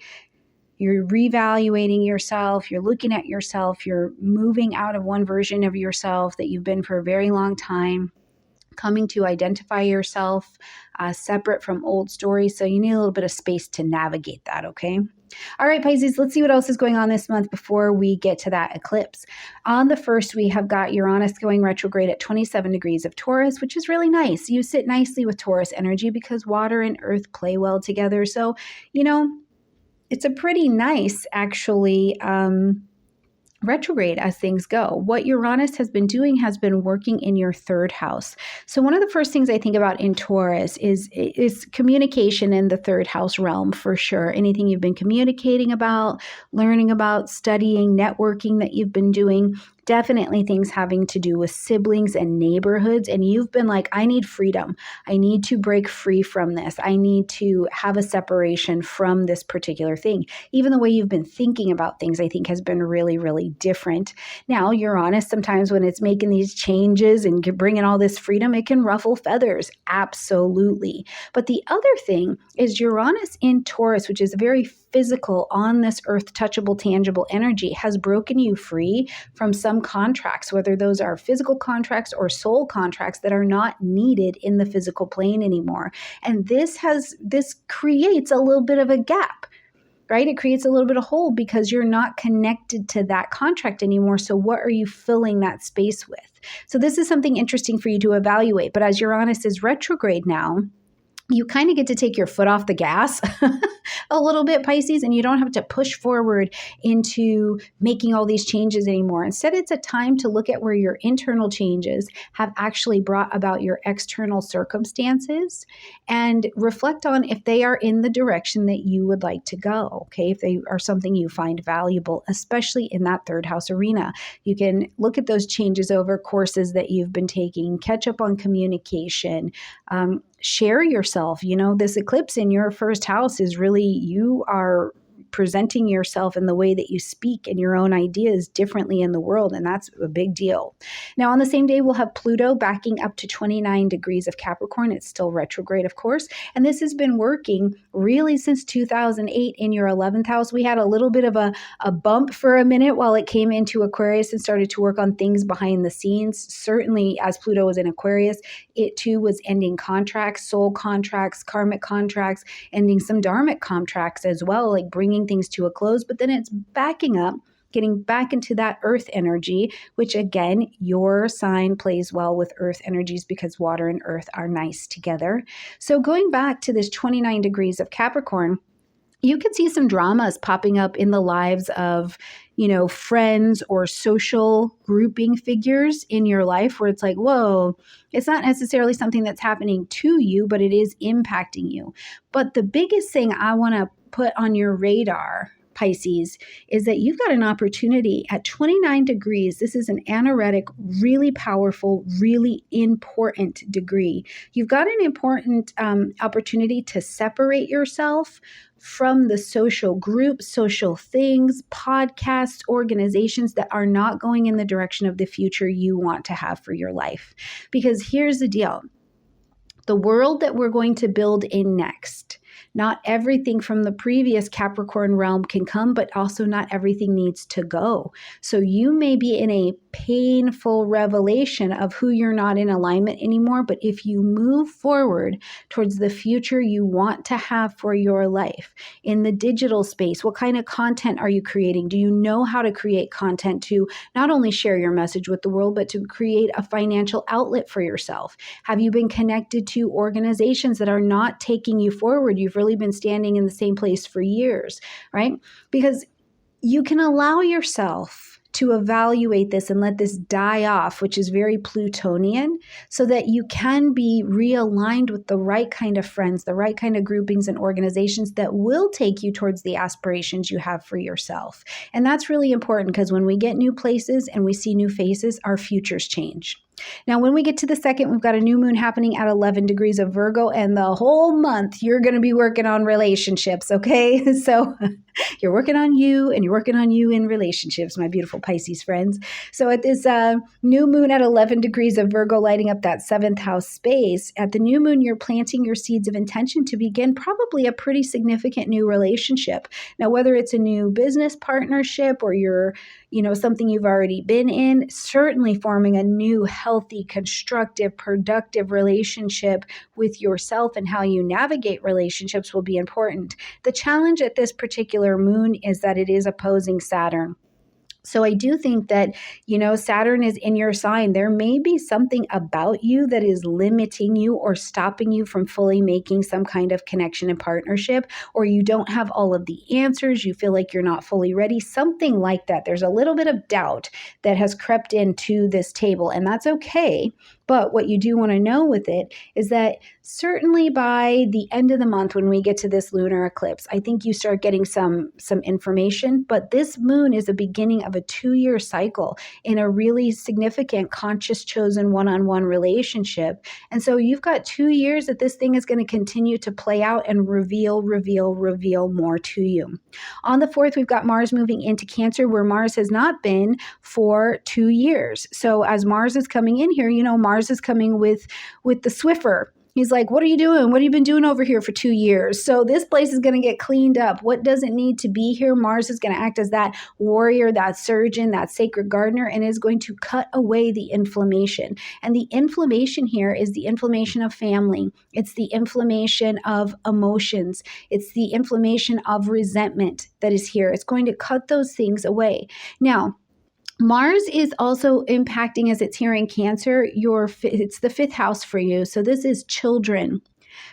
you're reevaluating yourself, you're looking at yourself, you're moving out of one version of yourself that you've been for a very long time, coming to identify yourself separate from old stories. So you need a little bit of space to navigate that, okay? All right, Pisces, let's see what else is going on this month before we get to that eclipse. On the 1st, we have got Uranus going retrograde at 27 degrees of Taurus, which is really nice. You sit nicely with Taurus energy because water and earth play well together. So, it's a pretty nice, actually, retrograde as things go. What Uranus has been doing has been working in your 3rd house. So one of the first things I think about in Taurus is communication in the 3rd house realm, for sure. Anything you've been communicating about, learning about, studying, networking that you've been doing. Definitely things having to do with siblings and neighborhoods. And you've been like, I need freedom. I need to break free from this. I need to have a separation from this particular thing. Even the way you've been thinking about things, I think, has been really, really different. Now, Uranus, sometimes when it's making these changes and bringing all this freedom, it can ruffle feathers. Absolutely. But the other thing is Uranus in Taurus, which is very physical, on this earth, touchable, tangible energy, has broken you free from some contracts, whether those are physical contracts or soul contracts that are not needed in the physical plane anymore. And this creates a little bit of a gap, right? It creates a little bit of hole because you're not connected to that contract anymore. So what are you filling that space with? So this is something interesting for you to evaluate. But as Uranus is retrograde now, you kind of get to take your foot off the gas a little bit, Pisces, and you don't have to push forward into making all these changes anymore. Instead, it's a time to look at where your internal changes have actually brought about your external circumstances and reflect on if they are in the direction that you would like to go, okay? If they are something you find valuable, especially in that 3rd house arena. You can look at those changes over courses that you've been taking, catch up on communication, share yourself. This eclipse in your 1st house is really, you are presenting yourself and the way that you speak and your own ideas differently in the world, and that's a big deal. Now, on the same day, we'll have Pluto backing up to 29 degrees of Capricorn. It's still retrograde, of course, and this has been working really since 2008 in your 11th house. We had a little bit of a bump for a minute while it came into Aquarius and started to work on things behind the scenes. Certainly, as Pluto was in Aquarius, it too was ending contracts, soul contracts, karmic contracts, ending some dharmic contracts as well, like bringing things to a close. But then it's backing up, getting back into that earth energy, which again, your sign plays well with earth energies because water and earth are nice together. So going back to this 29 degrees of Capricorn, you can see some dramas popping up in the lives of, friends or social grouping figures in your life where it's like, whoa, it's not necessarily something that's happening to you, but it is impacting you. But the biggest thing I want to put on your radar, Pisces, is that you've got an opportunity at 29 degrees. This is an anaretic, really powerful, really important degree. You've got an important opportunity to separate yourself from the social groups, social things, podcasts, organizations that are not going in the direction of the future you want to have for your life. Because here's the deal. The world that we're going to build in next, not everything from the previous Capricorn realm can come, but also not everything needs to go. So you may be in a painful revelation of who you're not in alignment anymore. But if you move forward towards the future you want to have for your life in the digital space, what kind of content are you creating? Do you know how to create content to not only share your message with the world, but to create a financial outlet for yourself? Have you been connected to organizations that are not taking you forward? You've really been standing in the same place for years, right? Because you can allow yourself to evaluate this and let this die off, which is very Plutonian, so that you can be realigned with the right kind of friends, the right kind of groupings and organizations that will take you towards the aspirations you have for yourself. And that's really important because when we get new places and we see new faces, our futures change. Now, when we get to the second, we've got a new moon happening at 11 degrees of Virgo, and the whole month you're going to be working on relationships, okay? So you're working on you and you're working on you in relationships, my beautiful Pisces friends. So at this new moon at 11 degrees of Virgo, lighting up that 7th house space, at the new moon, you're planting your seeds of intention to begin probably a pretty significant new relationship. Now, whether it's a new business partnership or you're something you've already been in, certainly forming a new, healthy, constructive, productive relationship with yourself and how you navigate relationships will be important. The challenge at this particular moon is that it is opposing Saturn. So I do think that, Saturn is in your sign. There may be something about you that is limiting you or stopping you from fully making some kind of connection and partnership, or you don't have all of the answers. You feel like you're not fully ready, something like that. There's a little bit of doubt that has crept into this table, and that's okay. But what you do want to know with it is that certainly by the end of the month, when we get to this lunar eclipse, I think you start getting some information. But this moon is a beginning of a 2-year cycle in a really significant conscious chosen one-on-one relationship. And so you've got 2 years that this thing is going to continue to play out and reveal more to you. On the 4th, we've got Mars moving into Cancer, where Mars has not been for 2 years. So as Mars is coming in here, Mars is coming with the Swiffer. He's like, what are you doing? What have you been doing over here for 2 years? So this place is going to get cleaned up. What doesn't need to be here? Mars is going to act as that warrior, that surgeon, that sacred gardener, and is going to cut away the inflammation. And the inflammation here is the inflammation of family. It's the inflammation of emotions. It's the inflammation of resentment that is here. It's going to cut those things away. Now, Mars is also impacting, as it's here in Cancer, it's the 5th house for you. So this is children.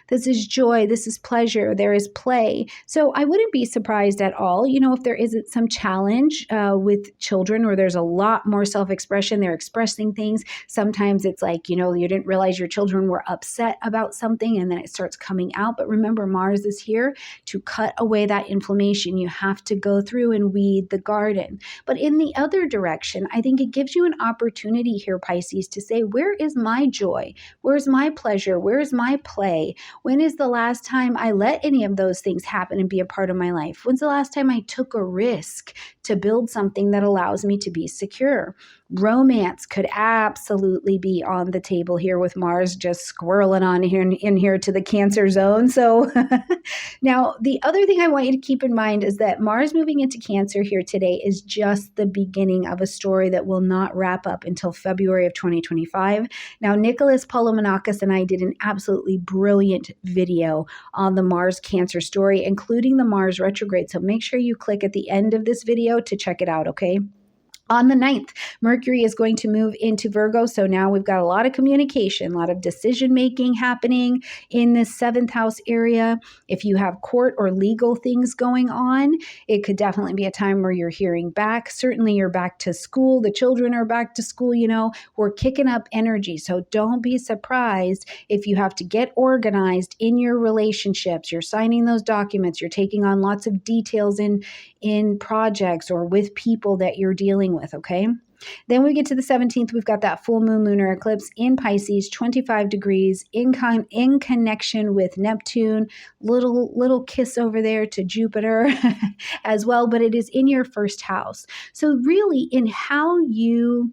This is joy. This is pleasure. There is play. So I wouldn't be surprised at all, if there isn't some challenge with children, or there's a lot more self-expression. They're expressing things. Sometimes it's like, you didn't realize your children were upset about something and then it starts coming out. But remember, Mars is here to cut away that inflammation. You have to go through and weed the garden. But in the other direction, I think it gives you an opportunity here, Pisces, to say, where is my joy? Where's my pleasure? Where's my play? today? When is the last time I let any of those things happen and be a part of my life? When's the last time I took a risk to build something that allows me to be secure? Romance could absolutely be on the table here with Mars just squirreling on here in here to the Cancer zone. So now the other thing I want you to keep in mind is that Mars moving into Cancer here today is just the beginning of a story that will not wrap up until February of 2025. Now, Nicholas Polomonakis and I did an absolutely brilliant video on the Mars Cancer story, including the Mars retrograde. So make sure you click at the end of this video to check it out, okay? On the 9th, Mercury is going to move into Virgo. So now we've got a lot of communication, a lot of decision making happening in this 7th house area. If you have court or legal things going on, it could definitely be a time where you're hearing back. Certainly you're back to school. The children are back to school. We're kicking up energy. So don't be surprised if you have to get organized in your relationships. You're signing those documents. You're taking on lots of details in projects or with people that you're dealing with, okay? Then we get to the 17th, we've got that full moon lunar eclipse in Pisces, 25 degrees, in connection with Neptune, little kiss over there to Jupiter as well, but it is in your first house. So really in how you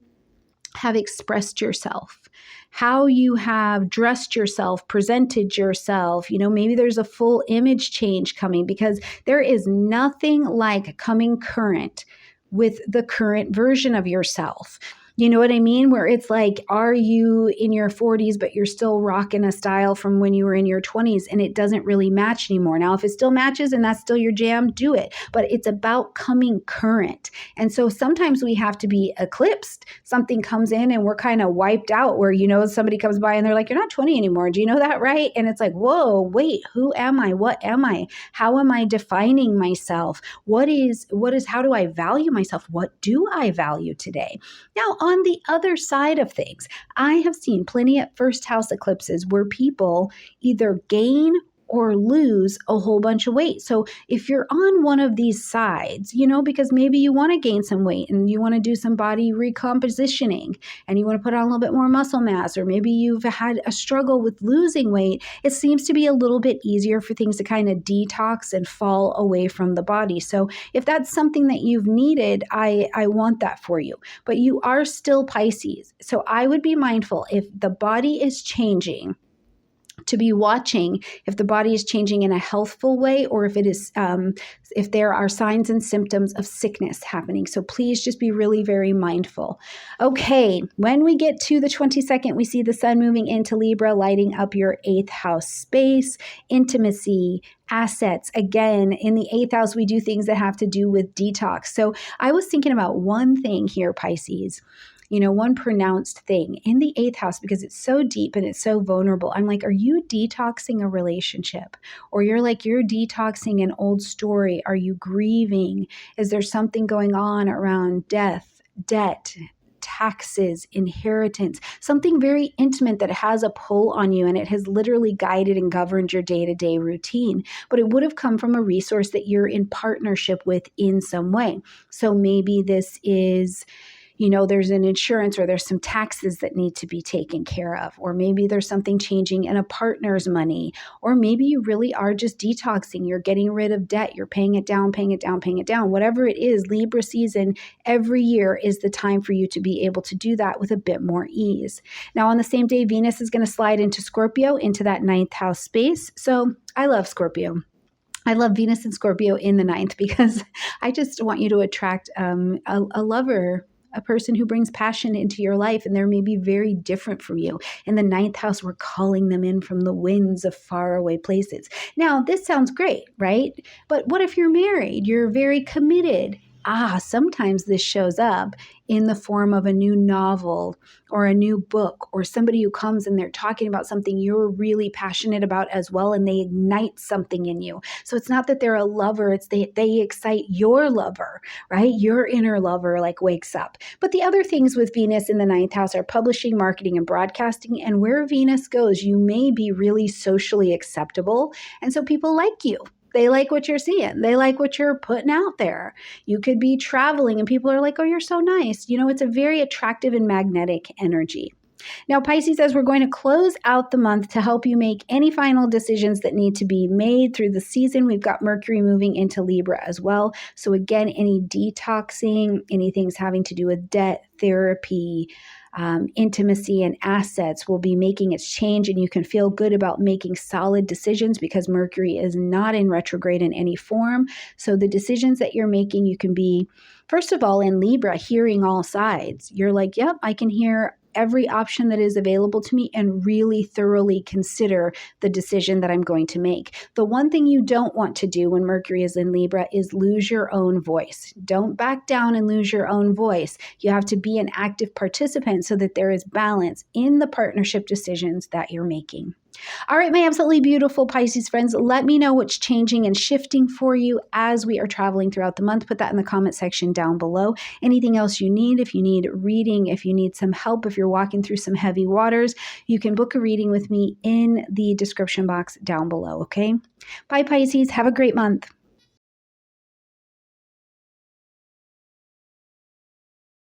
have expressed yourself, how you have dressed yourself, presented yourself. Maybe there's a full image change coming, because there is nothing like coming current with the current version of yourself. You know what I mean? Where it's like, are you in your 40s, but you're still rocking a style from when you were in your 20s and it doesn't really match anymore. Now, if it still matches and that's still your jam, do it. But it's about coming current. And so sometimes we have to be eclipsed. Something comes in and we're kind of wiped out where, somebody comes by and they're like, you're not 20 anymore. Do you know that, right? And it's like, whoa, wait, who am I? What am I? How am I defining myself? How do I value myself? What do I value today? Now, on the other side of things, I have seen plenty of first house eclipses where people either gain or lose a whole bunch of weight. So if you're on one of these sides, because maybe you want to gain some weight and you want to do some body recompositioning and you want to put on a little bit more muscle mass, or maybe you've had a struggle with losing weight, it seems to be a little bit easier for things to kind of detox and fall away from the body. So if that's something that you've needed, I want that for you. But you are still Pisces. So I would be mindful if the body is changing, to be watching if the body is changing in a healthful way, or if it is, if there are signs and symptoms of sickness happening. So please just be really very mindful. Okay, when we get to the 22nd, we see the sun moving into Libra, lighting up your 8th house space, intimacy, assets. Again, in the 8th house, we do things that have to do with detox. So I was thinking about one thing here, Pisces. One pronounced thing in the 8th house, because it's so deep and it's so vulnerable. I'm like, are you detoxing a relationship? Or you're detoxing an old story? Are you grieving? Is there something going on around death, debt, taxes, inheritance, something very intimate that has a pull on you and it has literally guided and governed your day-to-day routine? But it would have come from a resource that you're in partnership with in some way. So maybe this is, there's an insurance or there's some taxes that need to be taken care of, or maybe there's something changing in a partner's money, or maybe you really are just detoxing. You're getting rid of debt. You're paying it down, paying it down, paying it down. Whatever it is, Libra season every year is the time for you to be able to do that with a bit more ease. Now, on the same day, Venus is going to slide into Scorpio, into that 9th house space. So I love Scorpio. I love Venus and Scorpio in the 9th because I just want you to attract a lover, a person who brings passion into your life, and they're maybe very different from you. In the 9th house, we're calling them in from the winds of faraway places. Now, this sounds great, right? But what if you're married? You're very committed. Sometimes this shows up in the form of a new novel or a new book, or somebody who comes and they're talking about something you're really passionate about as well, and they ignite something in you. So it's not that they're a lover, it's they excite your lover, right? Your inner lover wakes up. But the other things with Venus in the 9th house are publishing, marketing, and broadcasting. And where Venus goes, you may be really socially acceptable. And so people like you. They like what you're seeing. They like what you're putting out there. You could be traveling and people are like, oh, you're so nice. It's a very attractive and magnetic energy. Now, Pisces, as we're going to close out the month to help you make any final decisions that need to be made through the season, we've got Mercury moving into Libra as well. So again, any detoxing, anything having to do with debt, therapy, intimacy, and assets will be making its change, and you can feel good about making solid decisions because Mercury is not in retrograde in any form. So the decisions that you're making, you can be, first of all, in Libra, hearing all sides. You're like, yep, I can hear every option that is available to me and really thoroughly consider the decision that I'm going to make. The one thing you don't want to do when Mercury is in Libra is lose your own voice. Don't back down and lose your own voice. You have to be an active participant so that there is balance in the partnership decisions that you're making. All right, my absolutely beautiful Pisces friends, let me know what's changing and shifting for you as we are traveling throughout the month. Put that in the comment section down below. Anything else you need, if you need reading, if you need some help, if you're walking through some heavy waters, you can book a reading with me in the description box down below, okay? Bye, Pisces. Have a great month.